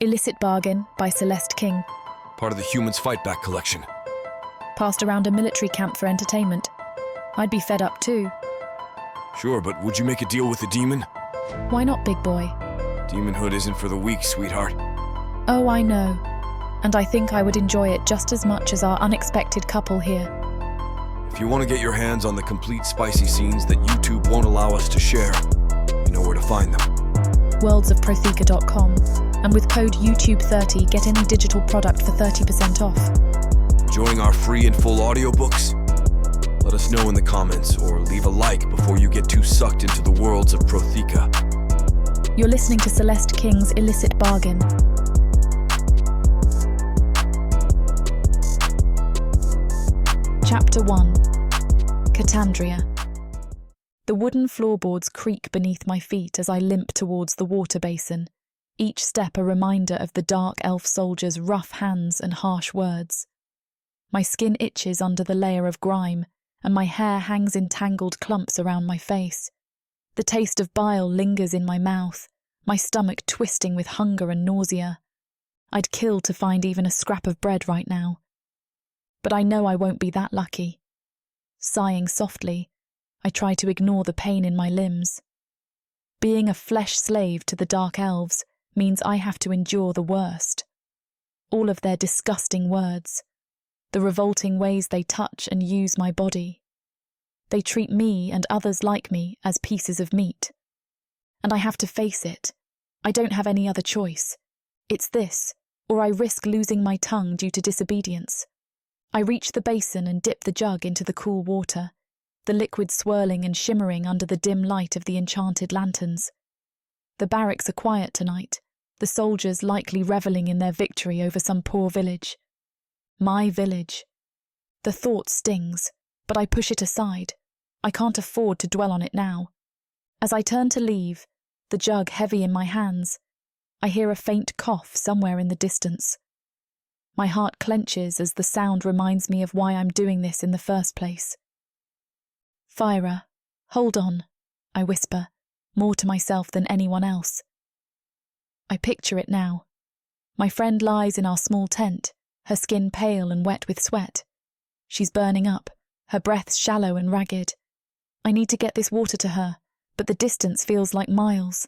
Illicit Bargain by Celeste King. Part of the Humans Fight Back collection. Passed around a military camp for entertainment. I'd be fed up too. Sure, but would you make a deal with the demon? Why not, big boy? Demonhood isn't for the weak, sweetheart. Oh, I know. And I think I would enjoy it just as much as our unexpected couple here. If you want to get your hands on the complete spicy scenes that YouTube won't allow us to share, you know where to find them. Worlds of Protheka.com. And with code YouTube30, get any digital product for 30% off. Enjoying our free and full audiobooks? Let us know in the comments or leave a like before you get too sucked into the Worlds of Protheka. You're listening to Celeste King's Illicit Bargain. Chapter 1. Kandria. The wooden floorboards creak beneath my feet as I limp towards the water basin, each step a reminder of the dark elf soldier's rough hands and harsh words. My skin itches under the layer of grime, and my hair hangs in tangled clumps around my face. The taste of bile lingers in my mouth, my stomach twisting with hunger and nausea. I'd kill to find even a scrap of bread right now. But I know I won't be that lucky. Sighing softly, I try to ignore the pain in my limbs. Being a flesh slave to the dark elves means I have to endure the worst. All of their disgusting words, the revolting ways they touch and use my body. They treat me and others like me as pieces of meat. And I have to face it. I don't have any other choice. It's this, or I risk losing my tongue due to disobedience. I reach the basin and dip the jug into the cool water, the liquid swirling and shimmering under the dim light of the enchanted lanterns. The barracks are quiet tonight, the soldiers likely revelling in their victory over some poor village. My village. The thought stings, but I push it aside. I can't afford to dwell on it now. As I turn to leave, the jug heavy in my hands, I hear a faint cough somewhere in the distance. My heart clenches as the sound reminds me of why I'm doing this in the first place. Fyra, hold on, I whisper, more to myself than anyone else. I picture it now. My friend lies in our small tent, her skin pale and wet with sweat. She's burning up, her breath shallow and ragged. I need to get this water to her, but the distance feels like miles.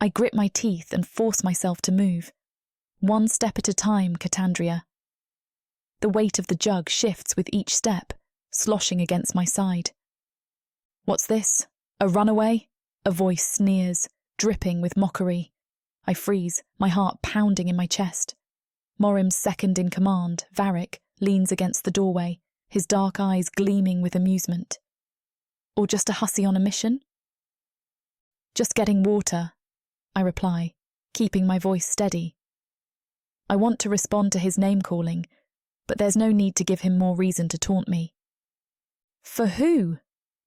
I grit my teeth and force myself to move. One step at a time, Kandria. The weight of the jug shifts with each step, sloshing against my side. What's this? A runaway? A voice sneers, dripping with mockery. I freeze, my heart pounding in my chest. Morim's second in command, Varric, leans against the doorway, his dark eyes gleaming with amusement. Or just a hussy on a mission? Just getting water, I reply, keeping my voice steady. I want to respond to his name-calling, but there's no need to give him more reason to taunt me. For who?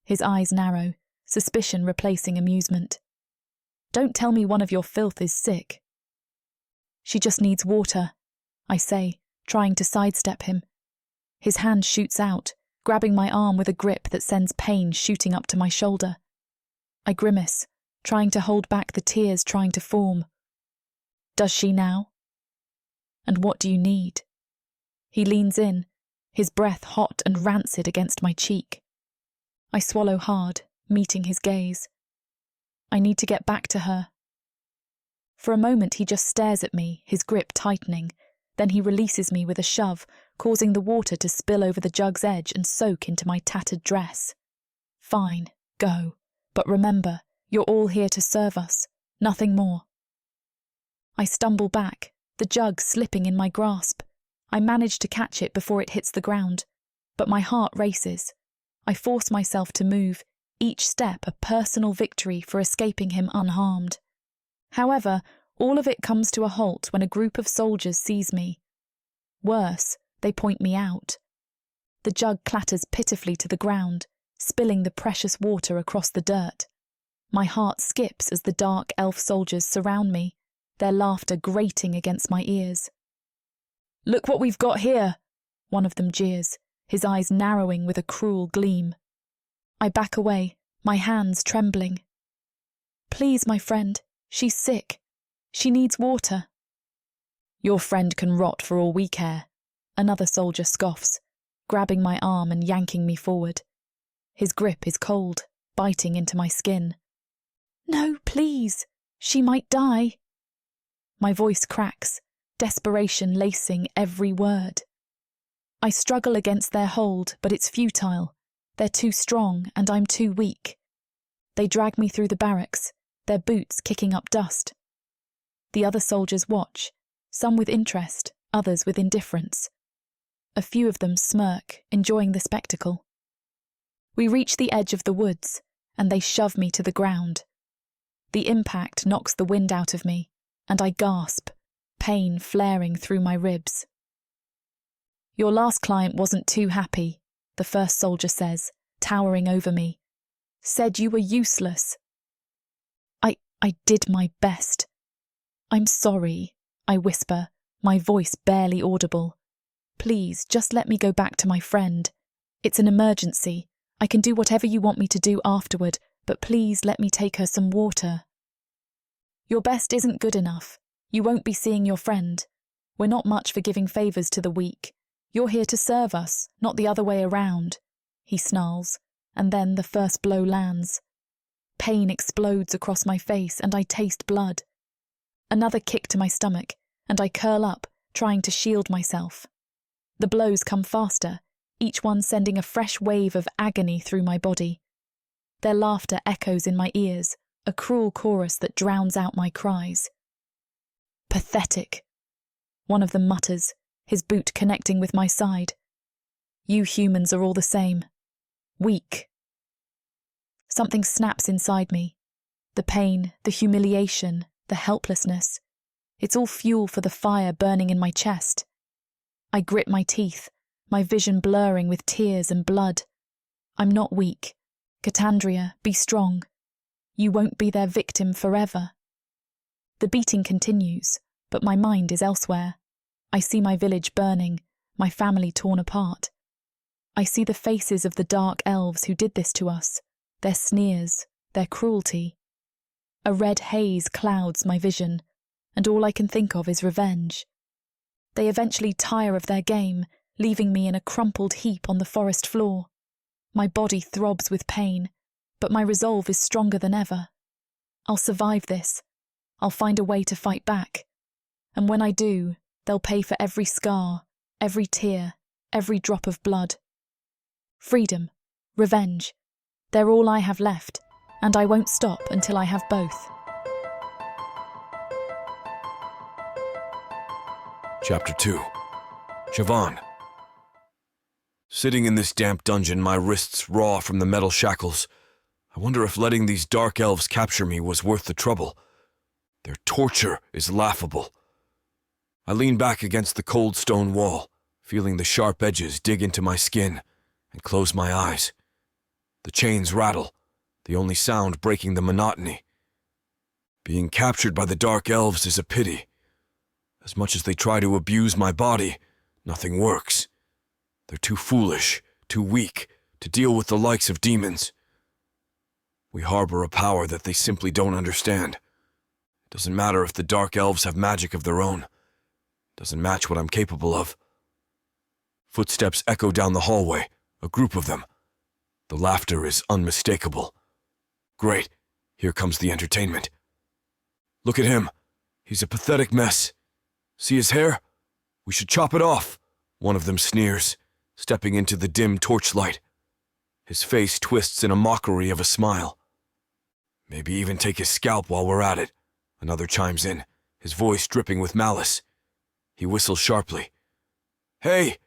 His eyes narrow, suspicion replacing amusement. Don't tell me one of your filth is sick. She just needs water, I say, trying to sidestep him. His hand shoots out, grabbing my arm with a grip that sends pain shooting up to my shoulder. I grimace, trying to hold back the tears trying to form. Does she now? And what do you need? He leans in, his breath hot and rancid against my cheek. I swallow hard, meeting his gaze. I need to get back to her. For a moment he just stares at me, his grip tightening. Then he releases me with a shove, causing the water to spill over the jug's edge and soak into my tattered dress. Fine, go. But remember, you're all here to serve us, nothing more. I stumble back, the jug slipping in my grasp. I manage to catch it before it hits the ground, but my heart races. I force myself to move, each step a personal victory for escaping him unharmed. However, all of it comes to a halt when a group of soldiers sees me. Worse, they point me out. The jug clatters pitifully to the ground, spilling the precious water across the dirt. My heart skips as the dark elf soldiers surround me, their laughter grating against my ears. Look what we've got here, one of them jeers, his eyes narrowing with a cruel gleam. I back away, my hands trembling. Please, my friend, she's sick. She needs water. Your friend can rot for all we care, another soldier scoffs, grabbing my arm and yanking me forward. His grip is cold, biting into my skin. No, please, she might die. My voice cracks, desperation lacing every word. I struggle against their hold, but it's futile. They're too strong and I'm too weak. They drag me through the barracks, their boots kicking up dust. The other soldiers watch, some with interest, others with indifference. A few of them smirk, enjoying the spectacle. We reach the edge of the woods, and they shove me to the ground. The impact knocks the wind out of me, and I gasp, pain flaring through my ribs. Your last client wasn't too happy, the first soldier says, towering over me. Said you were useless. I did my best. I'm sorry, I whisper, my voice barely audible. Please, just let me go back to my friend. It's an emergency. I can do whatever you want me to do afterward, but please let me take her some water. Your best isn't good enough. You won't be seeing your friend. We're not much for giving favours to the weak. You're here to serve us, not the other way around, he snarls, and then the first blow lands. Pain explodes across my face and I taste blood. Another kick to my stomach, and I curl up, trying to shield myself. The blows come faster, each one sending a fresh wave of agony through my body. Their laughter echoes in my ears, a cruel chorus that drowns out my cries. Pathetic, one of them mutters, his boot connecting with my side. You humans are all the same. Weak. Something snaps inside me. The pain, the humiliation, the helplessness. It's all fuel for the fire burning in my chest. I grit my teeth, my vision blurring with tears and blood. I'm not weak. Kandria, be strong. You won't be their victim forever. The beating continues, but my mind is elsewhere. I see my village burning, my family torn apart. I see the faces of the dark elves who did this to us, their sneers, their cruelty. A red haze clouds my vision, and all I can think of is revenge. They eventually tire of their game, leaving me in a crumpled heap on the forest floor. My body throbs with pain, but my resolve is stronger than ever. I'll survive this. I'll find a way to fight back. And when I do, they'll pay for every scar, every tear, every drop of blood. Freedom, revenge, they're all I have left, and I won't stop until I have both. Chapter 2. Javan. Sitting in this damp dungeon, my wrists raw from the metal shackles, I wonder if letting these dark elves capture me was worth the trouble. Their torture is laughable. I lean back against the cold stone wall, feeling the sharp edges dig into my skin, and close my eyes. The chains rattle, the only sound breaking the monotony. Being captured by the dark elves is a pity. As much as they try to abuse my body, nothing works. They're too foolish, too weak, to deal with the likes of demons. We harbor a power that they simply don't understand. It doesn't matter if the dark elves have magic of their own. It doesn't match what I'm capable of. Footsteps echo down the hallway, a group of them. The laughter is unmistakable. Great, here comes the entertainment. Look at him. He's a pathetic mess. See his hair? We should chop it off, one of them sneers, stepping into the dim torchlight. His face twists in a mockery of a smile. Maybe even take his scalp while we're at it, another chimes in, his voice dripping with malice. He whistles sharply. Hey,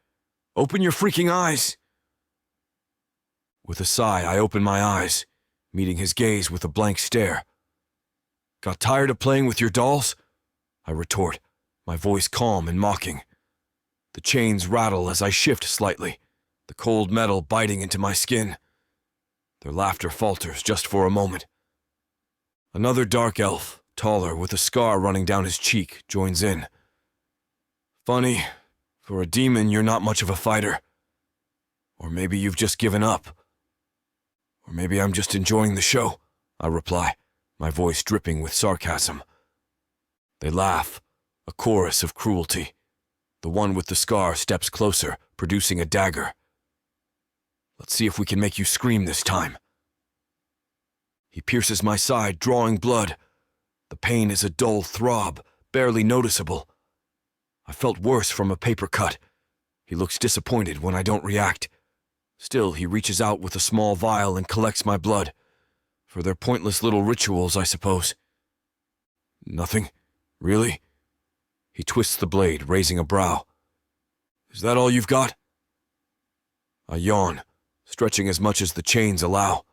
open your freaking eyes! With a sigh, I open my eyes, meeting his gaze with a blank stare. Got tired of playing with your dolls? I retort, my voice calm and mocking. The chains rattle as I shift slightly, the cold metal biting into my skin. Their laughter falters just for a moment. Another dark elf, taller, with a scar running down his cheek, joins in. Funny, for a demon you're not much of a fighter. Or maybe you've just given up. Or maybe I'm just enjoying the show, I reply, my voice dripping with sarcasm. They laugh, A chorus of cruelty. The one with the scar steps closer, producing a dagger. Let's see if we can make you scream this time. He pierces my side, drawing blood. The pain is a dull throb, barely noticeable. I felt worse from a paper cut. He looks disappointed when I don't react. Still, he reaches out with a small vial and collects my blood. For their pointless little rituals, I suppose. Nothing? Really? He twists the blade, raising a brow. Is that all you've got? I yawn, stretching as much as the chains allow.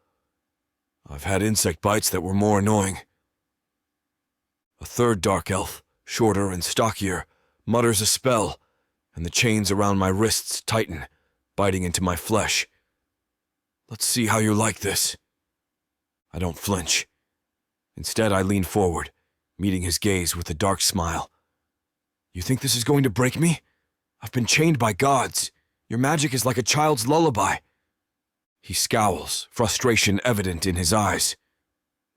I've had insect bites that were more annoying. A third dark elf, shorter and stockier, mutters a spell, and the chains around my wrists tighten, biting into my flesh. Let's see how you like this. I don't flinch. Instead, I lean forward, meeting his gaze with a dark smile. You think this is going to break me? I've been chained by gods. Your magic is like a child's lullaby. He scowls, frustration evident in his eyes.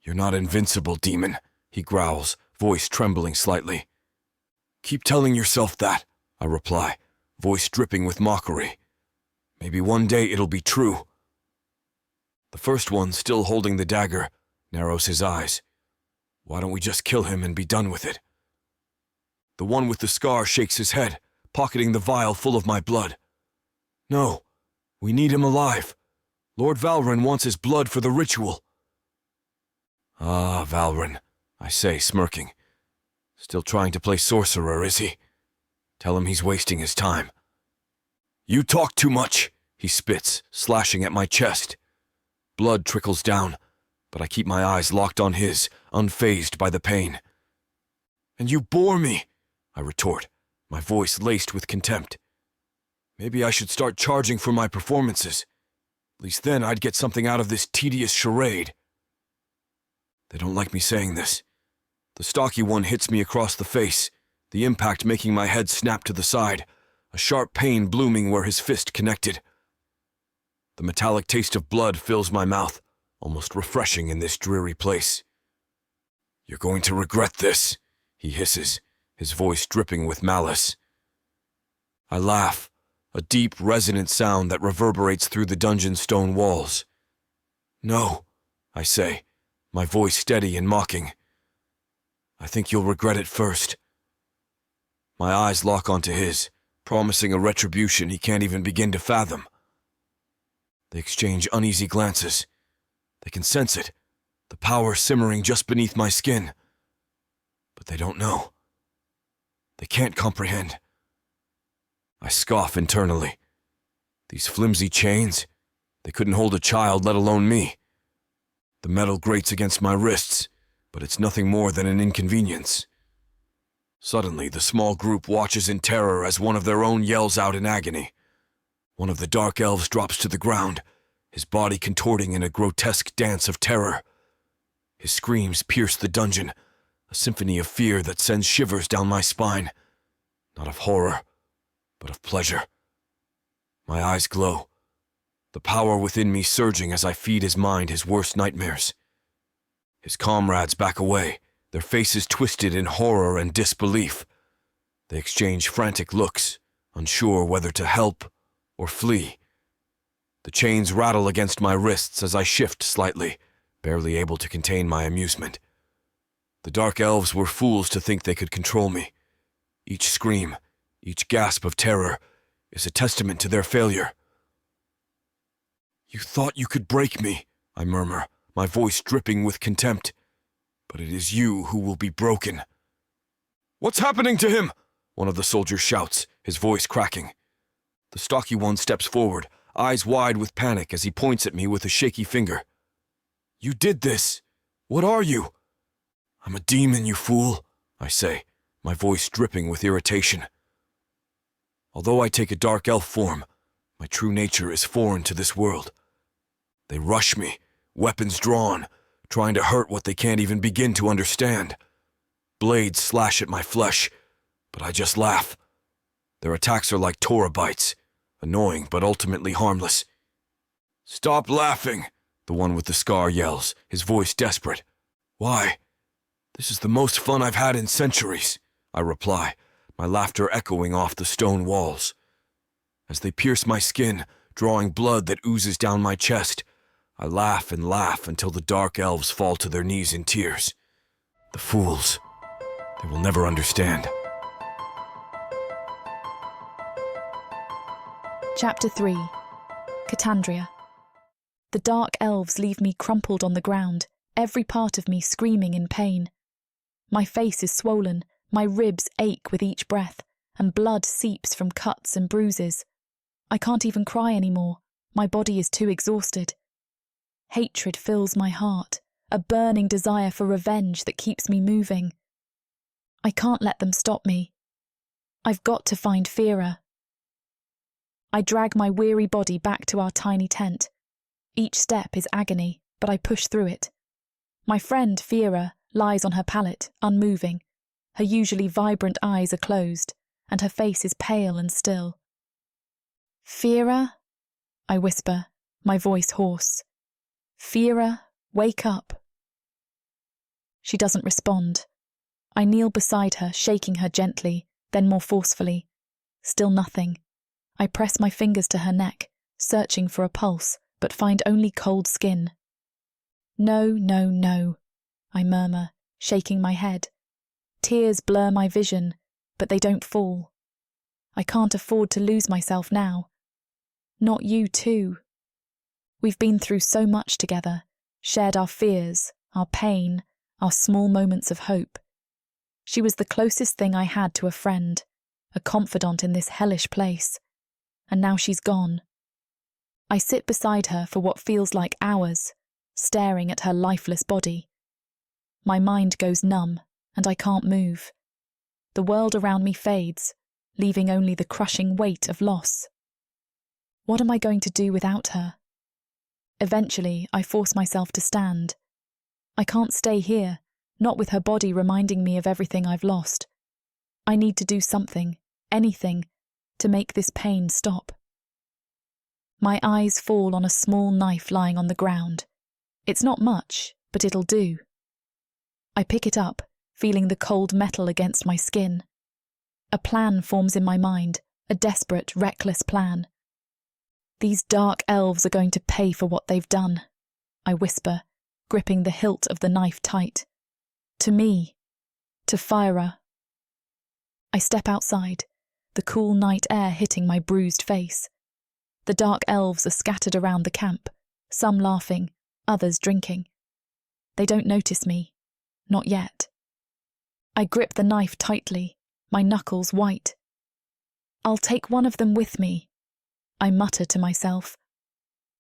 You're not invincible, demon, he growls, voice trembling slightly. Keep telling yourself that, I reply, voice dripping with mockery. Maybe one day it'll be true. The first one, still holding the dagger, narrows his eyes. Why don't we just kill him and be done with it? The one with the scar shakes his head, pocketing the vial full of my blood. No, we need him alive. Lord Valren wants his blood for the ritual. Ah, Valren, I say, smirking. Still trying to play sorcerer, is he? Tell him he's wasting his time. You talk too much, he spits, slashing at my chest. Blood trickles down, but I keep my eyes locked on his, unfazed by the pain. And you bore me, I retort, my voice laced with contempt. Maybe I should start charging for my performances. At least then I'd get something out of this tedious charade. They don't like me saying this. The stocky one hits me across the face, the impact making my head snap to the side, a sharp pain blooming where his fist connected. The metallic taste of blood fills my mouth, almost refreshing in this dreary place. You're going to regret this, he hisses, his voice dripping with malice. I laugh, a deep, resonant sound that reverberates through the dungeon's stone walls. No, I say, my voice steady and mocking. I think you'll regret it first. My eyes lock onto his, promising a retribution he can't even begin to fathom. They exchange uneasy glances. They can sense it, the power simmering just beneath my skin. But they don't know. They can't comprehend. I scoff internally. These flimsy chains, they couldn't hold a child, let alone me. The metal grates against my wrists, but it's nothing more than an inconvenience. Suddenly, the small group watches in terror as one of their own yells out in agony. One of the dark elves drops to the ground, his body contorting in a grotesque dance of terror. His screams pierce the dungeon, a symphony of fear that sends shivers down my spine. Not of horror, but of pleasure. My eyes glow, the power within me surging as I feed his mind his worst nightmares. His comrades back away, their faces twisted in horror and disbelief. They exchange frantic looks, unsure whether to help or flee. The chains rattle against my wrists as I shift slightly, barely able to contain my amusement. The dark elves were fools to think they could control me. Each scream, each gasp of terror, is a testament to their failure. You thought you could break me, I murmur, my voice dripping with contempt. But it is you who will be broken. What's happening to him? One of the soldiers shouts, his voice cracking. The stocky one steps forward, eyes wide with panic as he points at me with a shaky finger. You did this. What are you? I'm a demon, you fool, I say, my voice dripping with irritation. Although I take a dark elf form, my true nature is foreign to this world. They rush me, weapons drawn, trying to hurt what they can't even begin to understand. Blades slash at my flesh, but I just laugh. Their attacks are like Torah bites, annoying but ultimately harmless. Stop laughing, the one with the scar yells, his voice desperate. Why? This is the most fun I've had in centuries. I reply, my laughter echoing off the stone walls. As they pierce my skin, drawing blood that oozes down my chest, I laugh and laugh until the dark elves fall to their knees in tears. The fools. They will never understand. Chapter 3. Kandria. The dark elves leave me crumpled on the ground, every part of me screaming in pain. My face is swollen, my ribs ache with each breath, and blood seeps from cuts and bruises. I can't even cry anymore, my body is too exhausted. Hatred fills my heart, a burning desire for revenge that keeps me moving. I can't let them stop me. I've got to find Fira. I drag my weary body back to our tiny tent. Each step is agony, but I push through it. My friend, Fira, lies on her pallet, unmoving. Her usually vibrant eyes are closed, and her face is pale and still. "Fira," I whisper, my voice hoarse. "Fira, wake up." She doesn't respond. I kneel beside her, shaking her gently, then more forcefully. Still nothing. I press my fingers to her neck, searching for a pulse, but find only cold skin. "No, no, no," I murmur, shaking my head. Tears blur my vision, but they don't fall. I can't afford to lose myself now. Not you too. We've been through so much together, shared our fears, our pain, our small moments of hope. She was the closest thing I had to a friend, a confidant in this hellish place. And now she's gone. I sit beside her for what feels like hours, staring at her lifeless body. My mind goes numb, and I can't move. The world around me fades, leaving only the crushing weight of loss. What am I going to do without her? Eventually, I force myself to stand. I can't stay here, not with her body reminding me of everything I've lost. I need to do something, anything, to make this pain stop. My eyes fall on a small knife lying on the ground. It's not much, but it'll do. I pick it up, feeling the cold metal against my skin. A plan forms in my mind, a desperate, reckless plan. "These dark elves are going to pay for what they've done," I whisper, gripping the hilt of the knife tight. "To me. To Fira." I step outside, the cool night air hitting my bruised face. The dark elves are scattered around the camp, some laughing, others drinking. They don't notice me. Not yet. I grip the knife tightly, my knuckles white. "I'll take one of them with me," I mutter to myself.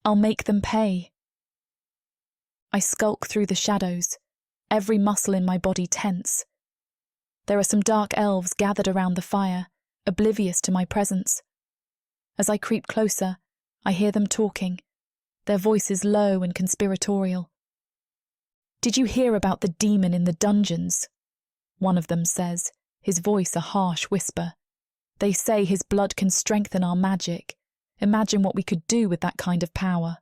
"I'll make them pay." I skulk through the shadows, every muscle in my body tense. There are some dark elves gathered around the fire, oblivious to my presence. As I creep closer, I hear them talking, their voices low and conspiratorial. "Did you hear about the demon in the dungeons?" one of them says, his voice a harsh whisper. "They say his blood can strengthen our magic. Imagine what we could do with that kind of power."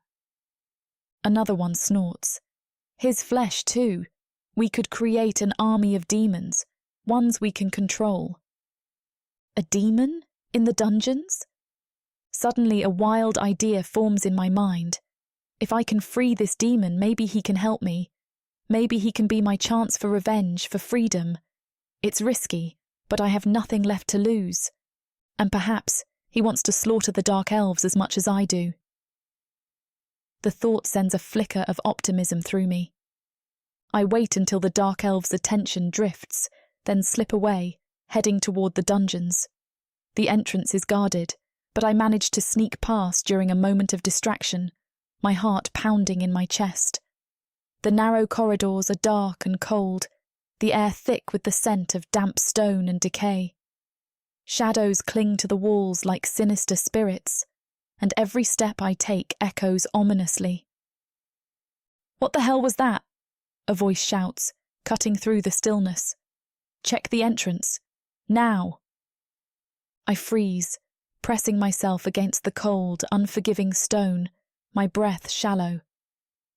Another one snorts. "His flesh too. We could create an army of demons, ones we can control." A demon? In the dungeons? Suddenly a wild idea forms in my mind. If I can free this demon, maybe he can help me. Maybe he can be my chance for revenge, for freedom. It's risky, but I have nothing left to lose. And perhaps he wants to slaughter the dark elves as much as I do. The thought sends a flicker of optimism through me. I wait until the dark elves' attention drifts, then slip away, heading toward the dungeons. The entrance is guarded, but I manage to sneak past during a moment of distraction, my heart pounding in my chest. The narrow corridors are dark and cold, the air thick with the scent of damp stone and decay. Shadows cling to the walls like sinister spirits, and every step I take echoes ominously. "What the hell was that?" a voice shouts, cutting through the stillness. "Check the entrance. Now!" I freeze, pressing myself against the cold, unforgiving stone, my breath shallow.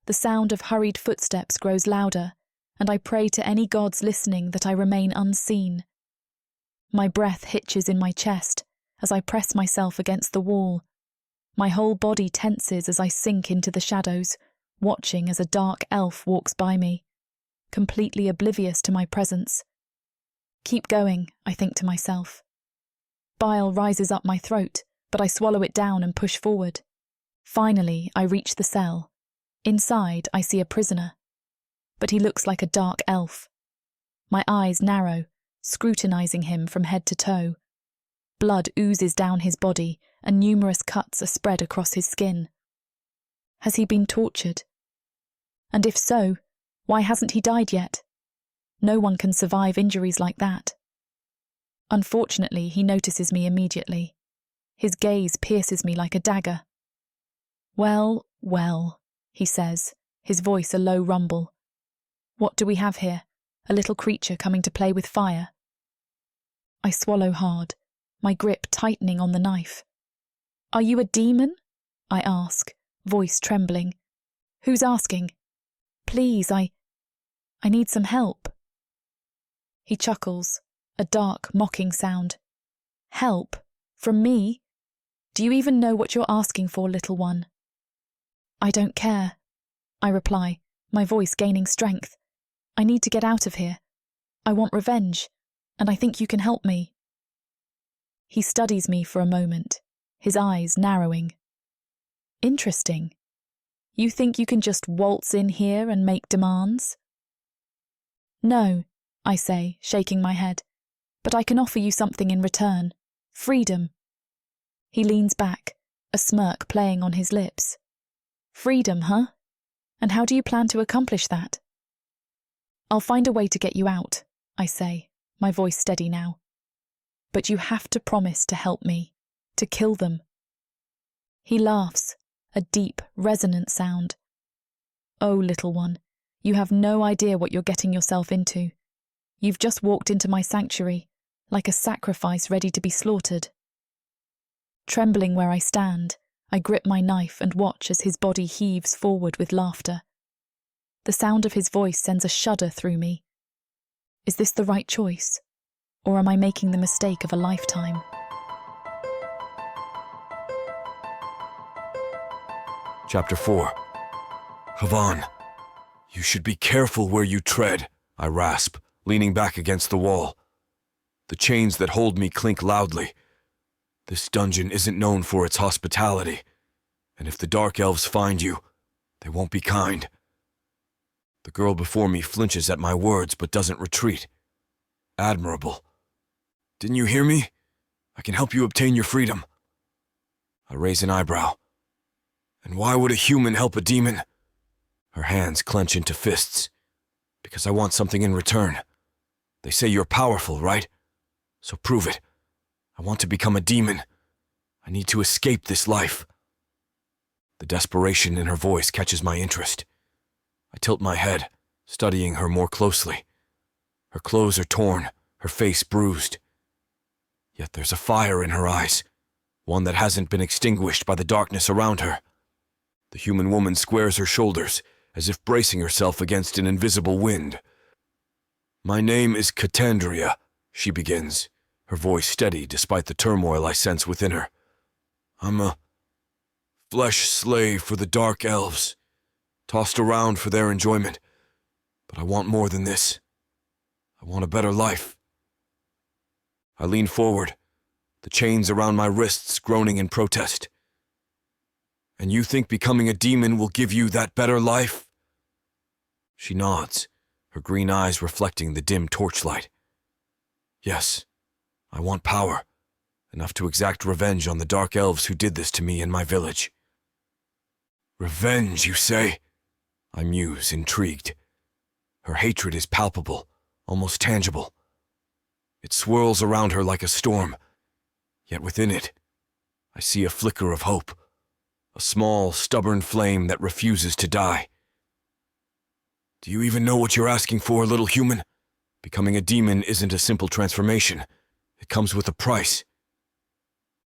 The sound of hurried footsteps grows louder, and I pray to any gods listening that I remain unseen. My breath hitches in my chest as I press myself against the wall. My whole body tenses as I sink into the shadows, watching as a dark elf walks by me, completely oblivious to my presence. Keep going, I think to myself. Bile rises up my throat, but I swallow it down and push forward. Finally, I reach the cell. Inside, I see a prisoner. But he looks like a dark elf. My eyes narrow, scrutinizing him from head to toe. Blood oozes down his body, and numerous cuts are spread across his skin. Has he been tortured? And if so, why hasn't he died yet? No one can survive injuries like that. Unfortunately, he notices me immediately. His gaze pierces me like a dagger. Well, well, he says, his voice a low rumble. What do we have here? A little creature coming to play with fire? I swallow hard, my grip tightening on the knife. Are you a demon? I ask, voice trembling. Who's asking? Please, I need some help. He chuckles, a dark, mocking sound. Help? From me? Do you even know what you're asking for, little one? I don't care, I reply, my voice gaining strength. I need to get out of here. I want revenge, and I think you can help me. He studies me for a moment, his eyes narrowing. Interesting. You think you can just waltz in here and make demands? No, I say, shaking my head, but I can offer you something in return. Freedom. He leans back, a smirk playing on his lips. Freedom, huh? And how do you plan to accomplish that? I'll find a way to get you out, I say, my voice steady now. But you have to promise to help me, to kill them. He laughs, a deep, resonant sound. Oh, little one, you have no idea what you're getting yourself into. You've just walked into my sanctuary, like a sacrifice ready to be slaughtered. Trembling where I stand, I grip my knife and watch as his body heaves forward with laughter. The sound of his voice sends a shudder through me. Is this the right choice? Or am I making the mistake of a lifetime? Chapter 4. Javan, you should be careful where you tread, I rasp, leaning back against the wall. The chains that hold me clink loudly. This dungeon isn't known for its hospitality, and if the Dark Elves find you, they won't be kind. The girl before me flinches at my words but doesn't retreat. Admirable. Didn't you hear me? I can help you obtain your freedom. I raise an eyebrow. And why would a human help a demon? Her hands clench into fists. Because I want something in return. They say you're powerful, right? So prove it. I want to become a demon. I need to escape this life. The desperation in her voice catches my interest. I tilt my head, studying her more closely. Her clothes are torn, her face bruised. Yet there's a fire in her eyes, one that hasn't been extinguished by the darkness around her. The human woman squares her shoulders, as if bracing herself against an invisible wind. My name is Kandria, she begins, her voice steady despite the turmoil I sense within her. I'm a flesh slave for the Dark Elves, tossed around for their enjoyment. But I want more than this. I want a better life. I lean forward, the chains around my wrists groaning in protest. And you think becoming a demon will give you that better life? She nods, her green eyes reflecting the dim torchlight. Yes, I want power, enough to exact revenge on the Dark Elves who did this to me in my village. Revenge, you say? I muse, intrigued. Her hatred is palpable, almost tangible. It swirls around her like a storm, yet within it, I see a flicker of hope, a small, stubborn flame that refuses to die. Do you even know what you're asking for, little human? Becoming a demon isn't a simple transformation. It comes with a price.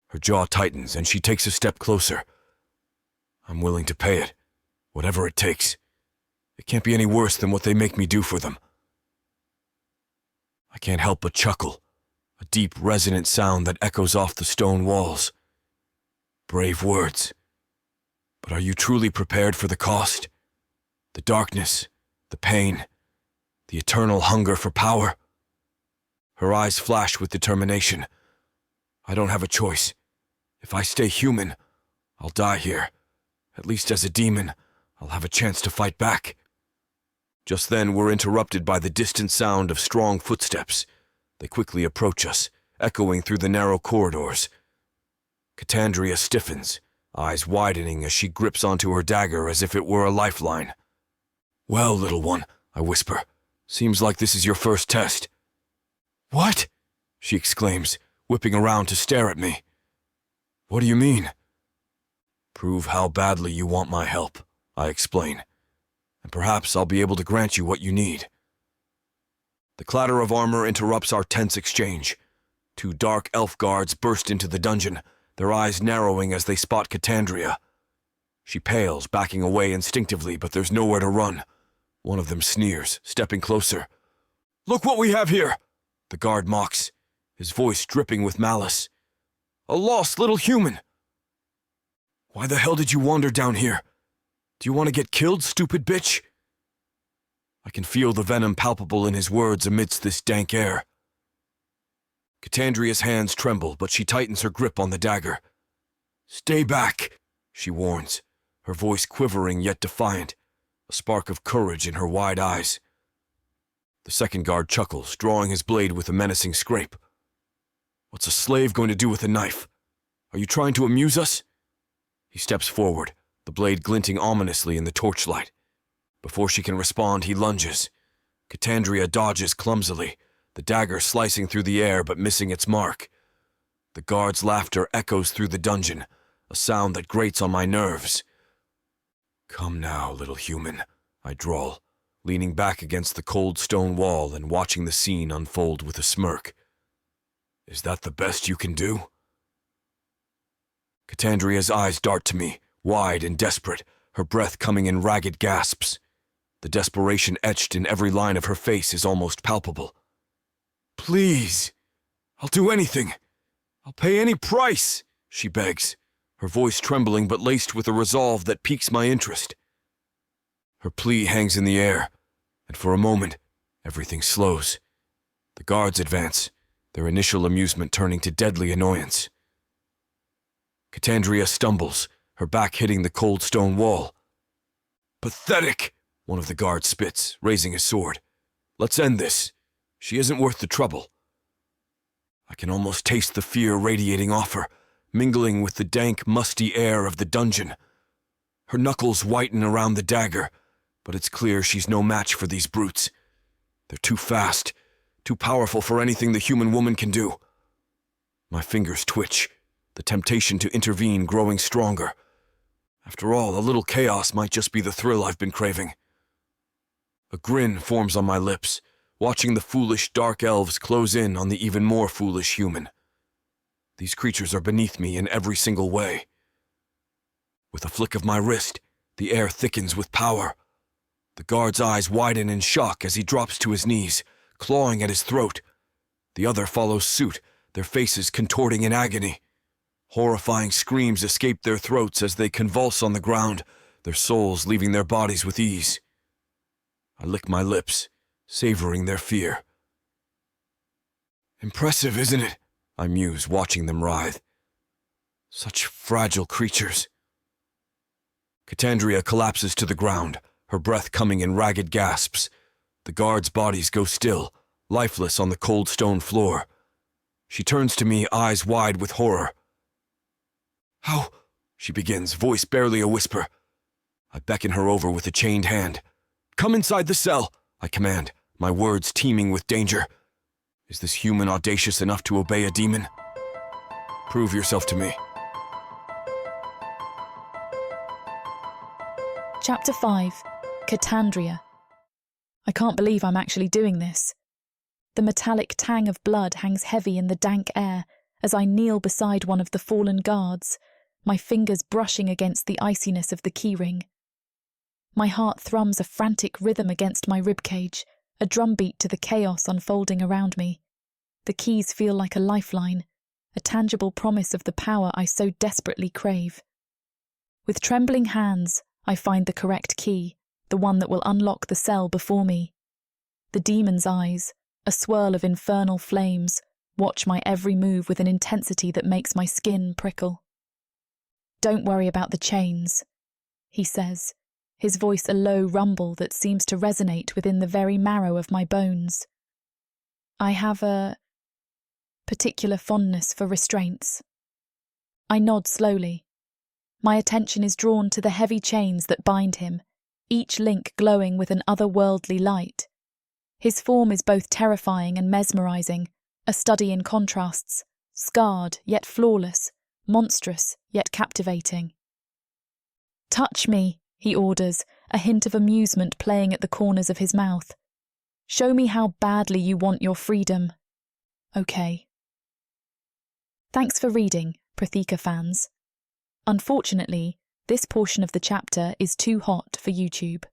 Her jaw tightens and she takes a step closer. I'm willing to pay it, whatever it takes. It can't be any worse than what they make me do for them. I can't help but chuckle, a deep, resonant sound that echoes off the stone walls. Brave words. But are you truly prepared for the cost? The darkness, the pain, the eternal hunger for power? Her eyes flash with determination. I don't have a choice. If I stay human, I'll die here. At least as a demon, I'll have a chance to fight back. Just then, we're interrupted by the distant sound of strong footsteps. They quickly approach us, echoing through the narrow corridors. Kandria stiffens, eyes widening as she grips onto her dagger as if it were a lifeline. "Well, little one," I whisper, "seems like this is your first test." "What?" she exclaims, whipping around to stare at me. "What do you mean?" "Prove how badly you want my help," I explain, "and perhaps I'll be able to grant you what you need." The clatter of armor interrupts our tense exchange. Two dark elf guards burst into the dungeon, their eyes narrowing as they spot Kandria. She pales, backing away instinctively, but there's nowhere to run. One of them sneers, stepping closer. "Look what we have here!" the guard mocks, his voice dripping with malice. "A lost little human!" "Why the hell did you wander down here? Do you want to get killed, stupid bitch?" I can feel the venom palpable in his words amidst this dank air. Kandria's hands tremble, but she tightens her grip on the dagger. "Stay back," she warns, her voice quivering yet defiant, a spark of courage in her wide eyes. The second guard chuckles, drawing his blade with a menacing scrape. "What's a slave going to do with a knife? Are you trying to amuse us?" He steps forward, the blade glinting ominously in the torchlight. Before she can respond, he lunges. Kandria dodges clumsily, the dagger slicing through the air but missing its mark. The guard's laughter echoes through the dungeon, a sound that grates on my nerves. "Come now, little human," I drawl, leaning back against the cold stone wall and watching the scene unfold with a smirk. "Is that the best you can do?" Kandria's eyes dart to me, wide and desperate, her breath coming in ragged gasps. The desperation etched in every line of her face is almost palpable. "Please, I'll do anything. I'll pay any price," she begs, her voice trembling but laced with a resolve that piques my interest. Her plea hangs in the air, and for a moment, everything slows. The guards advance, their initial amusement turning to deadly annoyance. Kandria stumbles, her back hitting the cold stone wall. "Pathetic!" one of the guards spits, raising his sword. "Let's end this. She isn't worth the trouble." I can almost taste the fear radiating off her, mingling with the dank, musty air of the dungeon. Her knuckles whiten around the dagger, but it's clear she's no match for these brutes. They're too fast, too powerful for anything the human woman can do. My fingers twitch, the temptation to intervene growing stronger. After all, a little chaos might just be the thrill I've been craving. A grin forms on my lips, watching the foolish dark elves close in on the even more foolish human. These creatures are beneath me in every single way. With a flick of my wrist, the air thickens with power. The guard's eyes widen in shock as he drops to his knees, clawing at his throat. The other follows suit, their faces contorting in agony. Horrifying screams escape their throats as they convulse on the ground, their souls leaving their bodies with ease. I lick my lips, savoring their fear. "Impressive, isn't it?" I muse, watching them writhe. Such fragile creatures. Kandria collapses to the ground, her breath coming in ragged gasps. The guards' bodies go still, lifeless on the cold stone floor. She turns to me, eyes wide with horror. "How?" she begins, voice barely a whisper. I beckon her over with a chained hand. "Come inside the cell," I command, my words teeming with danger. Is this human audacious enough to obey a demon? Prove yourself to me. Chapter 5. Kandria. I can't believe I'm actually doing this. The metallic tang of blood hangs heavy in the dank air as I kneel beside one of the fallen guards, my fingers brushing against the iciness of the keyring. My heart thrums a frantic rhythm against my ribcage, a drumbeat to the chaos unfolding around me. The keys feel like a lifeline, a tangible promise of the power I so desperately crave. With trembling hands, I find the correct key, the one that will unlock the cell before me. The demon's eyes, a swirl of infernal flames, watch my every move with an intensity that makes my skin prickle. "Don't worry about the chains," he says, his voice a low rumble that seems to resonate within the very marrow of my bones. I have a particular fondness for restraints. I nod slowly. My attention is drawn to the heavy chains that bind him, each link glowing with an otherworldly light. His form is both terrifying and mesmerizing, a study in contrasts, scarred yet flawless, monstrous yet captivating. "Touch me," he orders, a hint of amusement playing at the corners of his mouth. "Show me how badly you want your freedom." Okay. Thanks for reading, Protheka fans. Unfortunately, this portion of the chapter is too hot for YouTube.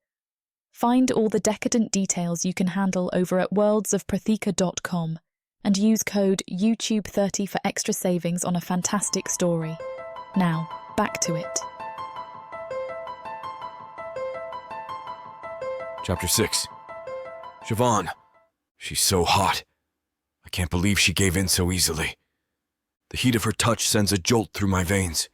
Find all the decadent details you can handle over at worldsofprotheka.com and use code YouTube30 for extra savings on a fantastic story. Now, back to it. Chapter 6. Javan. She's so hot. I can't believe she gave in so easily. The heat of her touch sends a jolt through my veins.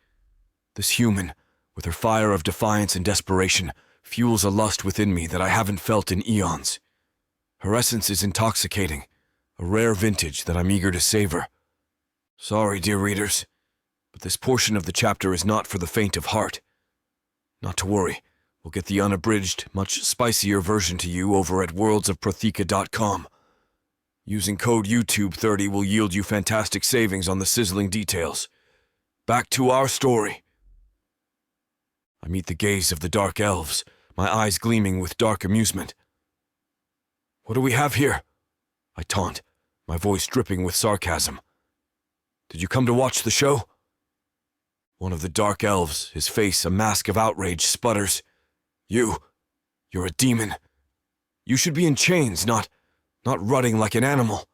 This human, with her fire of defiance and desperation, fuels a lust within me that I haven't felt in eons. Her essence is intoxicating, a rare vintage that I'm eager to savor. Sorry, dear readers, but this portion of the chapter is not for the faint of heart. Not to worry, we'll get the unabridged, much spicier version to you over at worldsofprotheka.com. Using code YouTube30 will yield you fantastic savings on the sizzling details. Back to our story. I meet the gaze of the dark elves, my eyes gleaming with dark amusement. "What do we have here?" I taunt, my voice dripping with sarcasm. "Did you come to watch the show?" One of the dark elves, his face a mask of outrage, sputters. You're a demon. You should be in chains, not rutting like an animal."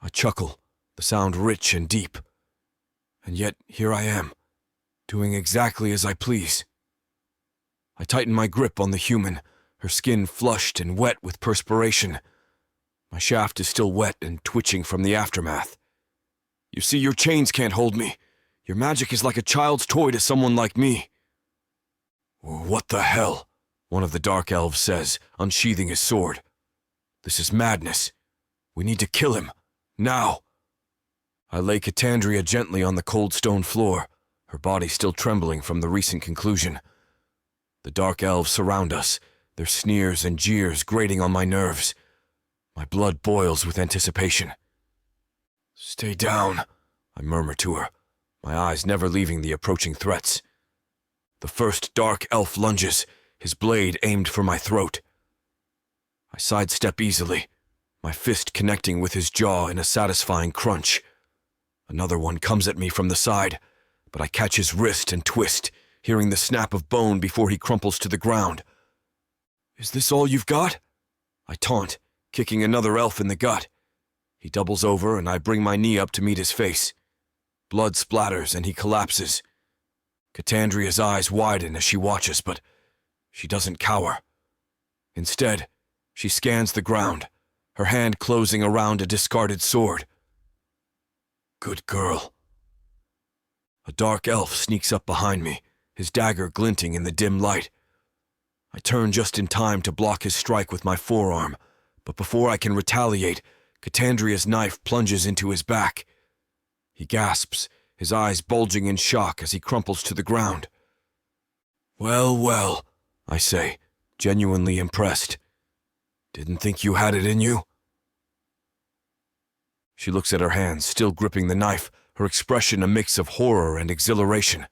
I chuckle, the sound rich and deep. And yet here I am, doing exactly as I please. I tighten my grip on the human, her skin flushed and wet with perspiration. My shaft is still wet and twitching from the aftermath. "You see, your chains can't hold me. Your magic is like a child's toy to someone like me." "What the hell?" one of the dark elves says, unsheathing his sword. "This is madness. We need to kill him. Now." I lay Kandria gently on the cold stone floor, her body still trembling from the recent conclusion. The dark elves surround us, their sneers and jeers grating on my nerves. My blood boils with anticipation. "Stay down," I murmur to her, my eyes never leaving the approaching threats. The first dark elf lunges, his blade aimed for my throat. I sidestep easily, my fist connecting with his jaw in a satisfying crunch. Another one comes at me from the side, but I catch his wrist and twist, hearing the snap of bone before he crumples to the ground. "Is this all you've got?" I taunt, kicking another elf in the gut. He doubles over and I bring my knee up to meet his face. Blood splatters and he collapses. Kandria's eyes widen as she watches, but she doesn't cower. Instead, she scans the ground, her hand closing around a discarded sword. Good girl. A dark elf sneaks up behind me, his dagger glinting in the dim light. I turn just in time to block his strike with my forearm, but before I can retaliate, Kandria's knife plunges into his back. He gasps, his eyes bulging in shock as he crumples to the ground. "Well, well," I say, genuinely impressed. "Didn't think you had it in you?" She looks at her hands, still gripping the knife, her expression a mix of horror and exhilaration.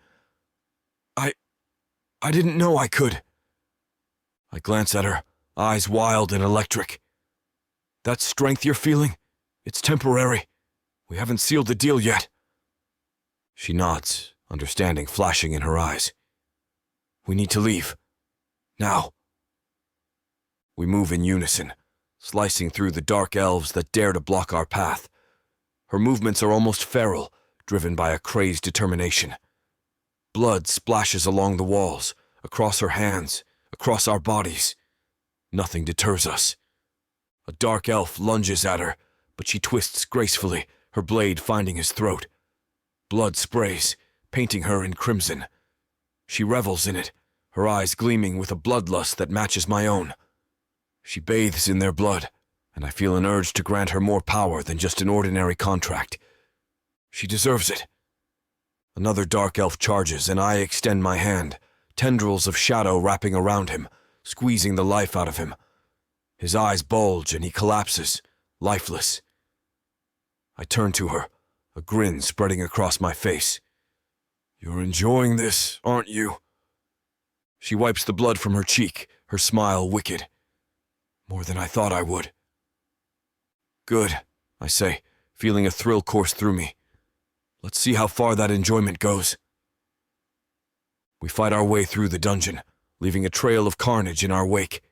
I didn't know I could." I glance at her, eyes wild and electric. "That strength you're feeling? It's temporary. We haven't sealed the deal yet." She nods, understanding flashing in her eyes. "We need to leave. Now." We move in unison, slicing through the dark elves that dare to block our path. Her movements are almost feral, driven by a crazed determination. Blood splashes along the walls, across her hands, across our bodies. Nothing deters us. A dark elf lunges at her, but she twists gracefully, her blade finding his throat. Blood sprays, painting her in crimson. She revels in it, her eyes gleaming with a bloodlust that matches my own. She bathes in their blood, and I feel an urge to grant her more power than just an ordinary contract. She deserves it. Another dark elf charges, and I extend my hand, tendrils of shadow wrapping around him, squeezing the life out of him. His eyes bulge and he collapses, lifeless. I turn to her, a grin spreading across my face. "You're enjoying this, aren't you?" She wipes the blood from her cheek, her smile wicked. "More than I thought I would." "Good," I say, feeling a thrill course through me. "Let's see how far that enjoyment goes." We fight our way through the dungeon, leaving a trail of carnage in our wake.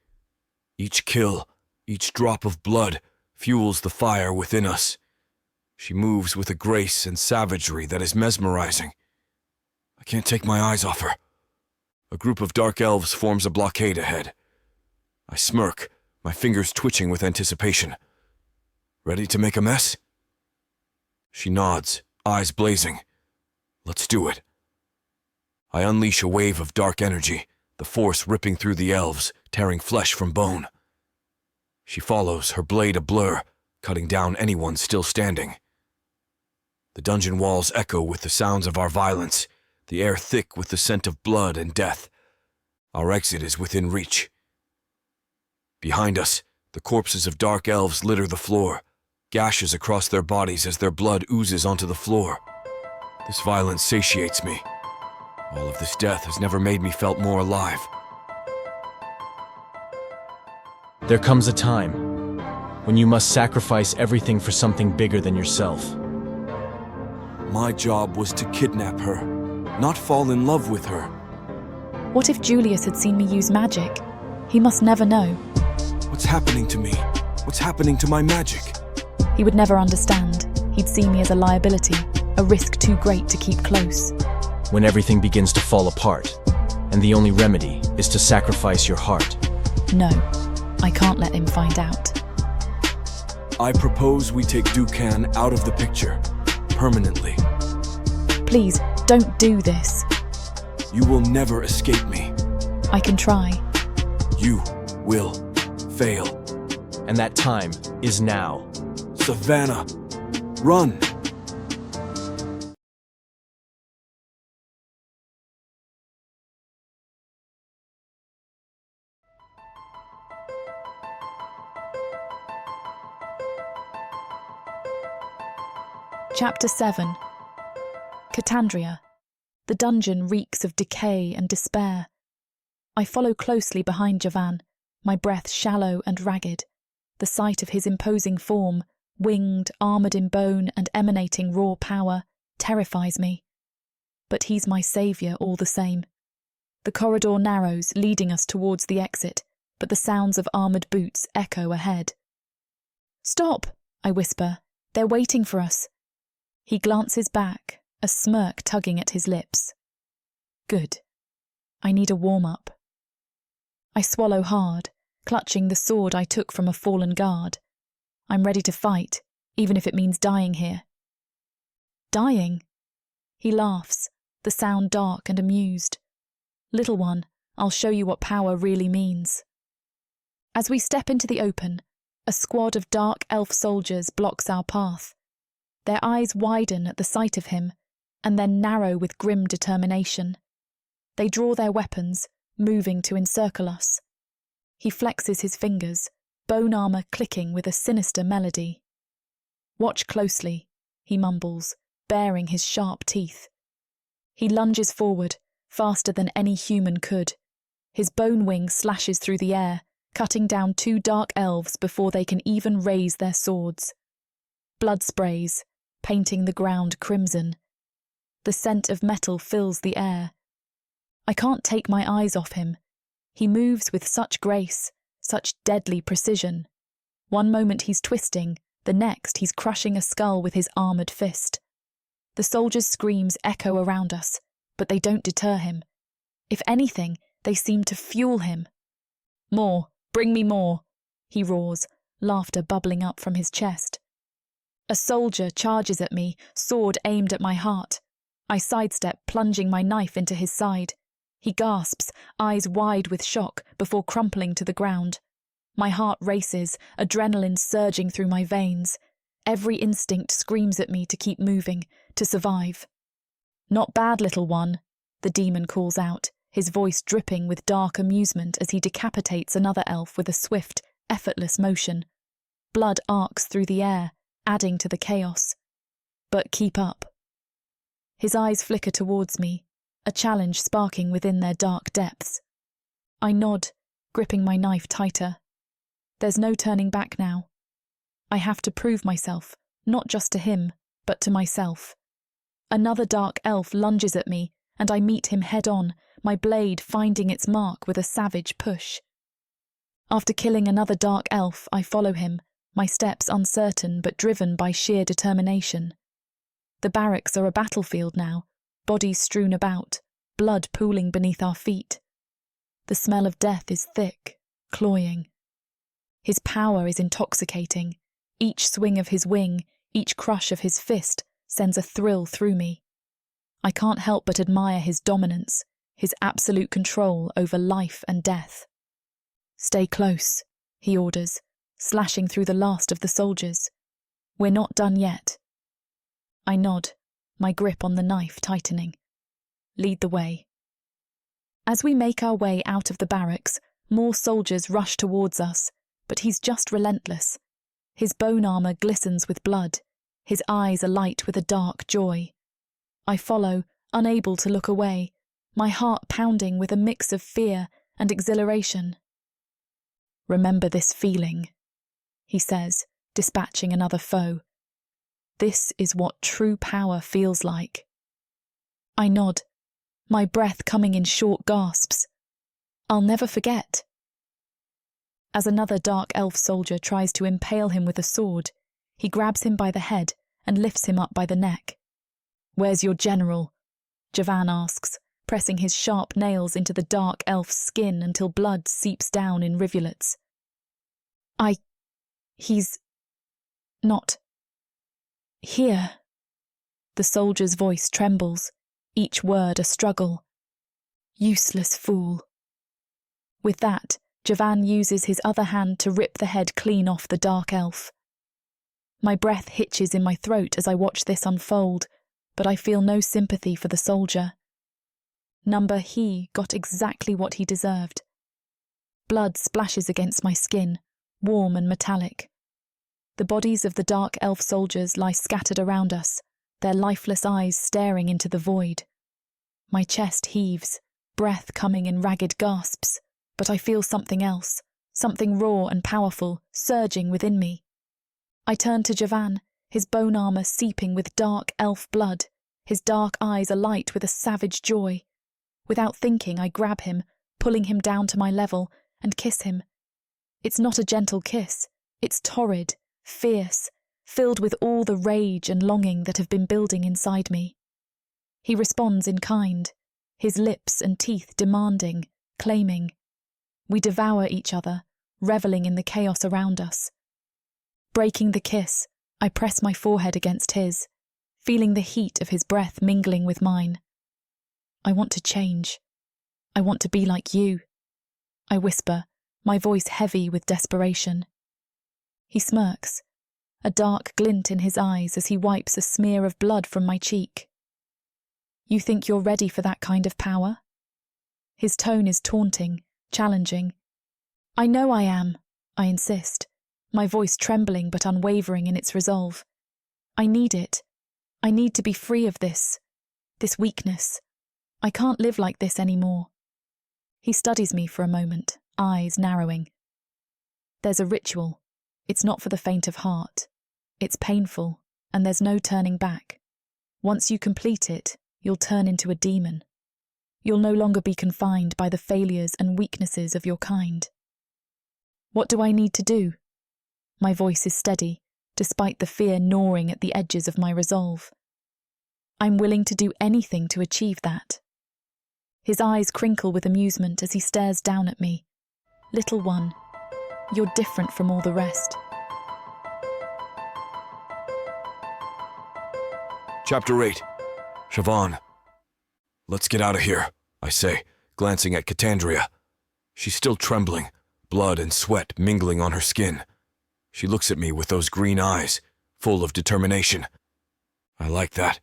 Each kill, each drop of blood, fuels the fire within us. She moves with a grace and savagery that is mesmerizing. I can't take my eyes off her. A group of dark elves forms a blockade ahead. I smirk, my fingers twitching with anticipation. "Ready to make a mess?" She nods, eyes blazing. "Let's do it." I unleash a wave of dark energy, the force ripping through the elves, tearing flesh from bone. She follows, her blade a blur, cutting down anyone still standing. The dungeon walls echo with the sounds of our violence, the air thick with the scent of blood and death. Our exit is within reach. Behind us, the corpses of dark elves litter the floor, gashes across their bodies as their blood oozes onto the floor. This violence satiates me. All of this death has never made me felt more alive. There comes a time when you must sacrifice everything for something bigger than yourself. My job was to kidnap her, not fall in love with her. What if Julius had seen me use magic? He must never know. What's happening to me? What's happening to my magic? He would never understand. He'd see me as a liability, a risk too great to keep close. When everything begins to fall apart, and the only remedy is to sacrifice your heart. No, I can't let him find out. I propose we take Dukan out of the picture, permanently. Please, don't do this. You will never escape me. I can try. You will fail. And that time is now. Savannah, run! Chapter 7. Kandria. The dungeon reeks of decay and despair. I follow closely behind Javan, my breath shallow and ragged. The sight of his imposing form, winged, armoured in bone and emanating raw power, terrifies me. But he's my saviour all the same. The corridor narrows, leading us towards the exit, but the sounds of armoured boots echo ahead. "Stop!" I whisper. "They're waiting for us." He glances back, a smirk tugging at his lips. Good. I need a warm-up. I swallow hard, clutching the sword I took from a fallen guard. I'm ready to fight, even if it means dying here. Dying? He laughs, the sound dark and amused. Little one, I'll show you what power really means. As we step into the open, a squad of dark elf soldiers blocks our path. Their eyes widen at the sight of him, and then narrow with grim determination. They draw their weapons, moving to encircle us. He flexes his fingers, bone armour clicking with a sinister melody. "Watch closely," he mumbles, baring his sharp teeth. He lunges forward, faster than any human could. His bone wing slashes through the air, cutting down two dark elves before they can even raise their swords. Blood sprays, painting the ground crimson. The scent of metal fills the air. I can't take my eyes off him. He moves with such grace, such deadly precision. One moment he's twisting, the next he's crushing a skull with his armoured fist. The soldiers' screams echo around us, but they don't deter him. If anything, they seem to fuel him. "More, bring me more," he roars, laughter bubbling up from his chest. A soldier charges at me, sword aimed at my heart. I sidestep, plunging my knife into his side. He gasps, eyes wide with shock, before crumpling to the ground. My heart races, adrenaline surging through my veins. Every instinct screams at me to keep moving, to survive. "Not bad, little one," the demon calls out, his voice dripping with dark amusement as he decapitates another elf with a swift, effortless motion. Blood arcs through the air, adding to the chaos. "But keep up." His eyes flicker towards me, a challenge sparking within their dark depths. I nod, gripping my knife tighter. There's no turning back now. I have to prove myself, not just to him, but to myself. Another dark elf lunges at me, and I meet him head-on, my blade finding its mark with a savage push. After killing another dark elf, I follow him, my steps uncertain but driven by sheer determination. The barracks are a battlefield now, bodies strewn about, blood pooling beneath our feet. The smell of death is thick, cloying. His power is intoxicating. Each swing of his wing, each crush of his fist sends a thrill through me. I can't help but admire his dominance, his absolute control over life and death. "Stay close," he orders, slashing through the last of the soldiers. "We're not done yet." I nod, my grip on the knife tightening. "Lead the way." As we make our way out of the barracks, more soldiers rush towards us, but he's just relentless. His bone armour glistens with blood, his eyes alight with a dark joy. I follow, unable to look away, my heart pounding with a mix of fear and exhilaration. "Remember this feeling," he says, dispatching another foe. "This is what true power feels like." I nod, my breath coming in short gasps. "I'll never forget." As another dark elf soldier tries to impale him with a sword, he grabs him by the head and lifts him up by the neck. "Where's your general?" Javan asks, pressing his sharp nails into the dark elf's skin until blood seeps down in rivulets. He's not here." The soldier's voice trembles, each word a struggle. "Useless fool." With that, Javan uses his other hand to rip the head clean off the dark elf. My breath hitches in my throat as I watch this unfold, but I feel no sympathy for the soldier. He got exactly what he deserved. Blood splashes against my skin, warm and metallic. The bodies of the dark elf soldiers lie scattered around us, their lifeless eyes staring into the void. My chest heaves, breath coming in ragged gasps, but I feel something else, something raw and powerful, surging within me. I turn to Javan, his bone armour seeping with dark elf blood, his dark eyes alight with a savage joy. Without thinking, I grab him, pulling him down to my level, and kiss him. It's not a gentle kiss, it's torrid, fierce, filled with all the rage and longing that have been building inside me. He responds in kind, his lips and teeth demanding, claiming. We devour each other, reveling in the chaos around us. Breaking the kiss, I press my forehead against his, feeling the heat of his breath mingling with mine. "I want to change. I want to be like you," I whisper, my voice heavy with desperation. He smirks, a dark glint in his eyes as he wipes a smear of blood from my cheek. "You think you're ready for that kind of power?" His tone is taunting, challenging. "I know I am," I insist, my voice trembling but unwavering in its resolve. "I need it. I need to be free of this weakness. I can't live like this anymore." He studies me for a moment, eyes narrowing. "There's a ritual. It's not for the faint of heart. It's painful, and there's no turning back. Once you complete it, you'll turn into a demon. You'll no longer be confined by the failures and weaknesses of your kind." "What do I need to do?" My voice is steady, despite the fear gnawing at the edges of my resolve. I'm willing to do anything to achieve that. His eyes crinkle with amusement as he stares down at me. Little one, you're different from all the rest. Chapter 8. Javan. Let's get out of here, I say, glancing at Kandria. She's still trembling, blood and sweat mingling on her skin. She looks at me with those green eyes, full of determination. I like that.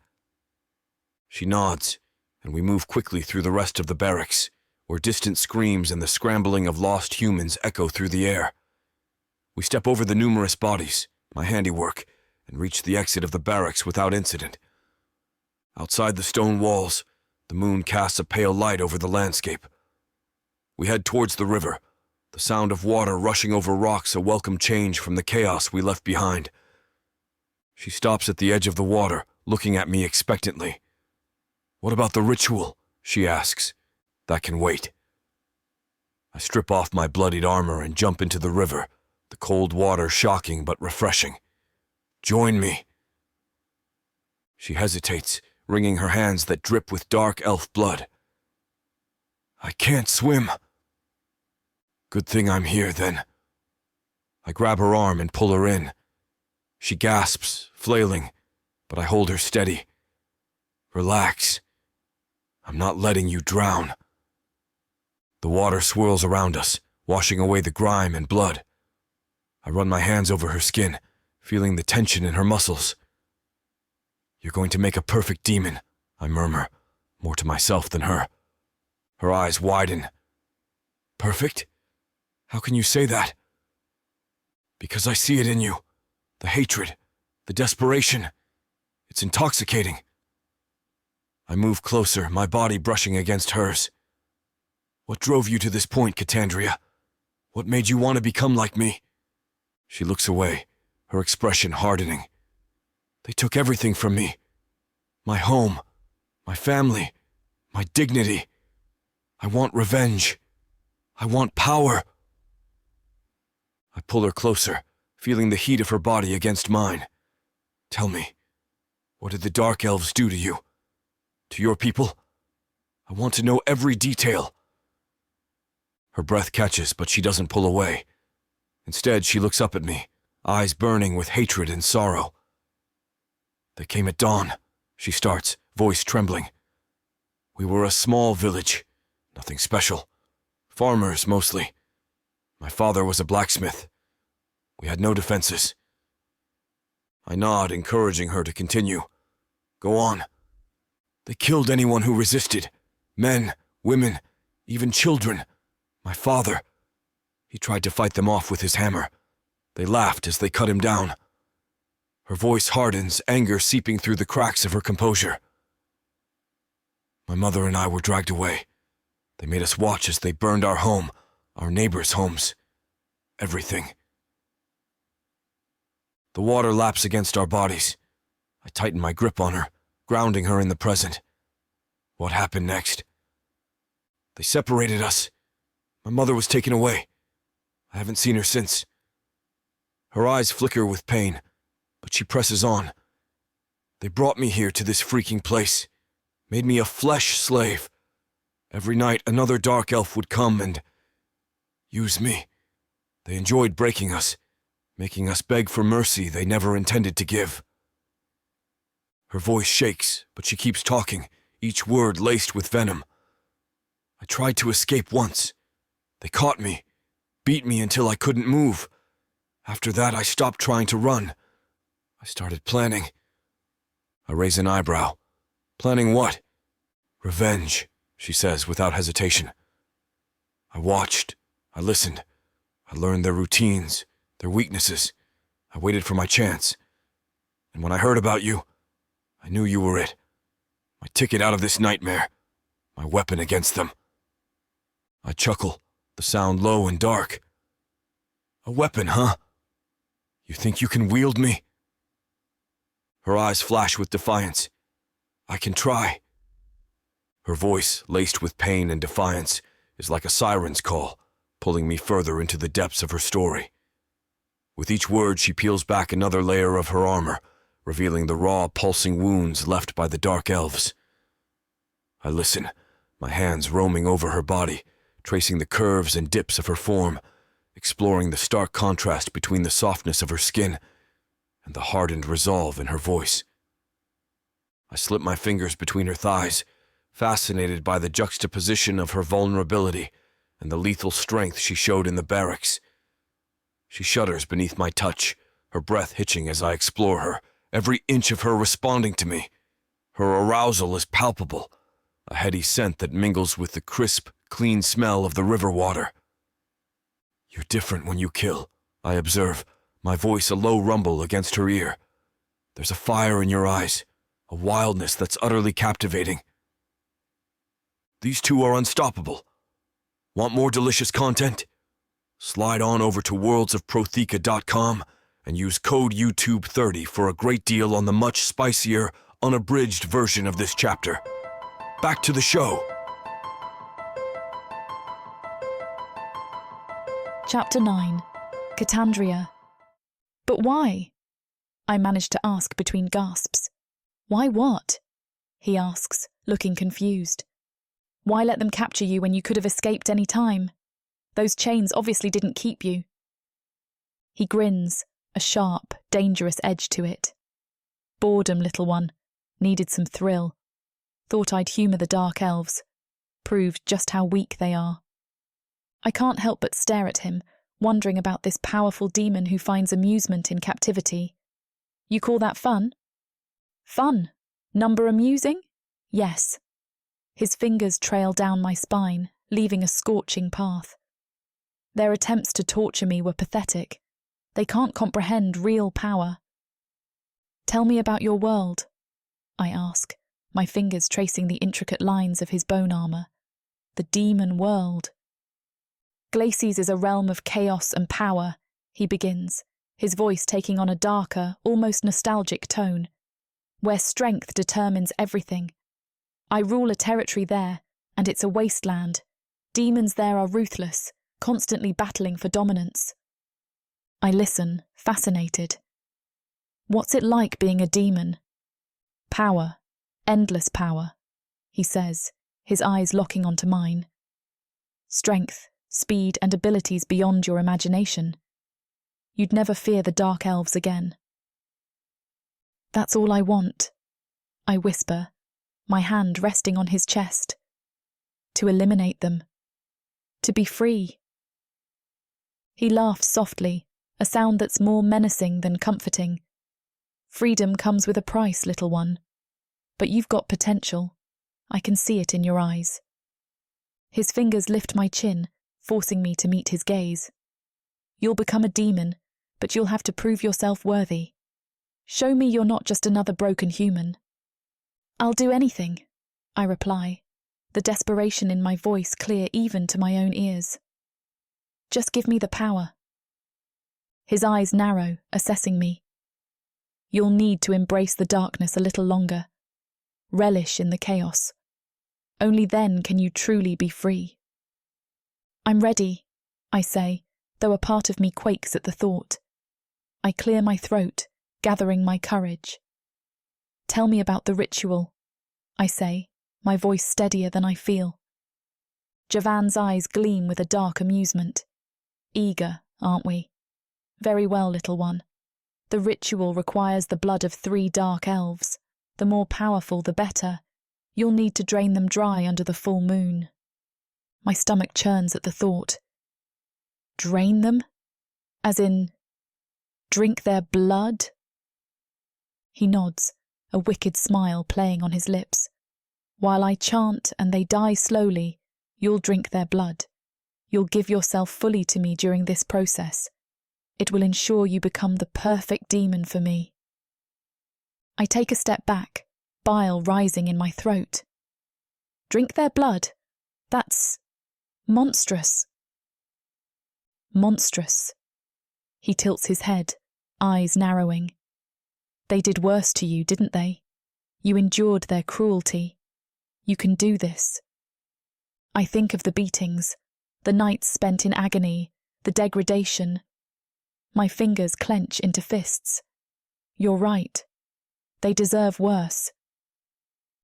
She nods, and we move quickly through the rest of the barracks, where distant screams and the scrambling of lost humans echo through the air. We step over the numerous bodies, my handiwork, and reach the exit of the barracks without incident. Outside the stone walls, the moon casts a pale light over the landscape. We head towards the river, the sound of water rushing over rocks a welcome change from the chaos we left behind. She stops at the edge of the water, looking at me expectantly. "What about the ritual?" she asks. "That can wait." I strip off my bloodied armor and jump into the river, the cold water shocking but refreshing. "Join me." She hesitates, wringing her hands that drip with dark elf blood. "I can't swim." "Good thing I'm here, then." I grab her arm and pull her in. She gasps, flailing, but I hold her steady. "Relax. I'm not letting you drown." The water swirls around us, washing away the grime and blood. I run my hands over her skin, feeling the tension in her muscles. "You're going to make a perfect demon," I murmur, more to myself than her. Her eyes widen. "Perfect? How can you say that?" "Because I see it in you. The hatred, the desperation. It's intoxicating." I move closer, my body brushing against hers. "What drove you to this point, Kandria? What made you want to become like me?" She looks away, her expression hardening. "They took everything from me. My home, my family, my dignity. I want revenge. I want power." I pull her closer, feeling the heat of her body against mine. "Tell me, what did the Dark Elves do to you? To your people? I want to know every detail." Her breath catches, but she doesn't pull away. Instead, she looks up at me, eyes burning with hatred and sorrow. "They came at dawn," she starts, voice trembling. "We were a small village, nothing special. Farmers, mostly. My father was a blacksmith. We had no defenses." I nod, encouraging her to continue. "Go on." "They killed anyone who resisted. Men, women, even children. My father. He tried to fight them off with his hammer. They laughed as they cut him down." Her voice hardens, anger seeping through the cracks of her composure. "My mother and I were dragged away. They made us watch as they burned our home, our neighbors' homes. Everything." The water laps against our bodies. I tighten my grip on her, grounding her in the present. What happened next? "They separated us. My mother was taken away. I haven't seen her since." Her eyes flicker with pain, but she presses on. "They brought me here to this freaking place, made me a flesh slave. Every night another dark elf would come and use me. They enjoyed breaking us, making us beg for mercy they never intended to give." Her voice shakes, but she keeps talking, each word laced with venom. "I tried to escape once. They caught me, beat me until I couldn't move. After that, I stopped trying to run. I started planning." I raise an eyebrow. "Planning what?" "Revenge," she says without hesitation. "I watched. I listened. I learned their routines, their weaknesses. I waited for my chance. And when I heard about you, I knew you were it. My ticket out of this nightmare. My weapon against them." I chuckle, the sound low and dark. "A weapon, huh? You think you can wield me?" Her eyes flash with defiance. "I can try." Her voice, laced with pain and defiance, is like a siren's call, pulling me further into the depths of her story. With each word, she peels back another layer of her armor, revealing the raw, pulsing wounds left by the dark elves. I listen, my hands roaming over her body, tracing the curves and dips of her form, exploring the stark contrast between the softness of her skin and the hardened resolve in her voice. I slip my fingers between her thighs, fascinated by the juxtaposition of her vulnerability and the lethal strength she showed in the barracks. She shudders beneath my touch, her breath hitching as I explore her, every inch of her responding to me. Her arousal is palpable, a heady scent that mingles with the crisp, clean smell of the river water. You're different when you kill, I observe, my voice a low rumble against her ear. There's a fire in your eyes, a wildness that's utterly captivating. These two are unstoppable. Want more delicious content? Slide on over to worldsofprotheka.com and use code YouTube30 for a great deal on the much spicier, unabridged version of this chapter. Back to the show. Chapter 9. Kandria. But why? I manage to ask between gasps. Why what? He asks, looking confused. Why let them capture you when you could have escaped any time? Those chains obviously didn't keep you. He grins, a sharp, dangerous edge to it. Boredom, little one. Needed some thrill. Thought I'd humour the dark elves. Proved just how weak they are. I can't help but stare at him, wondering about this powerful demon who finds amusement in captivity. You call that fun? Fun? Number amusing? Yes. His fingers trail down my spine, leaving a scorching path. Their attempts to torture me were pathetic. They can't comprehend real power. Tell me about your world, I ask, my fingers tracing the intricate lines of his bone armor. The demon world. Glacies is a realm of chaos and power, he begins, his voice taking on a darker, almost nostalgic tone, where strength determines everything. I rule a territory there, and it's a wasteland. Demons there are ruthless, constantly battling for dominance. I listen, fascinated. What's it like being a demon? Power, endless power, he says, his eyes locking onto mine. Strength, speed and abilities beyond your imagination. You'd never fear the dark elves again. That's all I want, I whisper, my hand resting on his chest. To eliminate them. To be free. He laughs softly, a sound that's more menacing than comforting. Freedom comes with a price, little one. But you've got potential. I can see it in your eyes. His fingers lift my chin, forcing me to meet his gaze. You'll become a demon, but you'll have to prove yourself worthy. Show me you're not just another broken human. I'll do anything, I reply, the desperation in my voice clear even to my own ears. Just give me the power. His eyes narrow, assessing me. You'll need to embrace the darkness a little longer. Relish in the chaos. Only then can you truly be free. I'm ready, I say, though a part of me quakes at the thought. I clear my throat, gathering my courage. Tell me about the ritual, I say, my voice steadier than I feel. Javan's eyes gleam with a dark amusement. Eager, aren't we? Very well, little one. The ritual requires the blood of 3 dark elves. The more powerful, the better. You'll need to drain them dry under the full moon. My stomach churns at the thought. Drain them? As in, drink their blood? He nods, a wicked smile playing on his lips. While I chant and they die slowly, you'll drink their blood. You'll give yourself fully to me during this process. It will ensure you become the perfect demon for me. I take a step back, bile rising in my throat. Drink their blood? That's monstrous. Monstrous. He tilts his head, eyes narrowing. They did worse to you, didn't they? You endured their cruelty. You can do this. I think of the beatings, the nights spent in agony, the degradation. My fingers clench into fists. You're right. They deserve worse.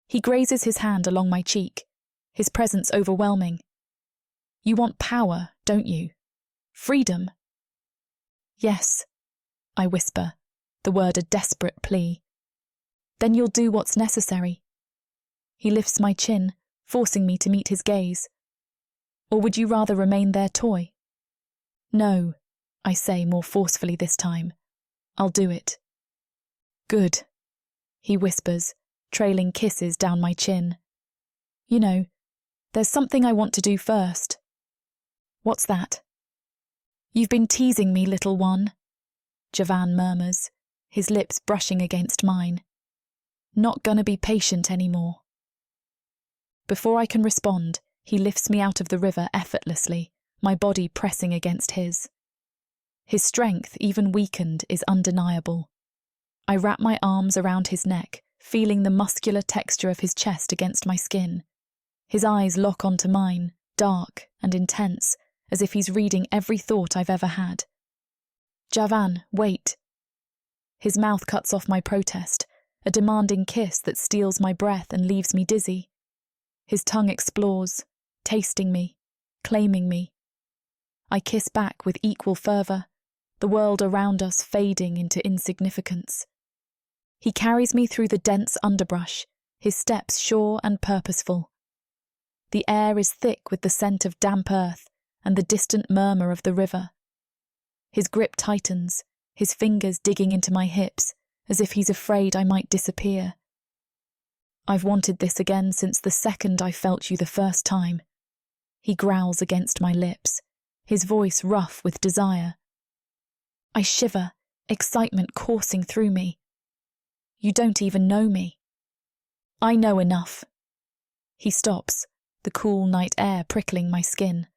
He grazes his hand along my cheek, his presence overwhelming. You want power, don't you? Freedom. Yes, I whisper, the word a desperate plea. Then you'll do what's necessary. He lifts my chin, forcing me to meet his gaze. Or would you rather remain their toy? No, I say more forcefully this time. I'll do it. Good, he whispers, trailing kisses down my chin. You know, there's something I want to do first. What's that? You've been teasing me, little one, Javan murmurs, his lips brushing against mine. Not gonna be patient anymore. Before I can respond, he lifts me out of the river effortlessly, my body pressing against his. His strength, even weakened, is undeniable. I wrap my arms around his neck, feeling the muscular texture of his chest against my skin. His eyes lock onto mine, dark and intense, as if he's reading every thought I've ever had. Javan, wait. His mouth cuts off my protest, a demanding kiss that steals my breath and leaves me dizzy. His tongue explores, tasting me, claiming me. I kiss back with equal fervour, the world around us fading into insignificance. He carries me through the dense underbrush, his steps sure and purposeful. The air is thick with the scent of damp earth and the distant murmur of the river. His grip tightens, his fingers digging into my hips, as if he's afraid I might disappear. I've wanted this again since the second I felt you the first time. He growls against my lips, his voice rough with desire. I shiver, excitement coursing through me. You don't even know me. I know enough. He stops, the cool night air prickling my skin.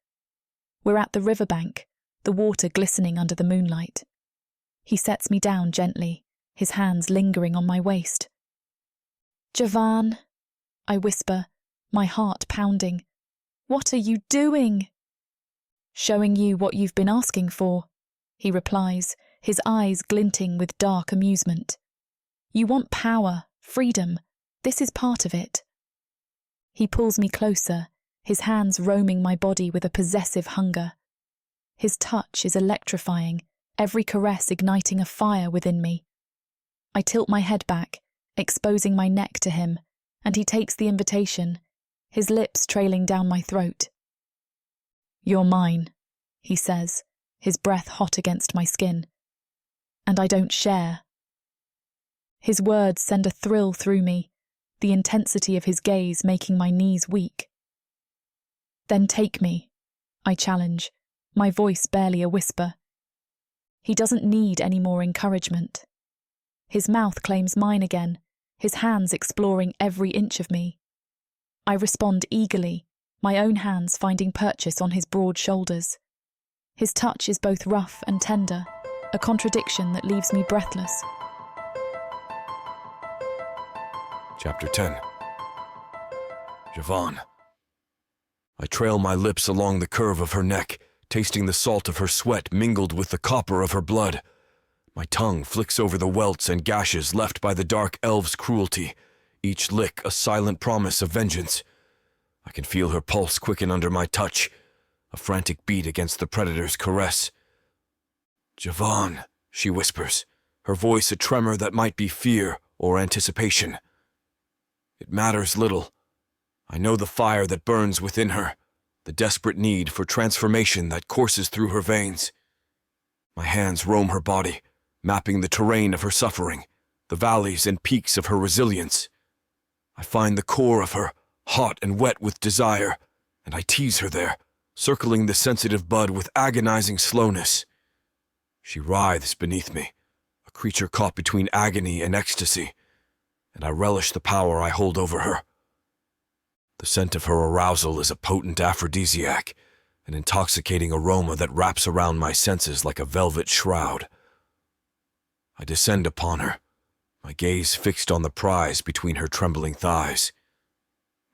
We're at the riverbank, the water glistening under the moonlight. He sets me down gently, his hands lingering on my waist. Javan, I whisper, my heart pounding. What are you doing? Showing you what you've been asking for, he replies, his eyes glinting with dark amusement. You want power, freedom. This is part of it. He pulls me closer, his hands roaming my body with a possessive hunger. His touch is electrifying, every caress igniting a fire within me. I tilt my head back, exposing my neck to him, and he takes the invitation, his lips trailing down my throat. You're mine, he says, his breath hot against my skin. And I don't share. His words send a thrill through me, the intensity of his gaze making my knees weak. Then take me, I challenge, my voice barely a whisper. He doesn't need any more encouragement. His mouth claims mine again, his hands exploring every inch of me. I respond eagerly, my own hands finding purchase on his broad shoulders. His touch is both rough and tender, a contradiction that leaves me breathless. Chapter 10. Javan. I trail my lips along the curve of her neck, tasting the salt of her sweat mingled with the copper of her blood. My tongue flicks over the welts and gashes left by the dark elf's cruelty, each lick a silent promise of vengeance. I can feel her pulse quicken under my touch, a frantic beat against the predator's caress. Javan, she whispers, her voice a tremor that might be fear or anticipation. It matters little. I know the fire that burns within her, the desperate need for transformation that courses through her veins. My hands roam her body, mapping the terrain of her suffering, the valleys and peaks of her resilience. I find the core of her, hot and wet with desire, and I tease her there, circling the sensitive bud with agonizing slowness. She writhes beneath me, a creature caught between agony and ecstasy, and I relish the power I hold over her. The scent of her arousal is a potent aphrodisiac, an intoxicating aroma that wraps around my senses like a velvet shroud. I descend upon her, my gaze fixed on the prize between her trembling thighs.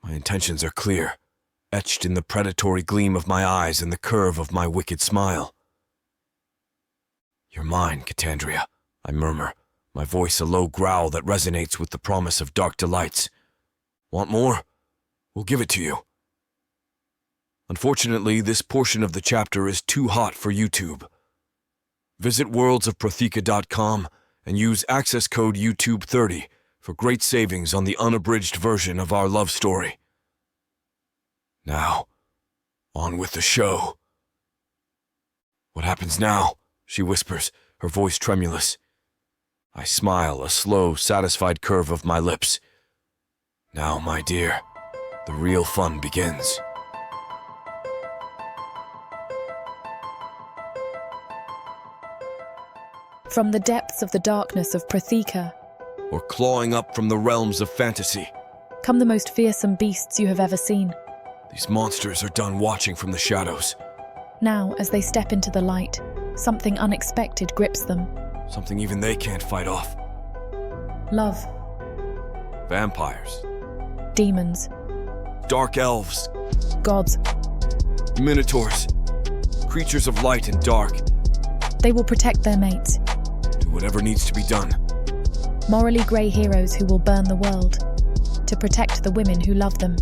My intentions are clear, etched in the predatory gleam of my eyes and the curve of my wicked smile. You're mine, Kandria, I murmur, my voice a low growl that resonates with the promise of dark delights. Want more? We'll give it to you. Unfortunately, this portion of the chapter is too hot for YouTube. Visit worldsofprotheka.com and use access code YouTube30 for great savings on the unabridged version of our love story. Now, on with the show. What happens now? She whispers, her voice tremulous. I smile, a slow, satisfied curve of my lips. Now, my dear, the real fun begins. From the depths of the darkness of Protheka, Or clawing up from the realms of fantasy. come the most fearsome beasts you have ever seen. These monsters are done watching from the shadows. Now, as they step into the light, something unexpected grips them. Something even they can't fight off. Love, Vampires. demons, Dark elves. gods. Minotaurs. Creatures of light and dark. They will protect their mates. Do whatever needs to be done. Morally grey heroes who will burn the world to protect the women who love them.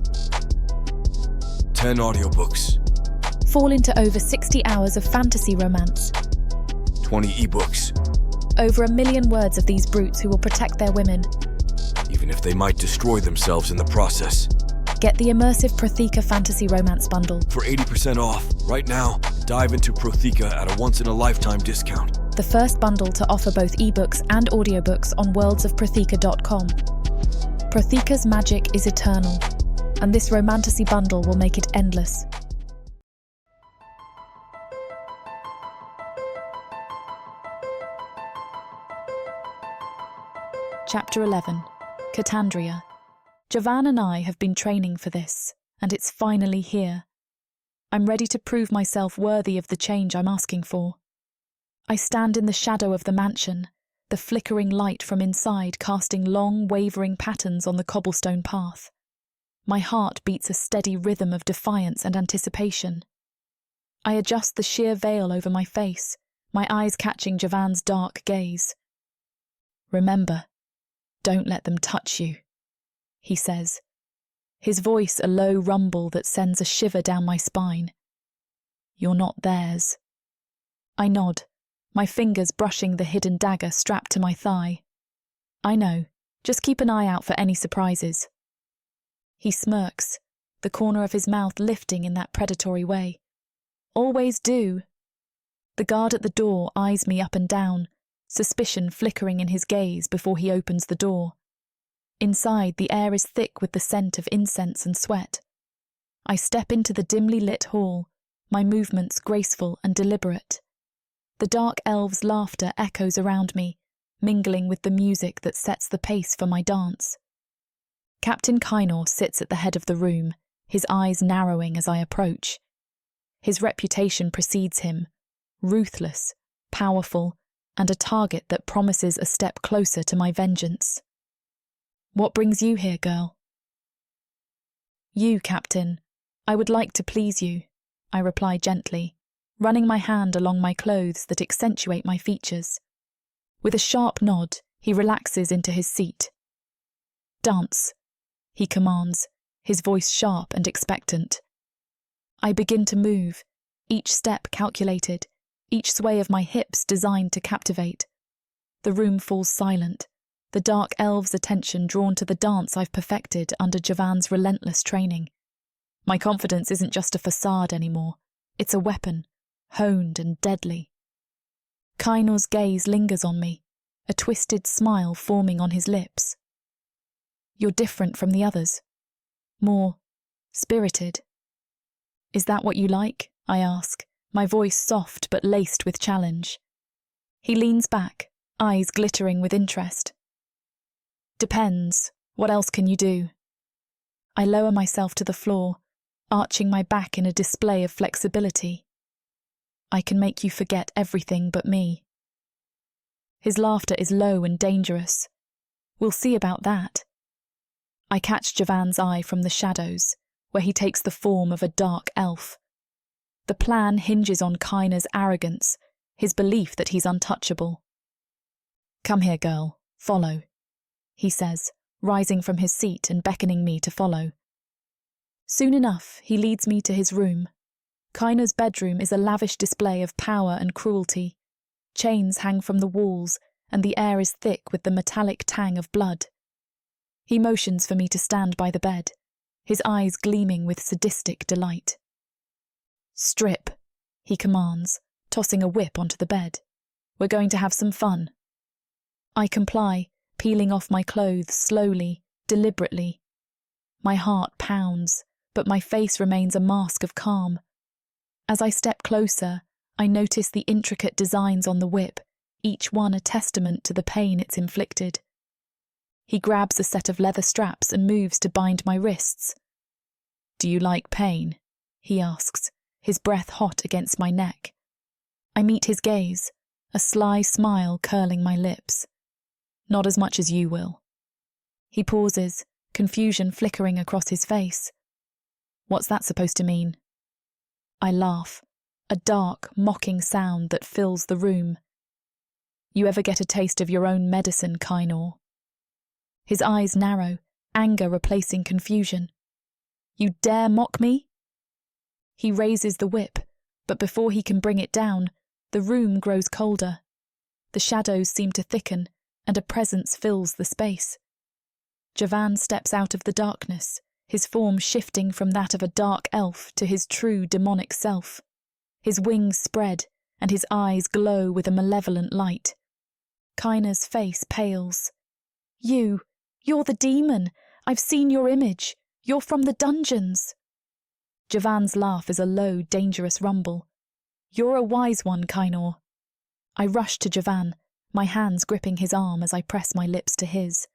10 audiobooks. Fall into over 60 hours of fantasy romance. 20 ebooks. Over 1 million words of these brutes who will protect their women. Even if they might destroy themselves in the process. Get the immersive Protheka fantasy romance bundle. For 80% off, right now, dive into Protheka at a once-in-a-lifetime discount. The first bundle to offer both ebooks and audiobooks on worldsofprotheka.com. Protheka's magic is eternal, and this Romantasy bundle will make it endless. Chapter 11. Kandria. Javan and I have been training for this, and it's finally here. I'm ready to prove myself worthy of the change I'm asking for. I stand in the shadow of the mansion, the flickering light from inside casting long, wavering patterns on the cobblestone path. My heart beats a steady rhythm of defiance and anticipation. I adjust the sheer veil over my face, my eyes catching Javan's dark gaze. Remember, don't let them touch you, he says, his voice a low rumble that sends a shiver down my spine. You're not theirs. I nod, my fingers brushing the hidden dagger strapped to my thigh. I know, just keep an eye out for any surprises. He smirks, the corner of his mouth lifting in that predatory way. Always do. The guard at the door eyes me up and down, suspicion flickering in his gaze before he opens the door. Inside, the air is thick with the scent of incense and sweat. I step into the dimly lit hall, my movements graceful and deliberate. The dark elves' laughter echoes around me, mingling with the music that sets the pace for my dance. Captain Kynor sits at the head of the room, his eyes narrowing as I approach. His reputation precedes him, ruthless, powerful, and a target that promises a step closer to my vengeance. What brings you here, girl? You, Captain. I would like to please you, I reply gently, running my hand along my clothes that accentuate my features. With a sharp nod, he relaxes into his seat. Dance, he commands, his voice sharp and expectant. I begin to move, each step calculated, each sway of my hips designed to captivate. The room falls silent, the dark elves' attention drawn to the dance I've perfected under Javan's relentless training. My confidence isn't just a facade anymore, it's a weapon, honed and deadly. Kynor's gaze lingers on me, a twisted smile forming on his lips. You're different from the others. More spirited. Is that what you like? I ask, my voice soft but laced with challenge. He leans back, eyes glittering with interest. Depends. What else can you do? I lower myself to the floor, arching my back in a display of flexibility. I can make you forget everything but me. His laughter is low and dangerous. We'll see about that. I catch Javan's eye from the shadows, where he takes the form of a dark elf. The plan hinges on Kynor's arrogance, his belief that he's untouchable. "Come here, girl, follow," he says, rising from his seat and beckoning me to follow. Soon enough, he leads me to his room. Kaina's bedroom is a lavish display of power and cruelty. Chains hang from the walls, and the air is thick with the metallic tang of blood. He motions for me to stand by the bed, his eyes gleaming with sadistic delight. "Strip," he commands, tossing a whip onto the bed. "We're going to have some fun." I comply, peeling off my clothes slowly, deliberately. My heart pounds, but my face remains a mask of calm. As I step closer, I notice the intricate designs on the whip, each one a testament to the pain it's inflicted. He grabs a set of leather straps and moves to bind my wrists. "Do you like pain?" he asks, his breath hot against my neck. I meet his gaze, a sly smile curling my lips. "Not as much as you will." He pauses, confusion flickering across his face. "What's that supposed to mean?" I laugh, a dark, mocking sound that fills the room. "You ever get a taste of your own medicine, Kainor?" His eyes narrow, anger replacing confusion. "You dare mock me?" He raises the whip, but before he can bring it down, the room grows colder. The shadows seem to thicken, and a presence fills the space. Javan steps out of the darkness, his form shifting from that of a dark elf to his true demonic self. His wings spread, and his eyes glow with a malevolent light. Kaina's face pales. You're the demon. I've seen your image. You're from the dungeons." Javan's laugh is a low, dangerous rumble. "You're a wise one, Kainor." I rush to Javan, my hands gripping his arm as I press my lips to his.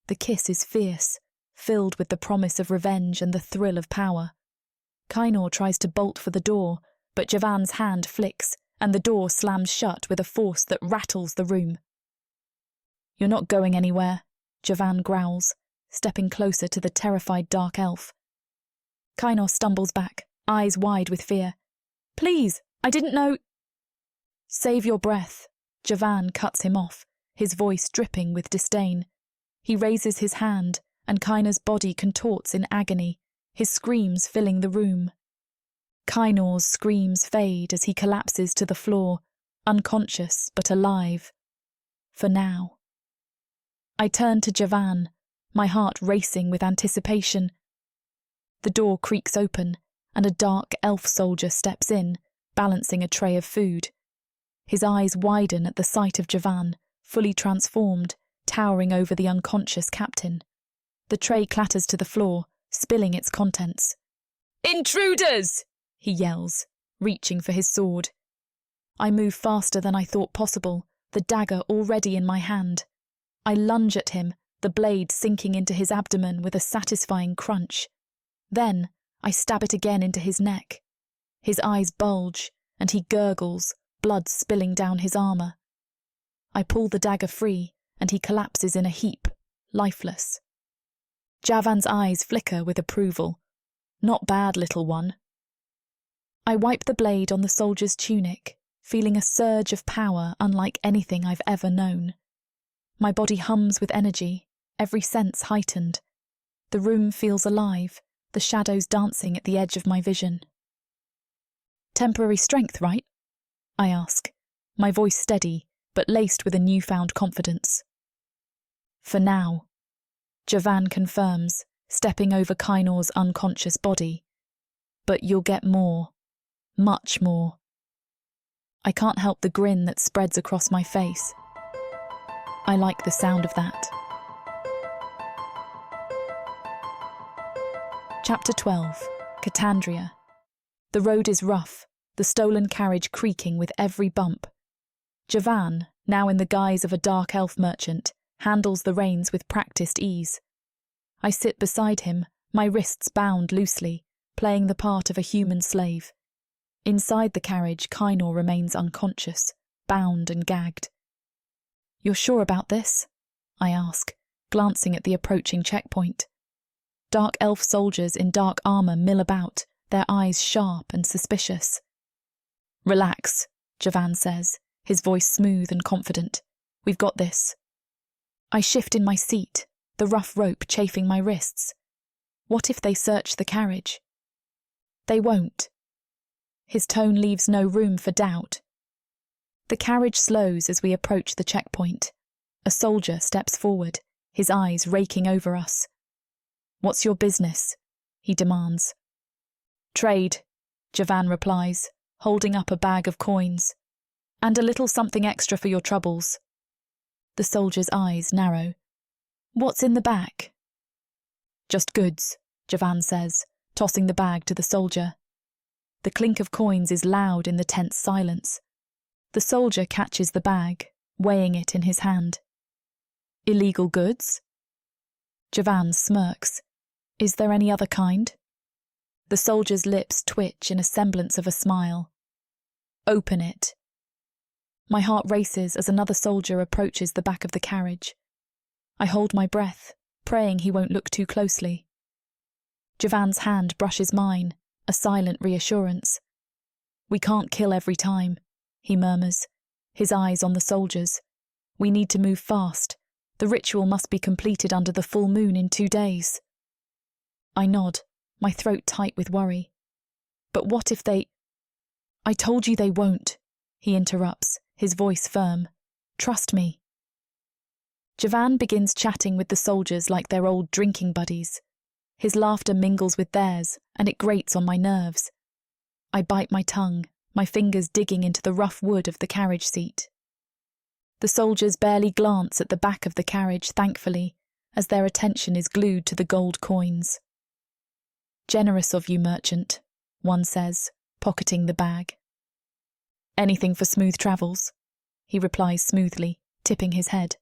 The kiss is fierce, filled with the promise of revenge and the thrill of power. Kainor tries to bolt for the door, but Javan's hand flicks, and the door slams shut with a force that rattles the room. "You're not going anywhere," Javan growls, stepping closer to the terrified dark elf. Kainor stumbles back, eyes wide with fear. "Please, I didn't know—" "Save your breath," Javan cuts him off, his voice dripping with disdain. He raises his hand, and Kainor's body contorts in agony, his screams filling the room. Kainor's screams fade as he collapses to the floor, unconscious but alive. For now. I turn to Javan, my heart racing with anticipation. The door creaks open, and a dark elf soldier steps in, balancing a tray of food. His eyes widen at the sight of Javan, fully transformed, towering over the unconscious captain. The tray clatters to the floor, spilling its contents. "Intruders!" he yells, reaching for his sword. I move faster than I thought possible, the dagger already in my hand. I lunge at him, the blade sinking into his abdomen with a satisfying crunch. Then I stab it again into his neck. His eyes bulge, and he gurgles, blood spilling down his armour. I pull the dagger free, and he collapses in a heap, lifeless. Javan's eyes flicker with approval. "Not bad, little one." I wipe the blade on the soldier's tunic, feeling a surge of power unlike anything I've ever known. My body hums with energy, every sense heightened. The room feels alive, the shadows dancing at the edge of my vision. "Temporary strength, right?" I ask, my voice steady, but laced with a newfound confidence. "For now," Javan confirms, stepping over Kainor's unconscious body. "But you'll get more. Much more." I can't help the grin that spreads across my face. I like the sound of that. Chapter 12. Kandria. The road is rough, the stolen carriage creaking with every bump. Javan, now in the guise of a dark elf merchant, handles the reins with practiced ease. I sit beside him, my wrists bound loosely, playing the part of a human slave. Inside the carriage, Kainor remains unconscious, bound and gagged. "You're sure about this?" I ask, glancing at the approaching checkpoint. Dark elf soldiers in dark armour mill about, their eyes sharp and suspicious. "Relax," Javan says, his voice smooth and confident. We've got this. I shift in my seat, the rough rope chafing my wrists. What if they search the carriage? They won't. His tone leaves no room for doubt. The carriage slows as we approach the checkpoint. A soldier steps forward, his eyes raking over us. What's your business? He demands. Trade, Javan replies, holding up a bag of coins. And a little something extra for your troubles. The soldier's eyes narrow. What's in the bag? Just goods, Javan says, tossing the bag to the soldier. The clink of coins is loud in the tense silence. The soldier catches the bag, weighing it in his hand. Illegal goods? Javan smirks. Is there any other kind? The soldier's lips twitch in a semblance of a smile. Open it. My heart races as another soldier approaches the back of the carriage. I hold my breath, praying he won't look too closely. Javan's hand brushes mine, a silent reassurance. We can't kill every time, he murmurs, his eyes on the soldiers. We need to move fast. The ritual must be completed under the full moon in 2 days. I nod, my throat tight with worry. But what if they... I told you they won't, he interrupts, his voice firm. Trust me. Javan begins chatting with the soldiers like they're old drinking buddies. His laughter mingles with theirs, and it grates on my nerves. I bite my tongue, my fingers digging into the rough wood of the carriage seat. The soldiers barely glance at the back of the carriage, thankfully, as their attention is glued to the gold coins. Generous of you, merchant, one says, pocketing the bag. Anything for smooth travels, he replies smoothly, tipping his head.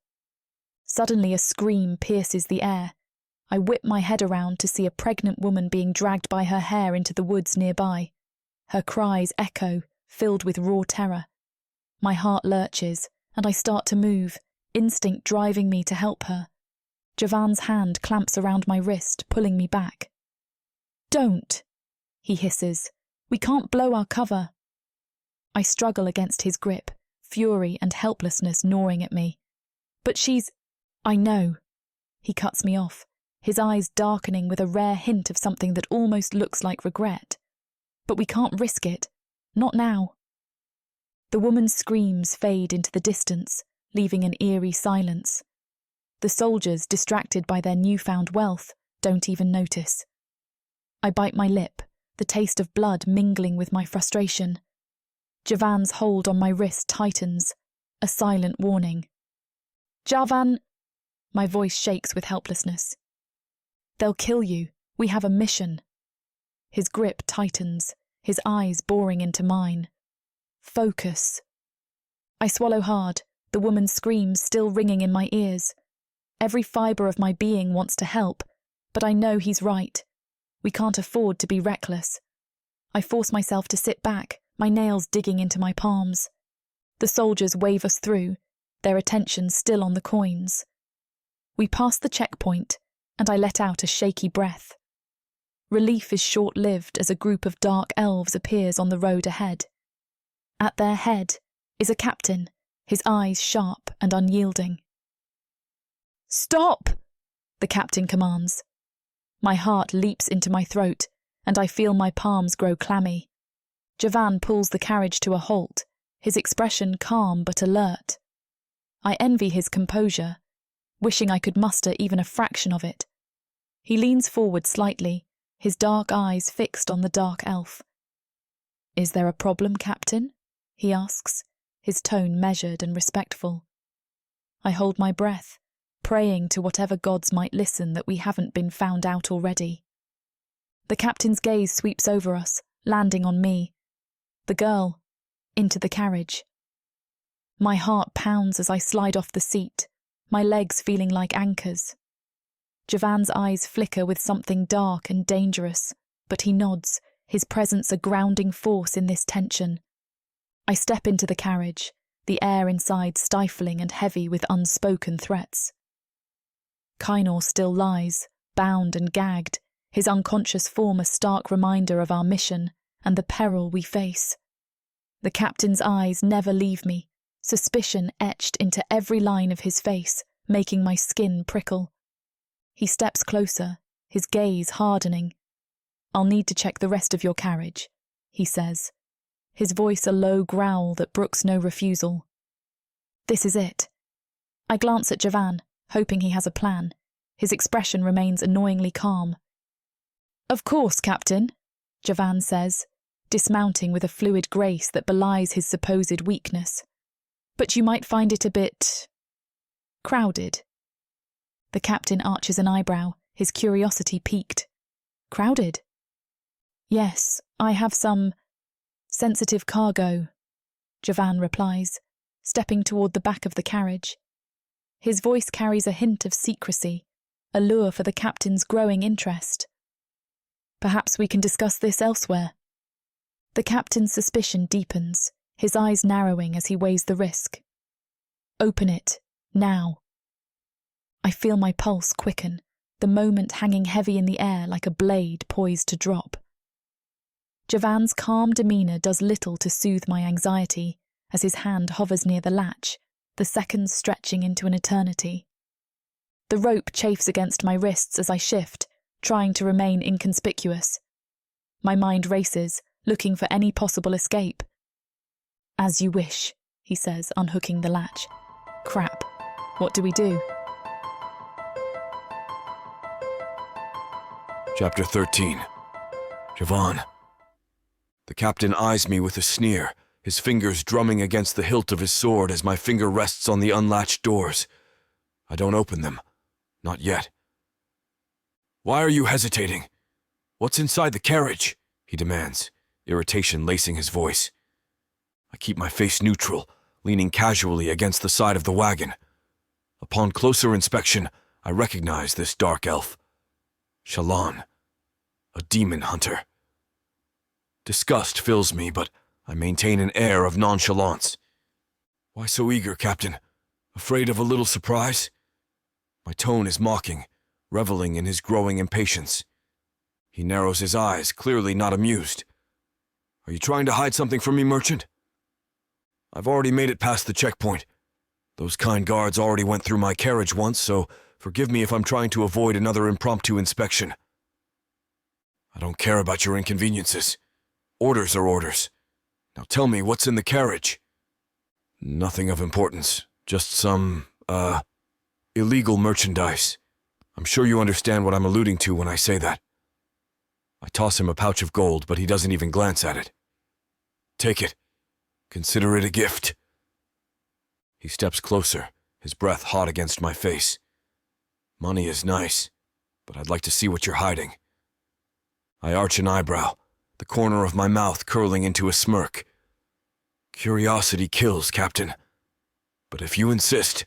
Suddenly a scream pierces the air. I whip my head around to see a pregnant woman being dragged by her hair into the woods nearby. Her cries echo, filled with raw terror. My heart lurches, and I start to move, instinct driving me to help her. Javan's hand clamps around my wrist, pulling me back. Don't, he hisses. We can't blow our cover. I struggle against his grip, fury and helplessness gnawing at me. But she's... I know. He cuts me off, his eyes darkening with a rare hint of something that almost looks like regret. But we can't risk it. Not now. The woman's screams fade into the distance, leaving an eerie silence. The soldiers, distracted by their newfound wealth, don't even notice. I bite my lip, the taste of blood mingling with my frustration. Javan's hold on my wrist tightens, a silent warning. Javan! My voice shakes with helplessness. They'll kill you. We have a mission. His grip tightens, his eyes boring into mine. Focus. I swallow hard, the woman's screams still ringing in my ears. Every fibre of my being wants to help, but I know he's right. We can't afford to be reckless. I force myself to sit back, my nails digging into my palms. The soldiers wave us through, their attention still on the coins. We pass the checkpoint, and I let out a shaky breath. Relief is short-lived as a group of dark elves appears on the road ahead. At their head is a captain, his eyes sharp and unyielding. Stop! The captain commands. My heart leaps into my throat, and I feel my palms grow clammy. Javan pulls the carriage to a halt, his expression calm but alert. I envy his composure, wishing I could muster even a fraction of it. He leans forward slightly, his dark eyes fixed on the dark elf. Is there a problem, Captain? He asks, his tone measured and respectful. I hold my breath, praying to whatever gods might listen that we haven't been found out already. The captain's gaze sweeps over us, landing on me. The girl, into the carriage. My heart pounds as I slide off the seat, my legs feeling like anchors. Javan's eyes flicker with something dark and dangerous, but he nods, his presence a grounding force in this tension. I step into the carriage, the air inside stifling and heavy with unspoken threats. Kainor still lies, bound and gagged, his unconscious form a stark reminder of our mission and the peril we face. The captain's eyes never leave me, suspicion etched into every line of his face, making my skin prickle. He steps closer, his gaze hardening. "I'll need to check the rest of your carriage," he says, his voice a low growl that brooks no refusal. This is it. I glance at Javan, hoping he has a plan. His expression remains annoyingly calm. "Of course, Captain," Javan says, dismounting with a fluid grace that belies his supposed weakness. "But you might find it a bit crowded." The captain arches an eyebrow, his curiosity piqued. "Crowded?" "Yes, I have some sensitive cargo," Javan replies, stepping toward the back of the carriage. His voice carries a hint of secrecy, a lure for the captain's growing interest. "Perhaps we can discuss this elsewhere." The captain's suspicion deepens, his eyes narrowing as he weighs the risk. "Open it, now." I feel my pulse quicken, the moment hanging heavy in the air like a blade poised to drop. Javan's calm demeanour does little to soothe my anxiety as his hand hovers near the latch, the seconds stretching into an eternity. The rope chafes against my wrists as I shift, trying to remain inconspicuous. My mind races, looking for any possible escape. "As you wish," he says, unhooking the latch. Crap. What do we do? Chapter 13. Javan. The captain eyes me with a sneer, his fingers drumming against the hilt of his sword as my finger rests on the unlatched doors. I don't open them. Not yet. "Why are you hesitating? What's inside the carriage?" he demands, irritation lacing his voice. I keep my face neutral, leaning casually against the side of the wagon. Upon closer inspection, I recognize this dark elf. Shallan, a demon hunter. Disgust fills me, but I maintain an air of nonchalance. "Why so eager, Captain? Afraid of a little surprise?" My tone is mocking, reveling in his growing impatience. He narrows his eyes, clearly not amused. "Are you trying to hide something from me, merchant?" "I've already made it past the checkpoint. Those kind guards already went through my carriage once, so forgive me if I'm trying to avoid another impromptu inspection." "I don't care about your inconveniences. Orders are orders. Now tell me what's in the carriage." "Nothing of importance. Just some, illegal merchandise. I'm sure you understand what I'm alluding to when I say that." I toss him a pouch of gold, but he doesn't even glance at it. "Take it. Consider it a gift." He steps closer, his breath hot against my face. "Money is nice, but I'd like to see what you're hiding." I arch an eyebrow, the corner of my mouth curling into a smirk. "Curiosity kills, Captain. But if you insist..."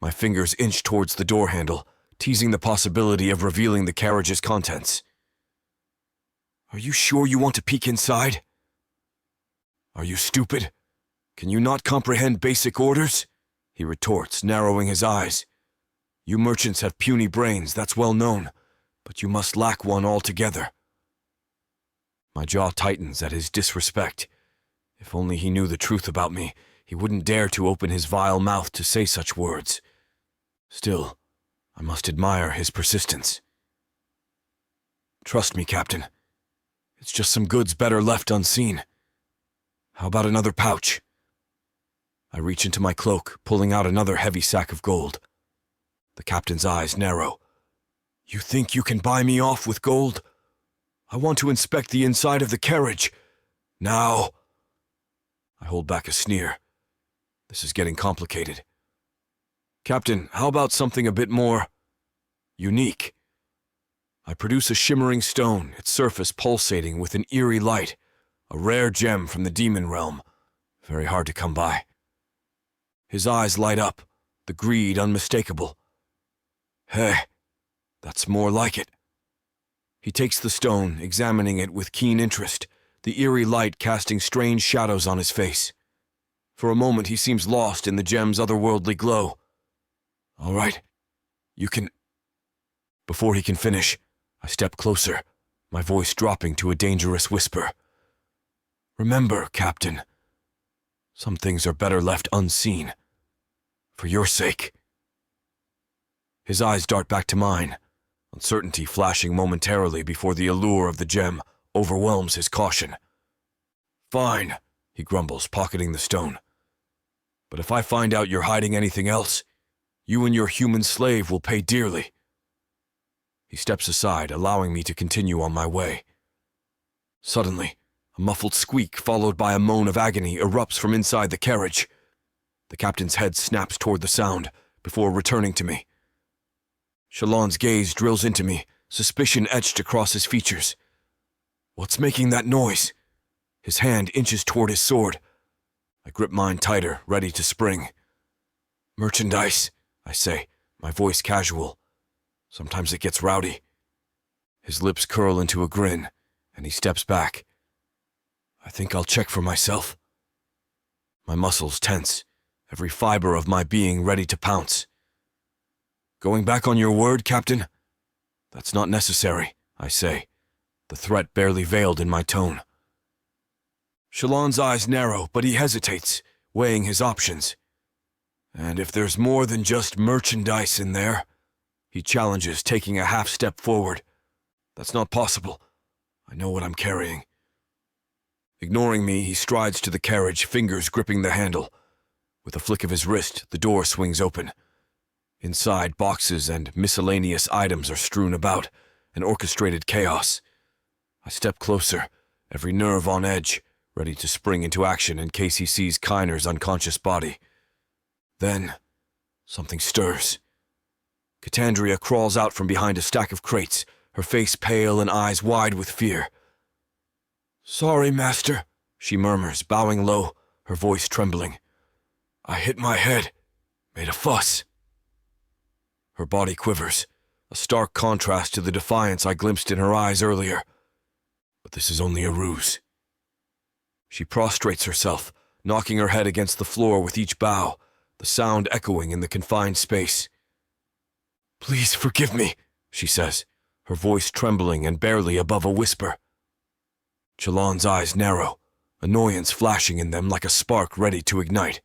My fingers inch towards the door handle, teasing the possibility of revealing the carriage's contents. "Are you sure you want to peek inside?" "Are you stupid? Can you not comprehend basic orders?" he retorts, narrowing his eyes. "You merchants have puny brains, that's well known, but you must lack one altogether." My jaw tightens at his disrespect. If only he knew the truth about me, he wouldn't dare to open his vile mouth to say such words. Still, I must admire his persistence. "Trust me, Captain. It's just some goods better left unseen. How about another pouch?" I reach into my cloak, pulling out another heavy sack of gold. The captain's eyes narrow. "You think you can buy me off with gold? I want to inspect the inside of the carriage. Now." I hold back a sneer. This is getting complicated. "Captain, how about something a bit more unique?" I produce a shimmering stone, its surface pulsating with an eerie light, a rare gem from the demon realm, very hard to come by. His eyes light up, the greed unmistakable. "Hey, that's more like it." He takes the stone, examining it with keen interest, the eerie light casting strange shadows on his face. For a moment he seems lost in the gem's otherworldly glow. "All right, you can..." Before he can finish, I step closer, my voice dropping to a dangerous whisper. "Remember, Captain, Some things are better left unseen. For your sake. His eyes dart back to mine, uncertainty flashing momentarily before the allure of the gem overwhelms his caution. Fine, he grumbles, pocketing the stone. But if I find out you're hiding anything else, you and your human slave will pay dearly. He steps aside, allowing me to continue on my way. Suddenly, a muffled squeak followed by a moan of agony erupts from inside the carriage. The captain's head snaps toward the sound before returning to me. Shallan's gaze drills into me, suspicion etched across his features. What's making that noise? His hand inches toward his sword. I grip mine tighter, ready to spring. Merchandise, I say, my voice casual. Sometimes it gets rowdy. His lips curl into a grin, and he steps back. I think I'll check for myself. My muscles tense, every fiber of my being ready to pounce. Going back on your word, Captain? That's not necessary, I say, the threat barely veiled in my tone. Shallan's eyes narrow, but he hesitates, weighing his options. And if there's more than just merchandise in there, he challenges, taking a half step forward. That's not possible. I know what I'm carrying. Ignoring me, he strides to the carriage, fingers gripping the handle. With a flick of his wrist, the door swings open. Inside, boxes and miscellaneous items are strewn about, an orchestrated chaos. I step closer, every nerve on edge, ready to spring into action in case he sees Kainer's unconscious body. Then, something stirs. Kandria crawls out from behind a stack of crates, her face pale and eyes wide with fear. Sorry, Master, she murmurs, bowing low, her voice trembling. I hit my head, made a fuss. Her body quivers, a stark contrast to the defiance I glimpsed in her eyes earlier. But this is only a ruse. She prostrates herself, knocking her head against the floor with each bow, the sound echoing in the confined space. Please forgive me, she says, her voice trembling and barely above a whisper. Shallan's eyes narrow, annoyance flashing in them like a spark ready to ignite.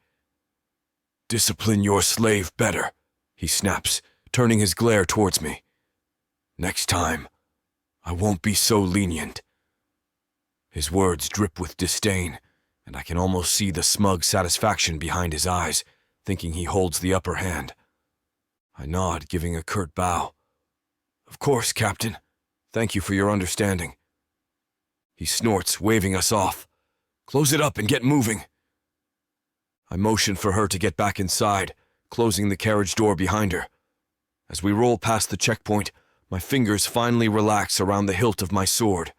Discipline your slave better, he snaps, turning his glare towards me. Next time, I won't be so lenient. His words drip with disdain, and I can almost see the smug satisfaction behind his eyes, thinking he holds the upper hand. I nod, giving a curt bow. Of course, Captain. Thank you for your understanding. He snorts, waving us off. Close it up and get moving. I motion for her to get back inside, closing the carriage door behind her. As we roll past the checkpoint, my fingers finally relax around the hilt of my sword.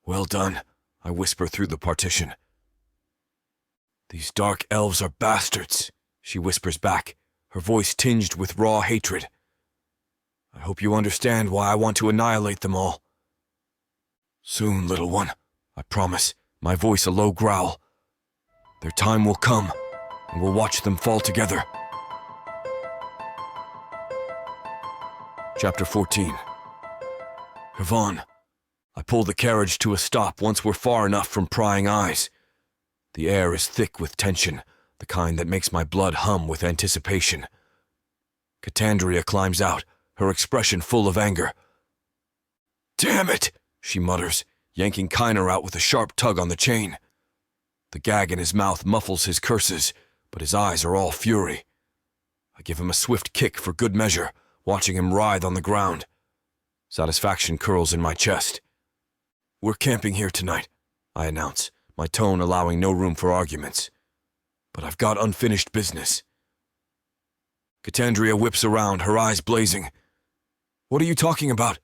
Well done, I whisper through the partition. These dark elves are bastards, she whispers back, her voice tinged with raw hatred. I hope you understand why I want to annihilate them all. Soon, little one, I promise, my voice a low growl. Their time will come, and we'll watch them fall together. Chapter 14. Javan. I pull the carriage to a stop once we're far enough from prying eyes. The air is thick with tension, the kind that makes my blood hum with anticipation. Kandria climbs out, her expression full of anger. Damn it, she mutters, yanking Kainer out with a sharp tug on the chain. The gag in his mouth muffles his curses, but his eyes are all fury. I give him a swift kick for good measure, watching him writhe on the ground. Satisfaction curls in my chest. We're camping here tonight, I announce, my tone allowing no room for arguments. But I've got unfinished business. Kandria whips around, her eyes blazing. What are you talking about?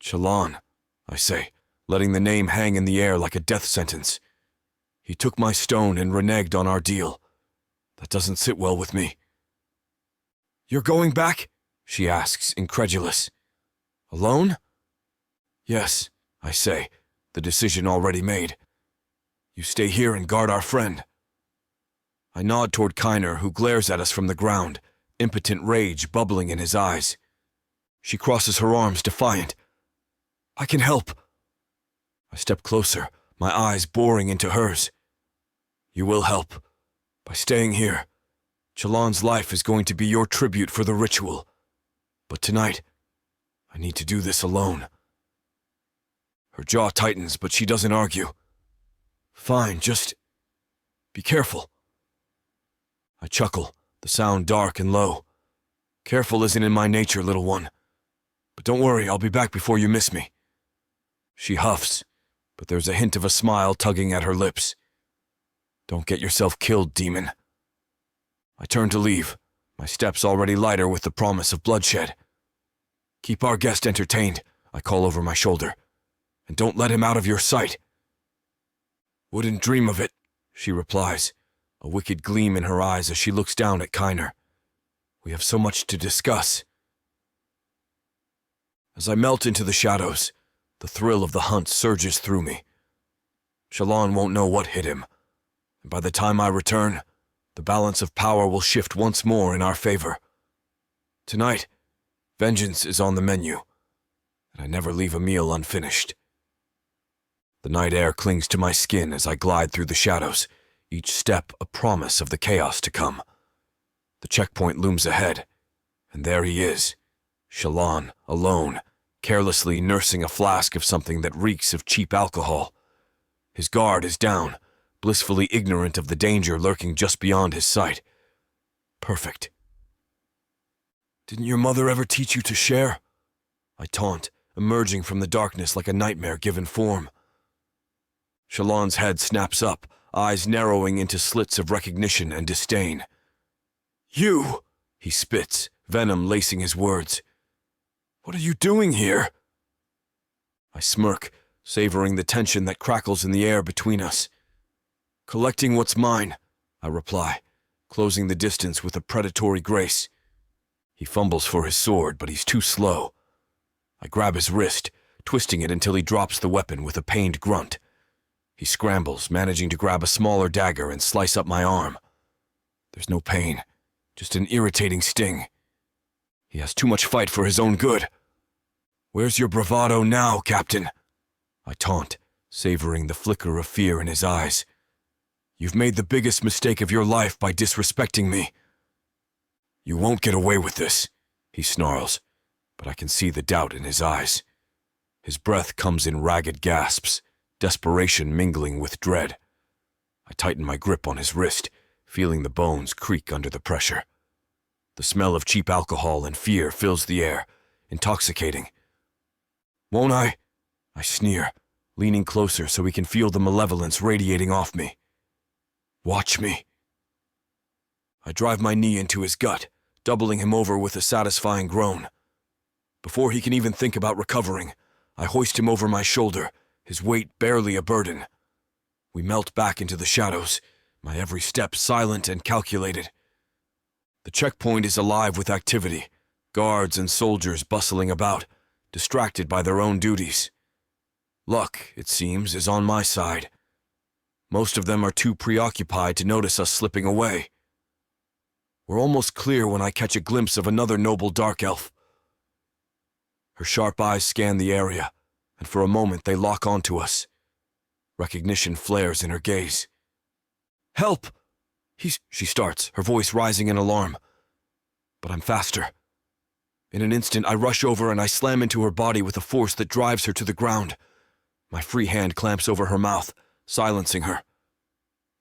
Shallan, I say, letting the name hang in the air like a death sentence. He took my stone and reneged on our deal. That doesn't sit well with me. You're going back? She asks, incredulous. Alone? Yes, I say, the decision already made. You stay here and guard our friend. I nod toward Kainer, who glares at us from the ground, impotent rage bubbling in his eyes. She crosses her arms, defiant. I can help. I step closer, my eyes boring into hers. You will help. By staying here, Chalan's life is going to be your tribute for the ritual. But tonight, I need to do this alone. Her jaw tightens, but she doesn't argue. Fine, just be careful. I chuckle, the sound dark and low. Careful isn't in my nature, little one. But don't worry, I'll be back before you miss me. She huffs, but there's a hint of a smile tugging at her lips. Don't get yourself killed, demon. I turn to leave, my steps already lighter with the promise of bloodshed. Keep our guest entertained, I call over my shoulder, and don't let him out of your sight. Wouldn't dream of it, she replies, a wicked gleam in her eyes as she looks down at Kiner. We have so much to discuss. As I melt into the shadows, the thrill of the hunt surges through me. Chalan won't know what hit him, and by the time I return, the balance of power will shift once more in our favor. Tonight, vengeance is on the menu, and I never leave a meal unfinished. The night air clings to my skin as I glide through the shadows, each step a promise of the chaos to come. The checkpoint looms ahead, and there he is, Chalan, alone, carelessly nursing a flask of something that reeks of cheap alcohol. His guard is down, blissfully ignorant of the danger lurking just beyond his sight. Perfect. Didn't your mother ever teach you to share? I taunt, emerging from the darkness like a nightmare given form. Chalan's head snaps up, eyes narrowing into slits of recognition and disdain. You! He spits, venom lacing his words. What are you doing here? I smirk, savoring the tension that crackles in the air between us. Collecting what's mine, I reply, closing the distance with a predatory grace. He fumbles for his sword, but he's too slow. I grab his wrist, twisting it until he drops the weapon with a pained grunt. He scrambles, managing to grab a smaller dagger and slice up my arm. There's no pain, just an irritating sting. He has too much fight for his own good. Where's your bravado now, Captain? I taunt, savoring the flicker of fear in his eyes. You've made the biggest mistake of your life by disrespecting me. You won't get away with this, he snarls, but I can see the doubt in his eyes. His breath comes in ragged gasps, desperation mingling with dread. I tighten my grip on his wrist, feeling the bones creak under the pressure. The smell of cheap alcohol and fear fills the air, intoxicating. Won't I? I sneer, leaning closer so he can feel the malevolence radiating off me. Watch me. I drive my knee into his gut, doubling him over with a satisfying groan. Before he can even think about recovering, I hoist him over my shoulder, his weight barely a burden. We melt back into the shadows, my every step silent and calculated. The checkpoint is alive with activity, guards and soldiers bustling about, distracted by their own duties. Luck, it seems, is on my side. Most of them are too preoccupied to notice us slipping away. We're almost clear when I catch a glimpse of another noble dark elf. Her sharp eyes scan the area, and for a moment they lock onto us. Recognition flares in her gaze. Help! She starts, her voice rising in alarm. But I'm faster. In an instant, I rush over and I slam into her body with a force that drives her to the ground. My free hand clamps over her mouth, silencing her.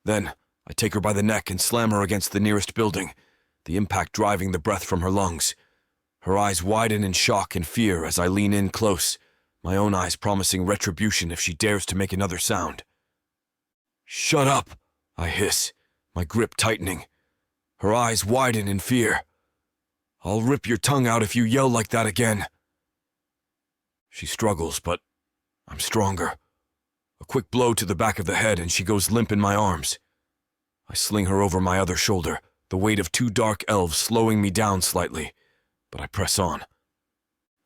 Then, I take her by the neck and slam her against the nearest building, the impact driving the breath from her lungs. Her eyes widen in shock and fear as I lean in close, my own eyes promising retribution if she dares to make another sound. Shut up, I hiss, my grip tightening. Her eyes widen in fear. I'll rip your tongue out if you yell like that again. She struggles, but I'm stronger. A quick blow to the back of the head and she goes limp in my arms. I sling her over my other shoulder, the weight of 2 dark elves slowing me down slightly, but I press on.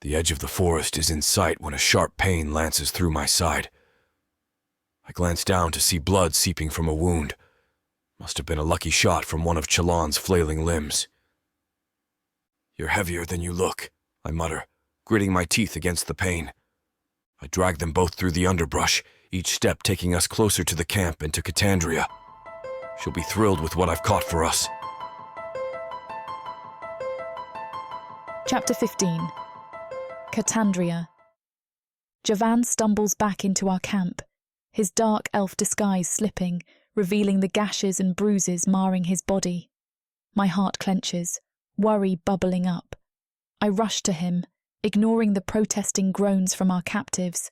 The edge of the forest is in sight when a sharp pain lances through my side. I glance down to see blood seeping from a wound. Must have been a lucky shot from one of Chalan's flailing limbs. You're heavier than you look, I mutter, gritting my teeth against the pain. I drag them both through the underbrush, each step taking us closer to the camp and to Kandria. She'll be thrilled with what I've caught for us. Chapter 15. Kandria. Javan stumbles back into our camp, his dark elf disguise slipping, revealing the gashes and bruises marring his body. My heart clenches, worry bubbling up. I rush to him, ignoring the protesting groans from our captives.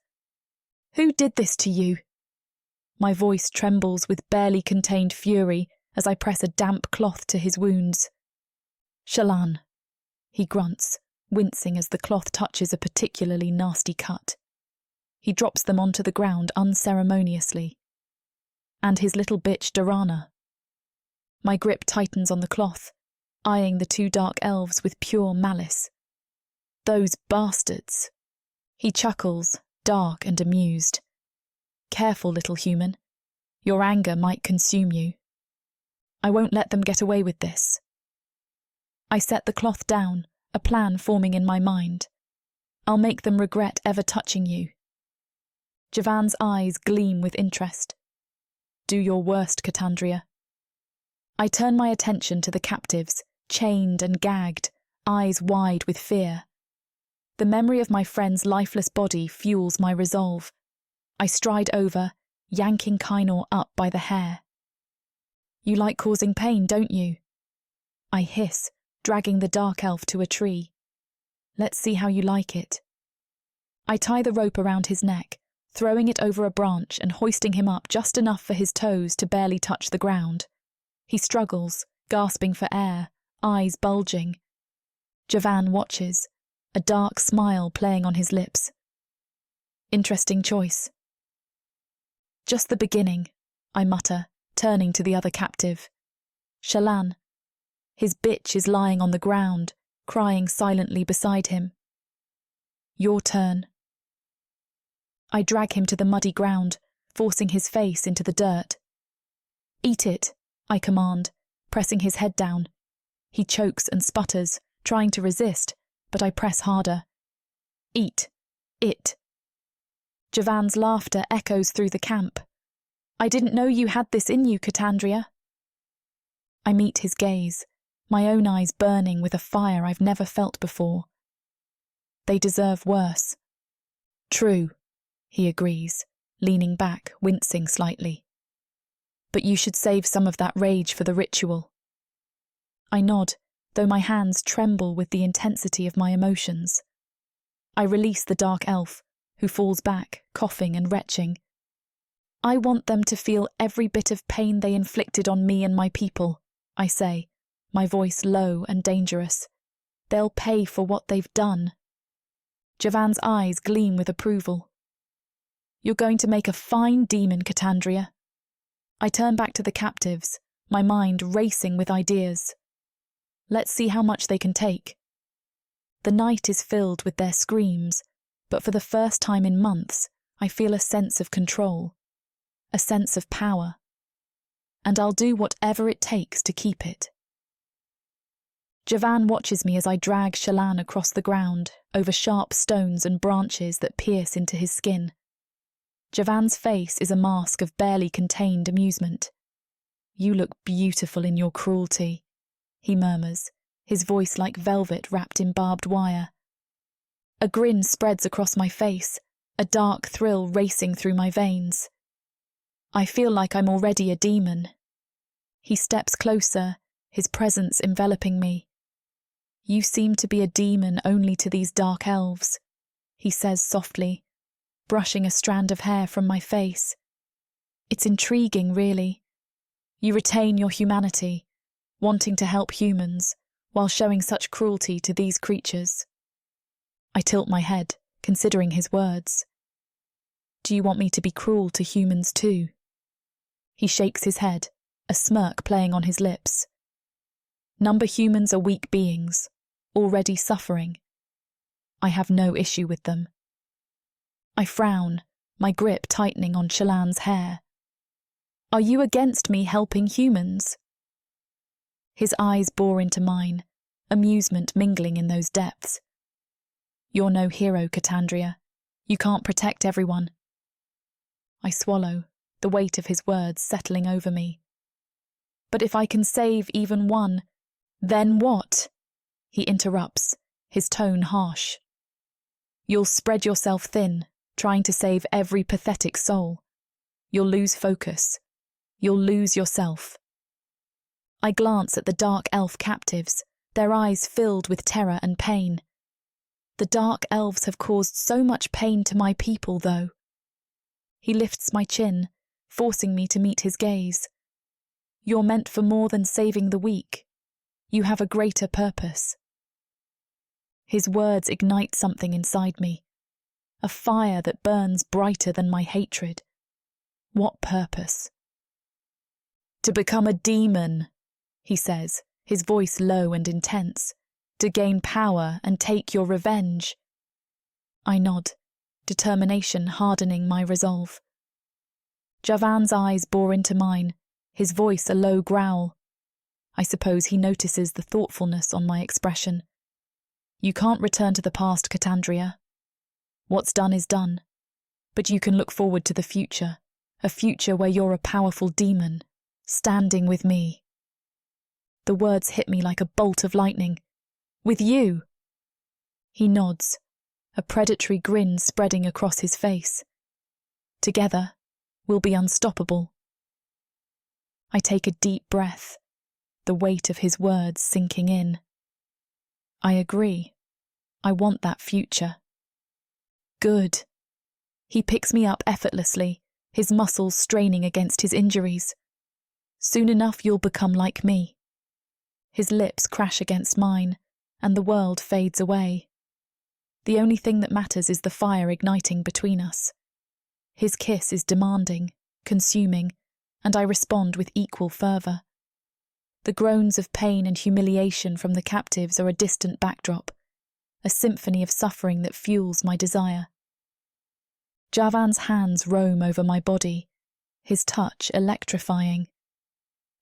"Who did this to you?" My voice trembles with barely contained fury as I press a damp cloth to his wounds. "Shallan," he grunts, wincing as the cloth touches a particularly nasty cut. He drops them onto the ground unceremoniously. "And his little bitch Darana." My grip tightens on the cloth, eyeing the two dark elves with pure malice. "Those bastards." He chuckles, dark and amused. "Careful, little human. Your anger might consume you. I won't let them get away with this." I set the cloth down, a plan forming in my mind. "I'll make them regret ever touching you." Javan's eyes gleam with interest. "Do your worst, Kandria." I turn my attention to the captives, chained and gagged, eyes wide with fear. The memory of my friend's lifeless body fuels my resolve. I stride over, yanking Kainor up by the hair. "You like causing pain, don't you?" I hiss, dragging the dark elf to a tree. "Let's see how you like it." I tie the rope around his neck, throwing it over a branch and hoisting him up just enough for his toes to barely touch the ground. He struggles, gasping for air, eyes bulging. Javan watches, a dark smile playing on his lips. "Interesting choice." "Just the beginning," I mutter, turning to the other captive. "Shallan." His bitch is lying on the ground, crying silently beside him. "Your turn." I drag him to the muddy ground, forcing his face into the dirt. "Eat it," I command, pressing his head down. He chokes and sputters, trying to resist, but I press harder. "Eat it." Javan's laughter echoes through the camp. "I didn't know you had this in you, Kandria." I meet his gaze, my own eyes burning with a fire I've never felt before. "They deserve worse." "True," he agrees, leaning back, wincing slightly. "But you should save some of that rage for the ritual." I nod, though my hands tremble with the intensity of my emotions. I release the dark elf, who falls back, coughing and retching. "I want them to feel every bit of pain they inflicted on me and my people," I say, my voice low and dangerous. "They'll pay for what they've done." Javan's eyes gleam with approval. "You're going to make a fine demon, Kandria." I turn back to the captives, my mind racing with ideas. Let's see how much they can take. The night is filled with their screams, but for the first time in months, I feel a sense of control, a sense of power. And I'll do whatever it takes to keep it. Javan watches me as I drag Shallan across the ground, over sharp stones and branches that pierce into his skin. Javan's face is a mask of barely contained amusement. "You look beautiful in your cruelty," he murmurs, his voice like velvet wrapped in barbed wire. A grin spreads across my face, a dark thrill racing through my veins. I feel like I'm already a demon. He steps closer, his presence enveloping me. "You seem to be a demon only to these dark elves," he says softly, brushing a strand of hair from my face. "It's intriguing, really. You retain your humanity, wanting to help humans, while showing such cruelty to these creatures." I tilt my head, considering his words. "Do you want me to be cruel to humans too?" He shakes his head, a smirk playing on his lips. "Number humans are weak beings, already suffering. I have no issue with them." I frown, my grip tightening on Shallan's hair. "Are you against me helping humans?" His eyes bore into mine, amusement mingling in those depths. "You're no hero, Kandria. You can't protect everyone." I swallow, the weight of his words settling over me. But if I can save even one, then what? He interrupts, his tone harsh. You'll spread yourself thin, trying to save every pathetic soul. You'll lose focus. You'll lose yourself. I glance at the dark elf captives, their eyes filled with terror and pain. The dark elves have caused so much pain to my people, though. He lifts my chin, forcing me to meet his gaze. You're meant for more than saving the weak. You have a greater purpose. His words ignite something inside me, a fire that burns brighter than my hatred. What purpose? To become a demon, he says, his voice low and intense. To gain power and take your revenge. I nod, determination hardening my resolve. Javan's eyes bore into mine, his voice a low growl. I suppose he notices the thoughtfulness on my expression. You can't return to the past, Kandria. What's done is done. But you can look forward to the future, a future where you're a powerful demon, standing with me. The words hit me like a bolt of lightning. With you. He nods, a predatory grin spreading across his face. Together, we'll be unstoppable. I take a deep breath, the weight of his words sinking in. I agree. I want that future. Good. He picks me up effortlessly, his muscles straining against his injuries. Soon enough you'll become like me. His lips crash against mine, and the world fades away. The only thing that matters is the fire igniting between us. His kiss is demanding, consuming, and I respond with equal fervour. The groans of pain and humiliation from the captives are a distant backdrop, a symphony of suffering that fuels my desire. Javan's hands roam over my body, his touch electrifying.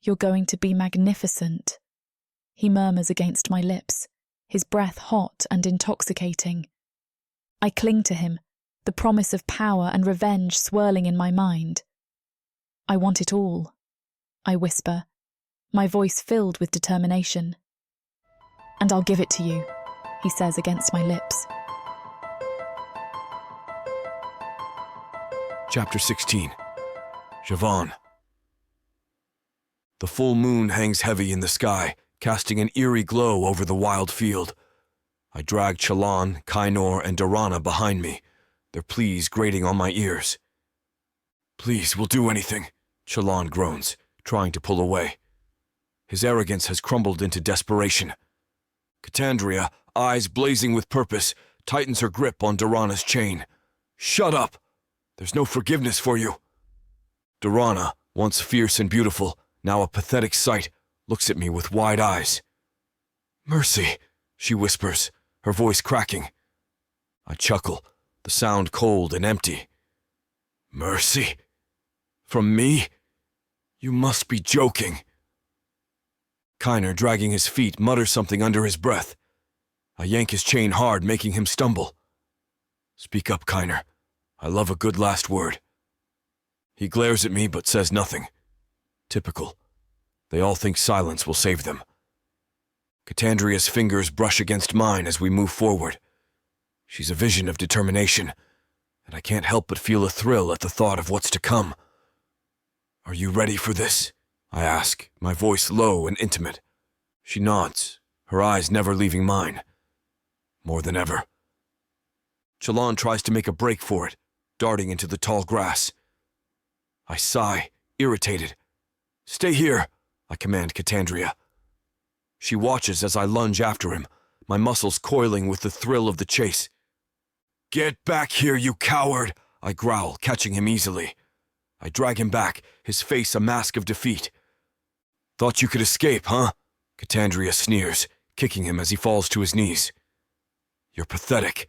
You're going to be magnificent, he murmurs against my lips, his breath hot and intoxicating. I cling to him, the promise of power and revenge swirling in my mind. I want it all, I whisper, my voice filled with determination. And I'll give it to you, he says against my lips. Chapter 16. Javan. The full moon hangs heavy in the sky, casting an eerie glow over the wild field. I drag Choban, Kainor, and Dorana behind me, their pleas grating on my ears. Please, we'll do anything, Choban groans, trying to pull away. His arrogance has crumbled into desperation. Kandria, eyes blazing with purpose, tightens her grip on Dorana's chain. Shut up! There's no forgiveness for you. Dorana, once fierce and beautiful, now a pathetic sight, looks at me with wide eyes. Mercy, she whispers, her voice cracking. I chuckle, the sound cold and empty. Mercy? From me? You must be joking. Kainor, dragging his feet, mutters something under his breath. I yank his chain hard, making him stumble. Speak up, Kainor. I love a good last word. He glares at me but says nothing. Typical. They all think silence will save them. Kandria's fingers brush against mine as we move forward. She's a vision of determination, and I can't help but feel a thrill at the thought of what's to come. Are you ready for this? I ask, my voice low and intimate. She nods, her eyes never leaving mine. More than ever. Choban tries to make a break for it, darting into the tall grass. I sigh, irritated. Stay here, I command Kandria. She watches as I lunge after him, my muscles coiling with the thrill of the chase. Get back here, you coward, I growl, catching him easily. I drag him back, his face a mask of defeat. Thought you could escape, huh? Kandria sneers, kicking him as he falls to his knees. You're pathetic.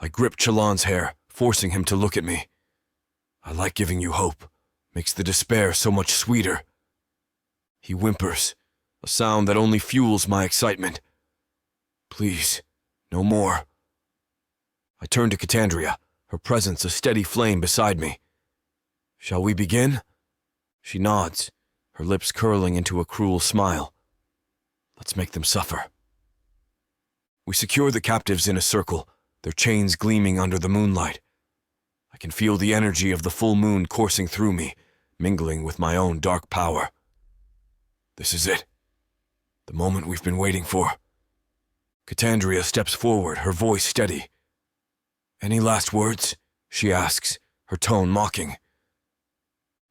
I grip Choban's hair, forcing him to look at me. I like giving you hope. Makes the despair so much sweeter. He whimpers, a sound that only fuels my excitement. Please, no more. I turn to Kandria, her presence a steady flame beside me. Shall we begin? She nods, her lips curling into a cruel smile. Let's make them suffer. We secure the captives in a circle, their chains gleaming under the moonlight. I can feel the energy of the full moon coursing through me, mingling with my own dark power. This is it. The moment we've been waiting for. Kandria steps forward, her voice steady. Any last words? She asks, her tone mocking.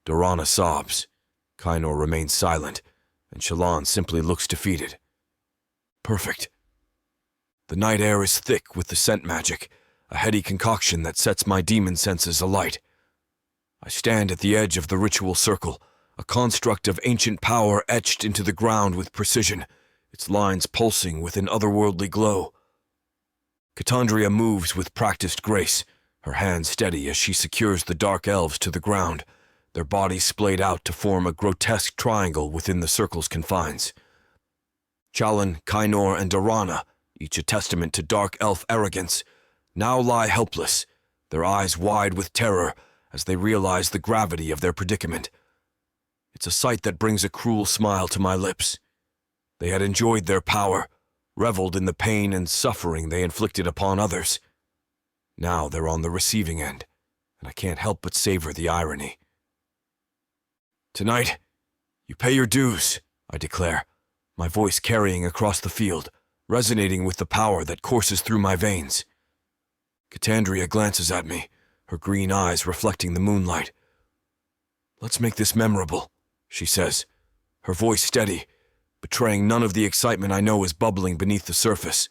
Dorana sobs. Kainor remains silent, and Shallan simply looks defeated. Perfect. The night air is thick with the scent magic, a heady concoction that sets my demon senses alight. I stand at the edge of the ritual circle, a construct of ancient power etched into the ground with precision, its lines pulsing with an otherworldly glow. Kandria moves with practiced grace, her hands steady as she secures the dark elves to the ground, their bodies splayed out to form a grotesque triangle within the circle's confines. Chalan, Kainor, and Dorana, each a testament to dark elf arrogance, now lie helpless, their eyes wide with terror as they realize the gravity of their predicament. It's a sight that brings a cruel smile to my lips. They had enjoyed their power, reveled in the pain and suffering they inflicted upon others. Now they're on the receiving end, and I can't help but savor the irony. Tonight, you pay your dues, I declare, my voice carrying across the field, resonating with the power that courses through my veins. Kandria glances at me, her green eyes reflecting the moonlight. Let's make this memorable, she says, her voice steady, betraying none of the excitement I know is bubbling beneath the surface.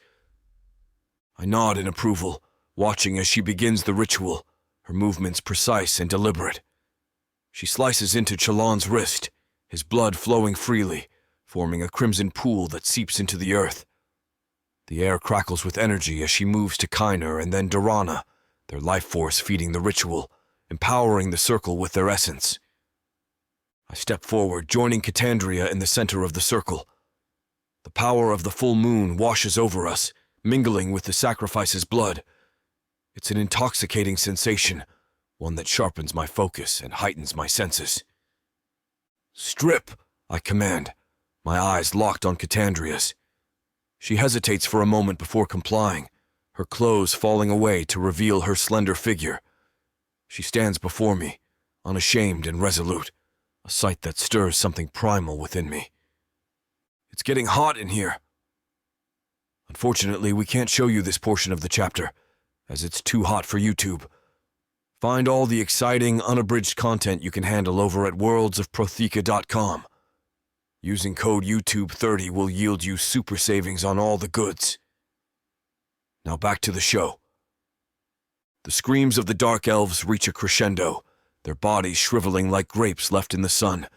I nod in approval, watching as she begins the ritual, her movements precise and deliberate. She slices into Chalan's wrist, his blood flowing freely, forming a crimson pool that seeps into the earth. The air crackles with energy as she moves to Kainor and then Dorana, their life force feeding the ritual, empowering the circle with their essence. I step forward, joining Kandria in the center of the circle. The power of the full moon washes over us, mingling with the sacrifice's blood. It's an intoxicating sensation, one that sharpens my focus and heightens my senses. Strip, I command, my eyes locked on Kandria's. She hesitates for a moment before complying, her clothes falling away to reveal her slender figure. She stands before me, unashamed and resolute, a sight that stirs something primal within me. It's getting hot in here. Unfortunately, we can't show you this portion of the chapter, as it's too hot for YouTube. Find all the exciting, unabridged content you can handle over at worldsofprotheka.com. Using code YouTube30 will yield you super savings on all the goods. Now back to the show. The screams of the dark elves reach a crescendo, their bodies shriveling like grapes left in the sun,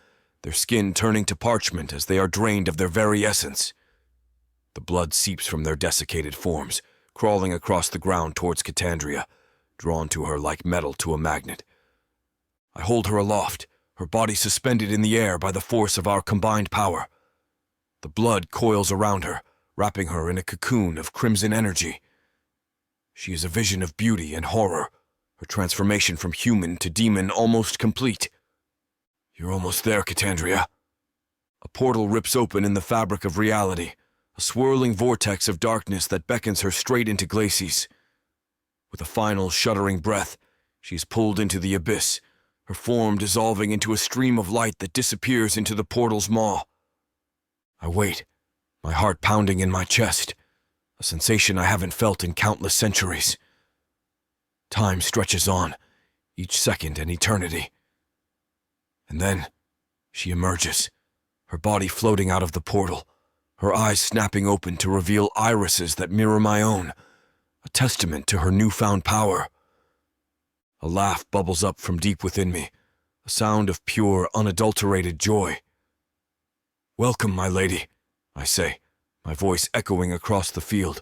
their skin turning to parchment as they are drained of their very essence. The blood seeps from their desiccated forms, crawling across the ground towards Kandria, drawn to her like metal to a magnet. I hold her aloft, her body suspended in the air by the force of our combined power. The blood coils around her, wrapping her in a cocoon of crimson energy. She is a vision of beauty and horror, her transformation from human to demon almost complete. You're almost there, Kandria. A portal rips open in the fabric of reality, a swirling vortex of darkness that beckons her straight into Glacis. With a final shuddering breath, she is pulled into the abyss, her form dissolving into a stream of light that disappears into the portal's maw. I wait, my heart pounding in my chest, a sensation I haven't felt in countless centuries. Time stretches on, each second an eternity. And then, she emerges, her body floating out of the portal, her eyes snapping open to reveal irises that mirror my own, a testament to her newfound power. A laugh bubbles up from deep within me, a sound of pure, unadulterated joy. Welcome, my lady, I say, my voice echoing across the field.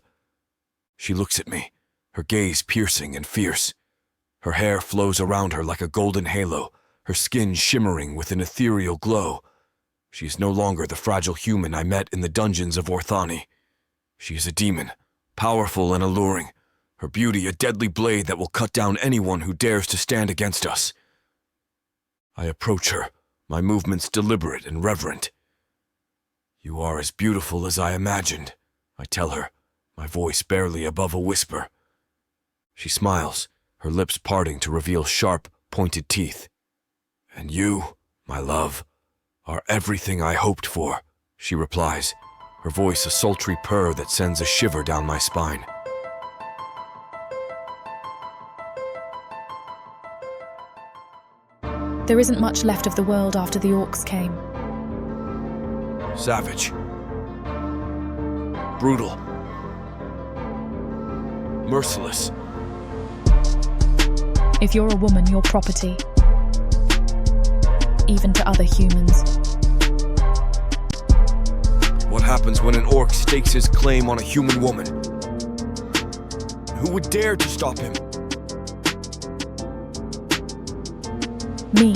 She looks at me, her gaze piercing and fierce. Her hair flows around her like a golden halo, her skin shimmering with an ethereal glow. She is no longer the fragile human I met in the dungeons of Orthani. She is a demon, powerful and alluring, her beauty a deadly blade that will cut down anyone who dares to stand against us. I approach her, my movements deliberate and reverent. "You are as beautiful as I imagined," I tell her, my voice barely above a whisper. She smiles, her lips parting to reveal sharp, pointed teeth. "And you, my love, are everything I hoped for," she replies, her voice a sultry purr that sends a shiver down my spine. There isn't much left of the world after the orcs came. Savage. Brutal. Merciless. If you're a woman, you're property. Even to other humans. What happens when an orc stakes his claim on a human woman? Who would dare to stop him? Me.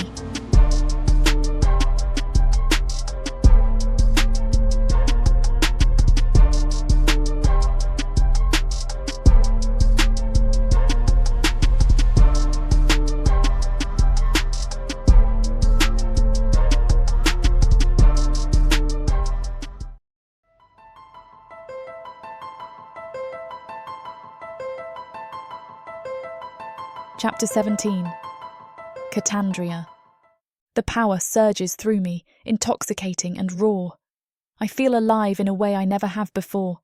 Chapter 17. Kandria. The power surges through me, intoxicating and raw. I feel alive in a way I never have before.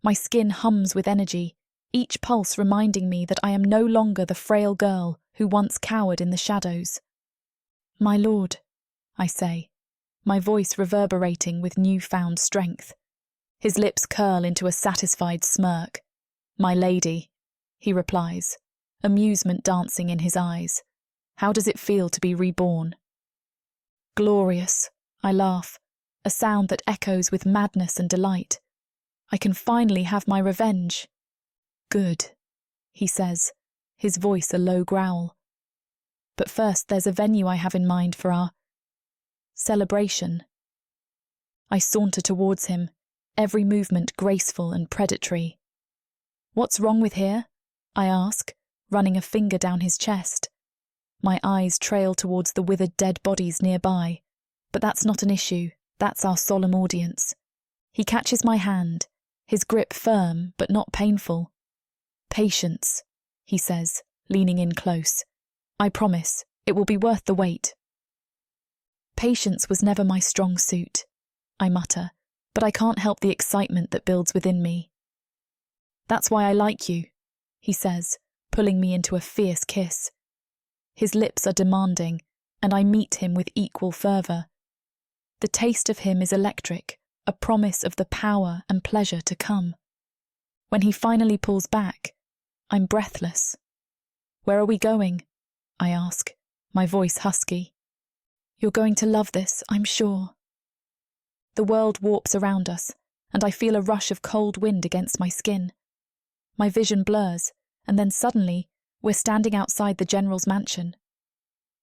My skin hums with energy, each pulse reminding me that I am no longer the frail girl who once cowered in the shadows. "My lord," I say, my voice reverberating with newfound strength. His lips curl into a satisfied smirk. "My lady," he replies, amusement dancing in his eyes. "How does it feel to be reborn?" "Glorious," I laugh, a sound that echoes with madness and delight. "I can finally have my revenge." "Good," he says, his voice a low growl. "But first there's a venue I have in mind for our celebration." I saunter towards him, every movement graceful and predatory. "What's wrong with here?" I ask, running a finger down his chest. My eyes trail towards the withered dead bodies nearby, but that's not an issue, that's our solemn audience. He catches my hand, his grip firm but not painful. "Patience," he says, leaning in close. "I promise, it will be worth the wait." Patience was never my strong suit, I mutter, but I can't help the excitement that builds within me. "That's why I like you," he says, pulling me into a fierce kiss. His lips are demanding, and I meet him with equal fervour. The taste of him is electric, a promise of the power and pleasure to come. When he finally pulls back, I'm breathless. "Where are we going?" I ask, my voice husky. "You're going to love this, I'm sure." The world warps around us, and I feel a rush of cold wind against my skin. My vision blurs, and then suddenly, we're standing outside the General's mansion.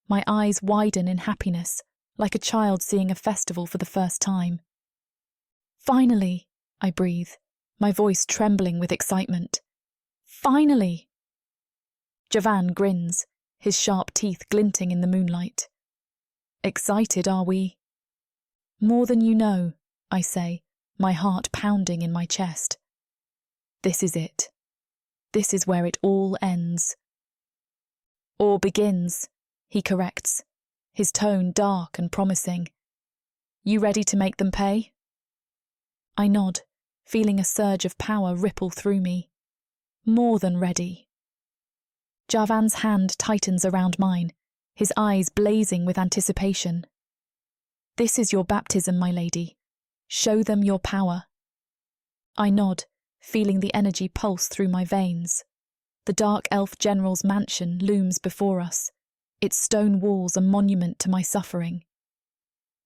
My eyes widen in happiness, like a child seeing a festival for the first time. "Finally," I breathe, my voice trembling with excitement. "Finally!" Javan grins, his sharp teeth glinting in the moonlight. "Excited, are we?" "More than you know," I say, my heart pounding in my chest. This is it. This is where it all ends. "Or begins," he corrects, his tone dark and promising. "You ready to make them pay?" I nod, feeling a surge of power ripple through me. More than ready. Javan's hand tightens around mine, his eyes blazing with anticipation. "This is your baptism, my lady. Show them your power." I nod, feeling the energy pulse through my veins. The dark elf general's mansion looms before us, its stone walls a monument to my suffering.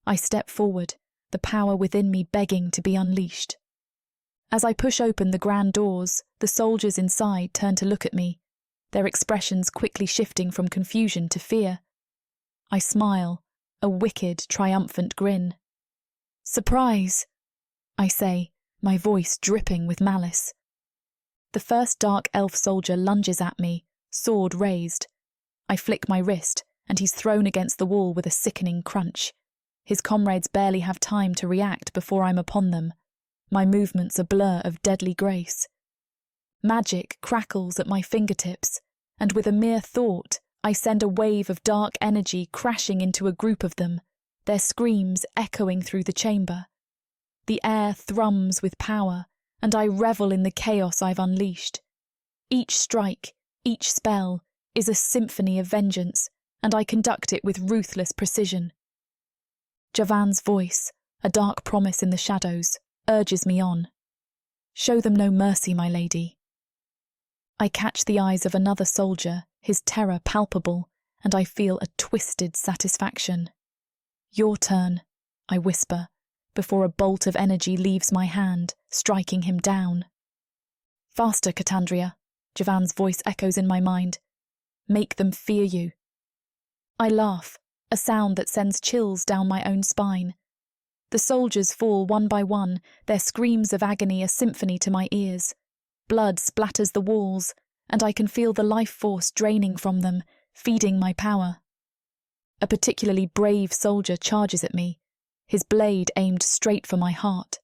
I step forward, the power within me begging to be unleashed. As I push open the grand doors, the soldiers inside turn to look at me, their expressions quickly shifting from confusion to fear. I smile, a wicked, triumphant grin. "Surprise!" I say, my voice dripping with malice. The first dark elf soldier lunges at me, sword raised. I flick my wrist, and he's thrown against the wall with a sickening crunch. His comrades barely have time to react before I'm upon them, my movements a blur of deadly grace. Magic crackles at my fingertips, and with a mere thought, I send a wave of dark energy crashing into a group of them, their screams echoing through the chamber. The air thrums with power, and I revel in the chaos I've unleashed. Each strike, each spell, is a symphony of vengeance, and I conduct it with ruthless precision. Javan's voice, a dark promise in the shadows, urges me on. Show them no mercy, my lady. I catch the eyes of another soldier, his terror palpable, and I feel a twisted satisfaction. Your turn, I whisper, before a bolt of energy leaves my hand, striking him down. Faster, Kandria, Javan's voice echoes in my mind. Make them fear you. I laugh, a sound that sends chills down my own spine. The soldiers fall one by one, their screams of agony a symphony to my ears. Blood splatters the walls, and I can feel the life force draining from them, feeding my power. A particularly brave soldier charges at me, his blade aimed straight for my heart.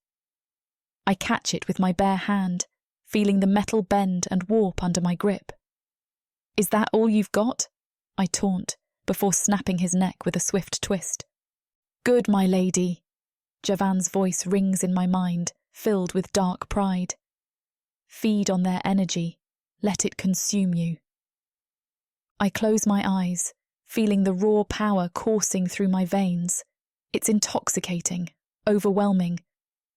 I catch it with my bare hand, feeling the metal bend and warp under my grip. Is that all you've got? I taunt, before snapping his neck with a swift twist. Good, my lady. Javan's voice rings in my mind, filled with dark pride. Feed on their energy. Let it consume you. I close my eyes, feeling the raw power coursing through my veins. It's intoxicating, overwhelming.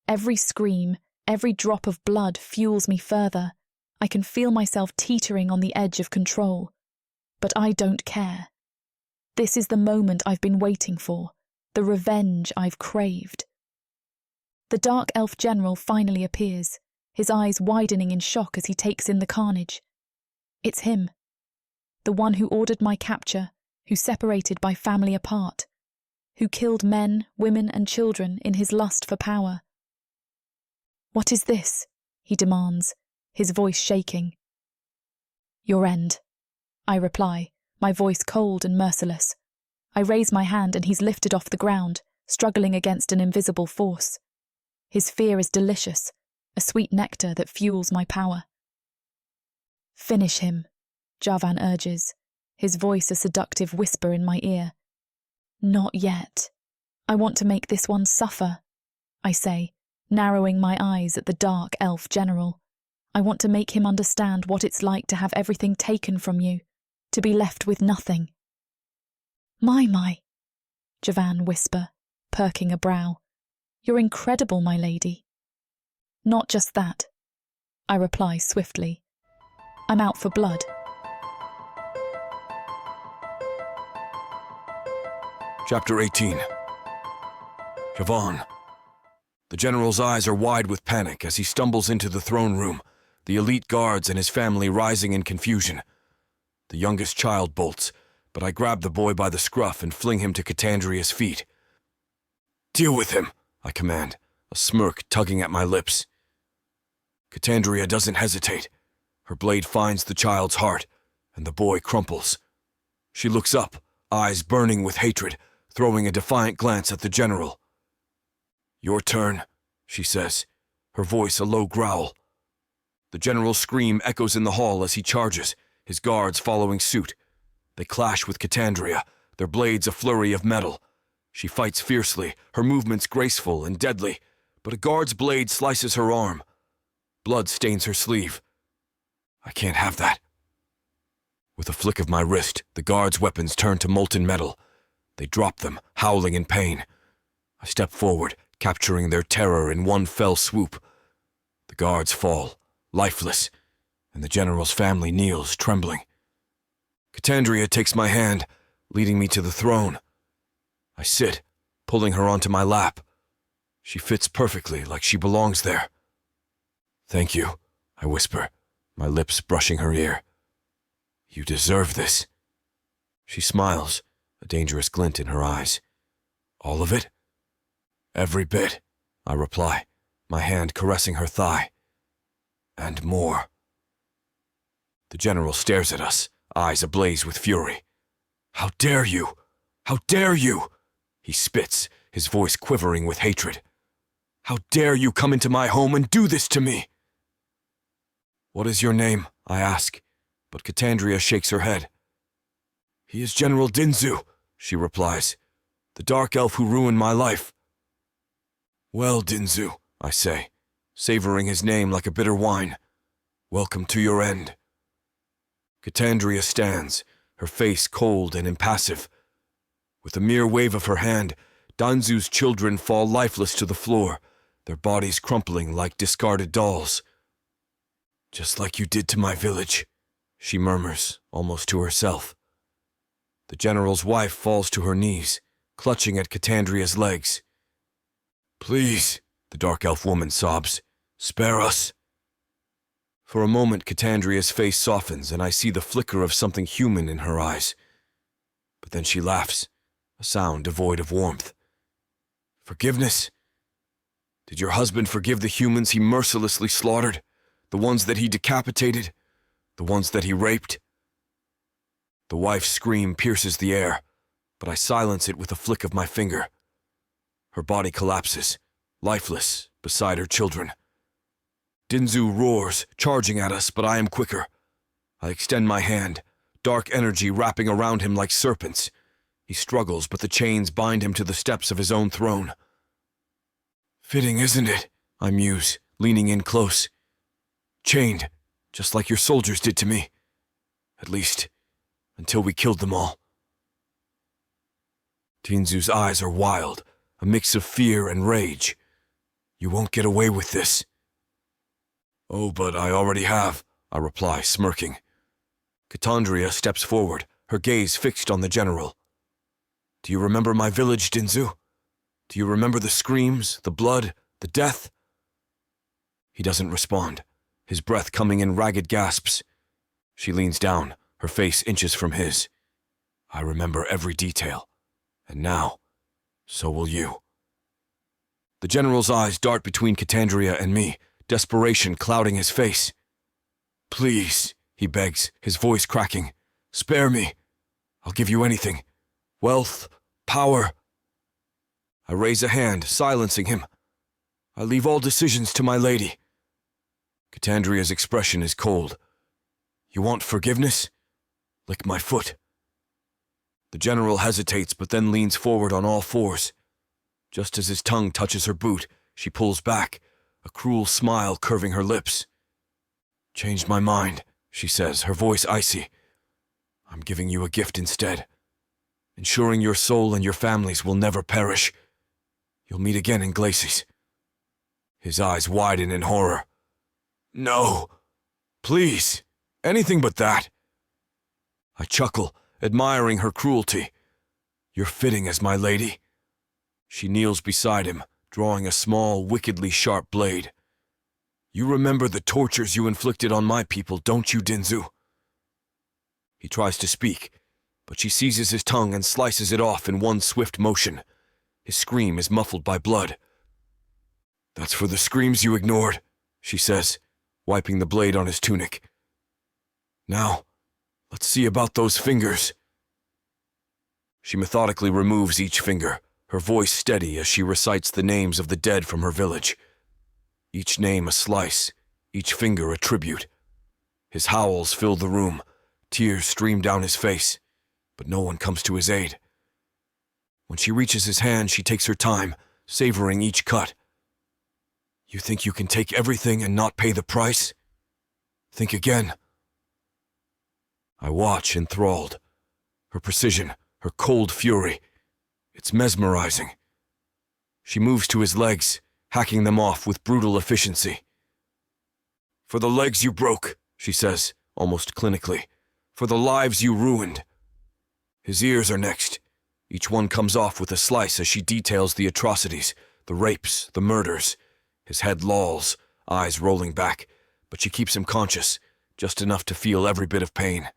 Every scream, every drop of blood fuels me further. I can feel myself teetering on the edge of control. But I don't care. This is the moment I've been waiting for, the revenge I've craved. The Dark Elf General finally appears, his eyes widening in shock as he takes in the carnage. It's him. The one who ordered my capture, who separated my family apart, who killed men, women and children in his lust for power. What is this? He demands, his voice shaking. Your end, I reply, my voice cold and merciless. I raise my hand and he's lifted off the ground, struggling against an invisible force. His fear is delicious, a sweet nectar that fuels my power. Finish him, Javan urges, his voice a seductive whisper in my ear. Not yet. I want to make this one suffer, I say, narrowing my eyes at the Dark Elf General. I want to make him understand what it's like to have everything taken from you, to be left with nothing. My, Javan whisper, perking a brow. You're incredible, my lady. Not just that, I reply swiftly. I'm out for blood. Chapter 18. Javan. The general's eyes are wide with panic as he stumbles into the throne room, the elite guards and his family rising in confusion. The youngest child bolts, but I grab the boy by the scruff and fling him to Kandria's feet. Deal with him, I command, a smirk tugging at my lips. Kandria doesn't hesitate. Her blade finds the child's heart, and the boy crumples. She looks up, eyes burning with hatred, throwing a defiant glance at the general. Your turn, she says, her voice a low growl. The general's scream echoes in the hall as he charges, his guards following suit. They clash with Kandria, their blades a flurry of metal. She fights fiercely, her movements graceful and deadly, but a guard's blade slices her arm. Blood stains her sleeve. I can't have that. With a flick of my wrist, the guards' weapons turn to molten metal. They drop them, howling in pain. I step forward, capturing their terror in one fell swoop. The guards fall, lifeless, and the general's family kneels, trembling. Kandria takes my hand, leading me to the throne. I sit, pulling her onto my lap. She fits perfectly, like she belongs there. Thank you, I whisper, my lips brushing her ear. You deserve this. She smiles, a dangerous glint in her eyes. All of it? Every bit, I reply, my hand caressing her thigh. And more. The general stares at us, eyes ablaze with fury. How dare you? How dare you? He spits, his voice quivering with hatred. How dare you come into my home and do this to me? What is your name? I ask, but Kandria shakes her head. He is General Dinzu, she replies, the dark elf who ruined my life. Well, Dinzu, I say, savoring his name like a bitter wine, welcome to your end. Kandria stands, her face cold and impassive. With a mere wave of her hand, Dinzu's children fall lifeless to the floor, their bodies crumpling like discarded dolls. Just like you did to my village, she murmurs, almost to herself. The general's wife falls to her knees, clutching at Kandria's legs. Please, the dark elf woman sobs, spare us. For a moment, Kandria's face softens, and I see the flicker of something human in her eyes. But then she laughs, a sound devoid of warmth. Forgiveness? Did your husband forgive the humans he mercilessly slaughtered? The ones that he decapitated? The ones that he raped? The wife's scream pierces the air, but I silence it with a flick of my finger. Her body collapses, lifeless, beside her children. Dinzu roars, charging at us, but I am quicker. I extend my hand, dark energy wrapping around him like serpents. He struggles, but the chains bind him to the steps of his own throne. Fitting, isn't it? I muse, leaning in close. Chained, just like your soldiers did to me. At least, until we killed them all. Dinzu's eyes are wild, a mix of fear and rage. You won't get away with this. Oh, but I already have, I reply, smirking. Kandria steps forward, her gaze fixed on the general. Do you remember my village, Dinzu? Do you remember the screams, the blood, the death? He doesn't respond, his breath coming in ragged gasps. She leans down, her face inches from his. I remember every detail, and now, so will you. The general's eyes dart between Kandria and me, desperation clouding his face. Please, he begs, his voice cracking. Spare me. I'll give you anything. Wealth, power. I raise a hand, silencing him. I leave all decisions to my lady. Kandria's expression is cold. You want forgiveness? Lick my foot. The general hesitates, but then leans forward on all fours. Just as his tongue touches her boot, she pulls back, a cruel smile curving her lips. Changed my mind, she says, her voice icy. I'm giving you a gift instead. Ensuring your soul and your families will never perish. You'll meet again in Glacis. His eyes widen in horror. No. Please. Anything but that. I chuckle, admiring her cruelty. You're fitting as my lady. She kneels beside him, drawing a small, wickedly sharp blade. You remember the tortures you inflicted on my people, don't you, Dinzu? He tries to speak, but she seizes his tongue and slices it off in one swift motion. His scream is muffled by blood. That's for the screams you ignored, she says, wiping the blade on his tunic. Now, let's see about those fingers. She methodically removes each finger, her voice steady as she recites the names of the dead from her village. Each name a slice, each finger a tribute. His howls fill the room, tears stream down his face, but no one comes to his aid. When she reaches his hand, she takes her time, savoring each cut. You think you can take everything and not pay the price? Think again. I watch enthralled. Her precision, her cold fury. It's mesmerizing. She moves to his legs, hacking them off with brutal efficiency. For the legs you broke, she says, almost clinically. For the lives you ruined. His ears are next. Each one comes off with a slice as she details the atrocities, the rapes, the murders. His head lolls, eyes rolling back, but she keeps him conscious, just enough to feel every bit of pain.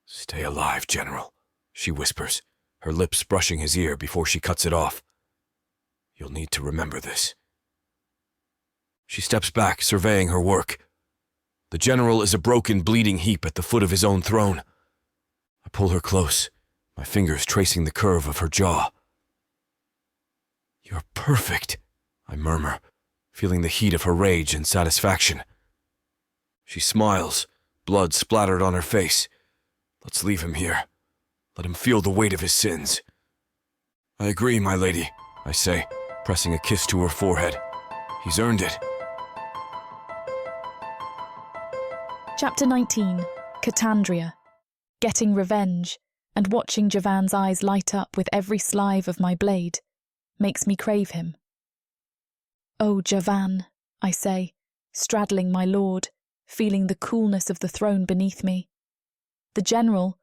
Stay alive, General, she whispers, her lips brushing his ear before she cuts it off. You'll need to remember this. She steps back, surveying her work. The general is a broken, bleeding heap at the foot of his own throne. I pull her close, my fingers tracing the curve of her jaw. "You're perfect," I murmur, feeling the heat of her rage and satisfaction. She smiles, blood splattered on her face. "Let's leave him here. Let him feel the weight of his sins." "I agree, my lady," I say, pressing a kiss to her forehead. "He's earned it." Chapter 19. Kandria. Getting revenge, and watching Javan's eyes light up with every slithe of my blade, makes me crave him. "Oh, Javan," I say, straddling my lord, feeling the coolness of the throne beneath me. The general,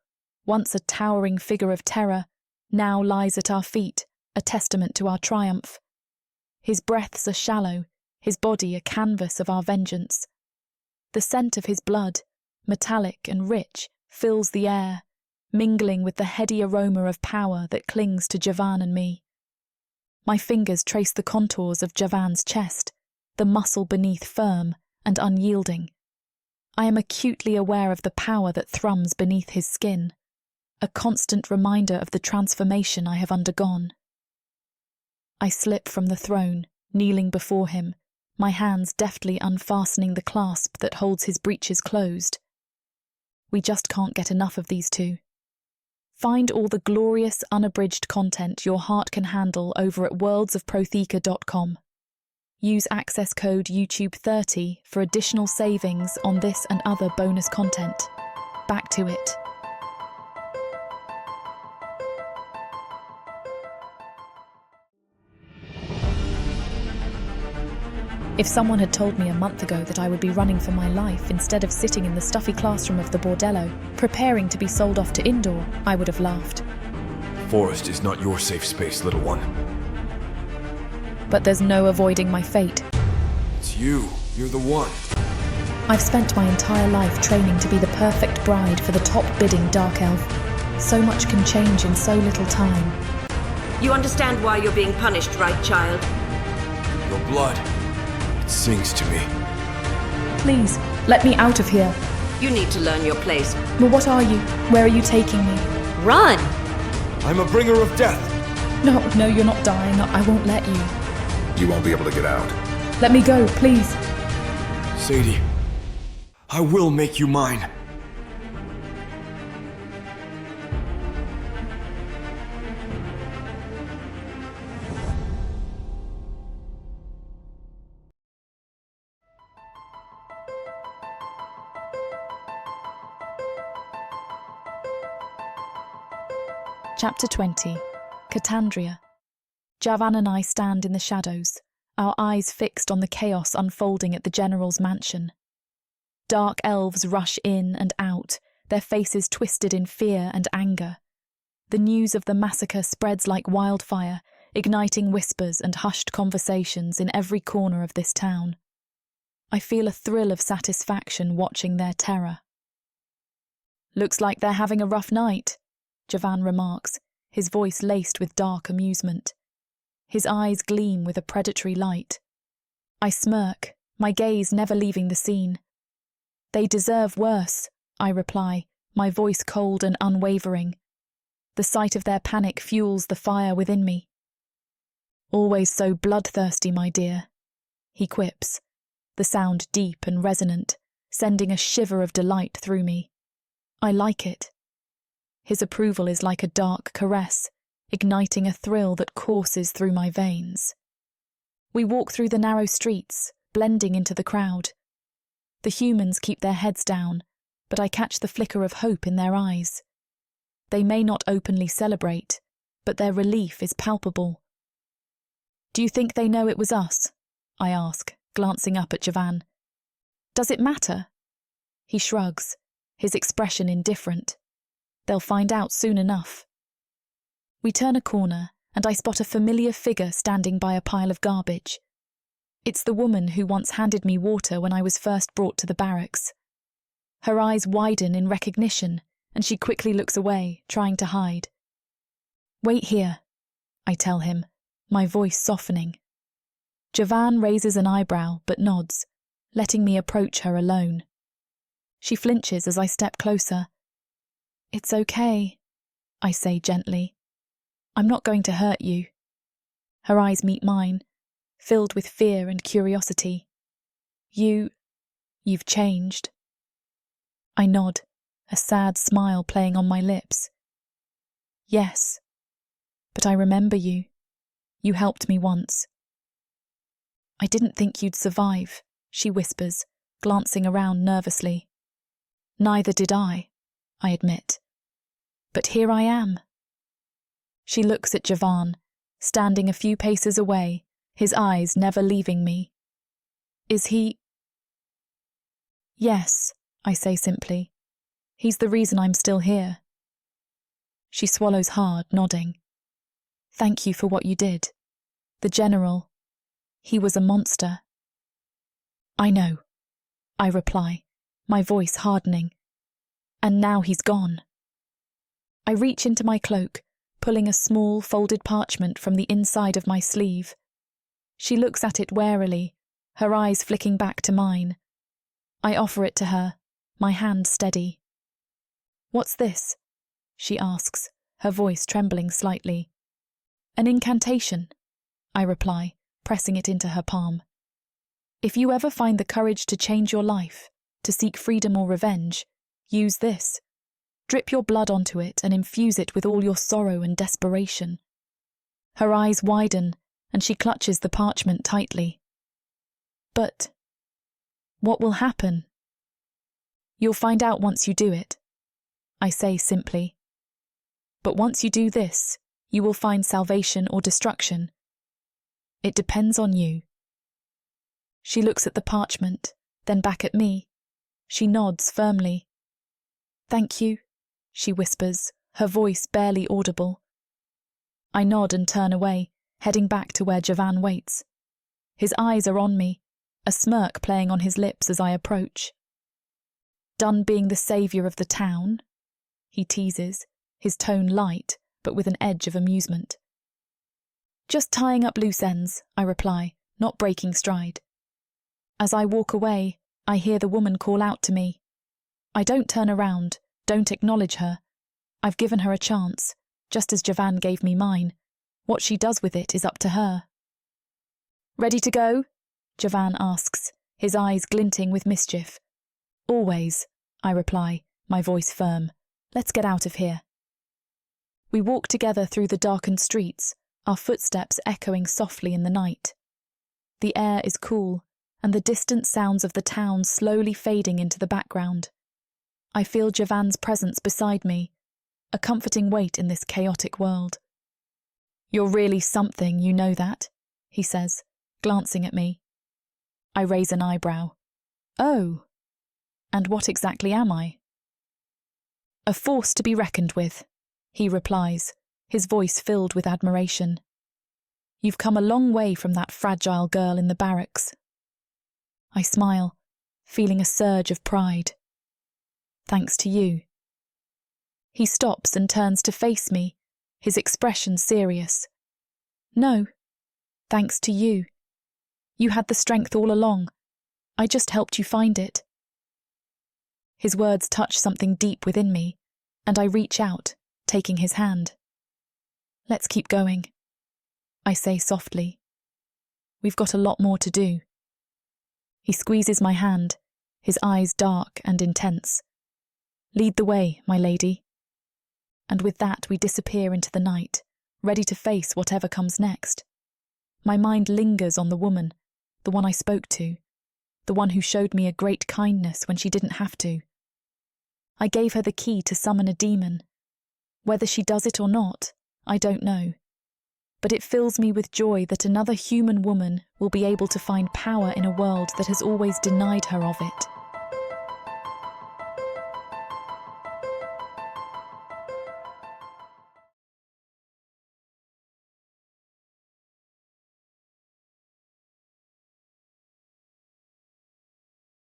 once a towering figure of terror, now lies at our feet, a testament to our triumph. His breaths are shallow, his body a canvas of our vengeance. The scent of his blood, metallic and rich, fills the air, mingling with the heady aroma of power that clings to Javan and me. My fingers trace the contours of Javan's chest, the muscle beneath firm and unyielding. I am acutely aware of the power that thrums beneath his skin, a constant reminder of the transformation I have undergone. I slip from the throne, kneeling before him, my hands deftly unfastening the clasp that holds his breeches closed. We just can't get enough of these two. Find all the glorious, unabridged content your heart can handle over at worldsofprotheka.com. Use access code YouTube30 for additional savings on this and other bonus content. Back to it. If someone had told me a month ago that I would be running for my life instead of sitting in the stuffy classroom of the bordello, preparing to be sold off to indoor, I would have laughed. The forest is not your safe space, little one. But there's no avoiding my fate. It's you. You're the one. I've spent my entire life training to be the perfect bride for the top-bidding dark elf. So much can change in so little time. You understand why you're being punished, right, child? Your blood. It sings to me. Please, let me out of here. You need to learn your place. But what are you? Where are you taking me? Run! I'm a bringer of death. No, you're not dying. I won't let you. You won't be able to get out. Let me go, please. Sadie, I will make you mine. Chapter 20. Kandria. Javan and I stand in the shadows, our eyes fixed on the chaos unfolding at the general's mansion. Dark elves rush in and out, their faces twisted in fear and anger. The news of the massacre spreads like wildfire, igniting whispers and hushed conversations in every corner of this town. I feel a thrill of satisfaction watching their terror. "Looks like they're having a rough night," Javan remarks, his voice laced with dark amusement. His eyes gleam with a predatory light. I smirk, my gaze never leaving the scene. "They deserve worse," I reply, my voice cold and unwavering. The sight of their panic fuels the fire within me. "Always so bloodthirsty, my dear," he quips, the sound deep and resonant, sending a shiver of delight through me. I like it. His approval is like a dark caress, igniting a thrill that courses through my veins. We walk through the narrow streets, blending into the crowd. The humans keep their heads down, but I catch the flicker of hope in their eyes. They may not openly celebrate, but their relief is palpable. "Do you think they know it was us?" I ask, glancing up at Javan. "Does it matter?" He shrugs, his expression indifferent. "They'll find out soon enough." We turn a corner, and I spot a familiar figure standing by a pile of garbage. It's the woman who once handed me water when I was first brought to the barracks. Her eyes widen in recognition, and she quickly looks away, trying to hide. "Wait here," I tell him, my voice softening. Javan raises an eyebrow but nods, letting me approach her alone. She flinches as I step closer. It's okay, I say gently. I'm not going to hurt you. Her eyes meet mine, filled with fear and curiosity. You've changed. I nod, a sad smile playing on my lips. Yes, but I remember you. You helped me once. I didn't think you'd survive, she whispers, glancing around nervously. Neither did I admit. But here I am. She looks at Javan, standing a few paces away, his eyes never leaving me. Is he? Yes, I say simply. He's the reason I'm still here. She swallows hard, nodding. Thank you for what you did. The general, he was a monster. I know, I reply, my voice hardening. And now he's gone. I reach into my cloak, pulling a small folded parchment from the inside of my sleeve. She looks at it warily, her eyes flicking back to mine. I offer it to her, my hand steady. What's this? She asks, her voice trembling slightly. An incantation, I reply, pressing it into her palm. If you ever find the courage to change your life, to seek freedom or revenge, use this. Drip your blood onto it and infuse it with all your sorrow and desperation. Her eyes widen, and she clutches the parchment tightly. But what will happen? You'll find out once you do it, I say simply. But once you do this, you will find salvation or destruction. It depends on you. She looks at the parchment, then back at me. She nods firmly. Thank you, she whispers, her voice barely audible. I nod and turn away, heading back to where Javan waits. His eyes are on me, a smirk playing on his lips as I approach. Done being the saviour of the town? He teases, his tone light, but with an edge of amusement. Just tying up loose ends, I reply, not breaking stride. As I walk away, I hear the woman call out to me. I don't turn around, don't acknowledge her. I've given her a chance, just as Javan gave me mine. What she does with it is up to her. Ready to go? Javan asks, his eyes glinting with mischief. Always, I reply, my voice firm. Let's get out of here. We walk together through the darkened streets, our footsteps echoing softly in the night. The air is cool, and the distant sounds of the town slowly fading into the background. I feel Javan's presence beside me, a comforting weight in this chaotic world. You're really something, you know that, he says, glancing at me. I raise an eyebrow. Oh, and what exactly am I? A force to be reckoned with, he replies, his voice filled with admiration. You've come a long way from that fragile girl in the barracks. I smile, feeling a surge of pride. Thanks to you. He stops and turns to face me, his expression serious. No, thanks to you. You had the strength all along. I just helped you find it. His words touch something deep within me, and I reach out, taking his hand. Let's keep going, I say softly. We've got a lot more to do. He squeezes my hand, his eyes dark and intense. Lead the way, my lady. And with that we disappear into the night, ready to face whatever comes next. My mind lingers on the woman, the one I spoke to, the one who showed me a great kindness when she didn't have to. I gave her the key to summon a demon. Whether she does it or not, I don't know. But it fills me with joy that another human woman will be able to find power in a world that has always denied her of it.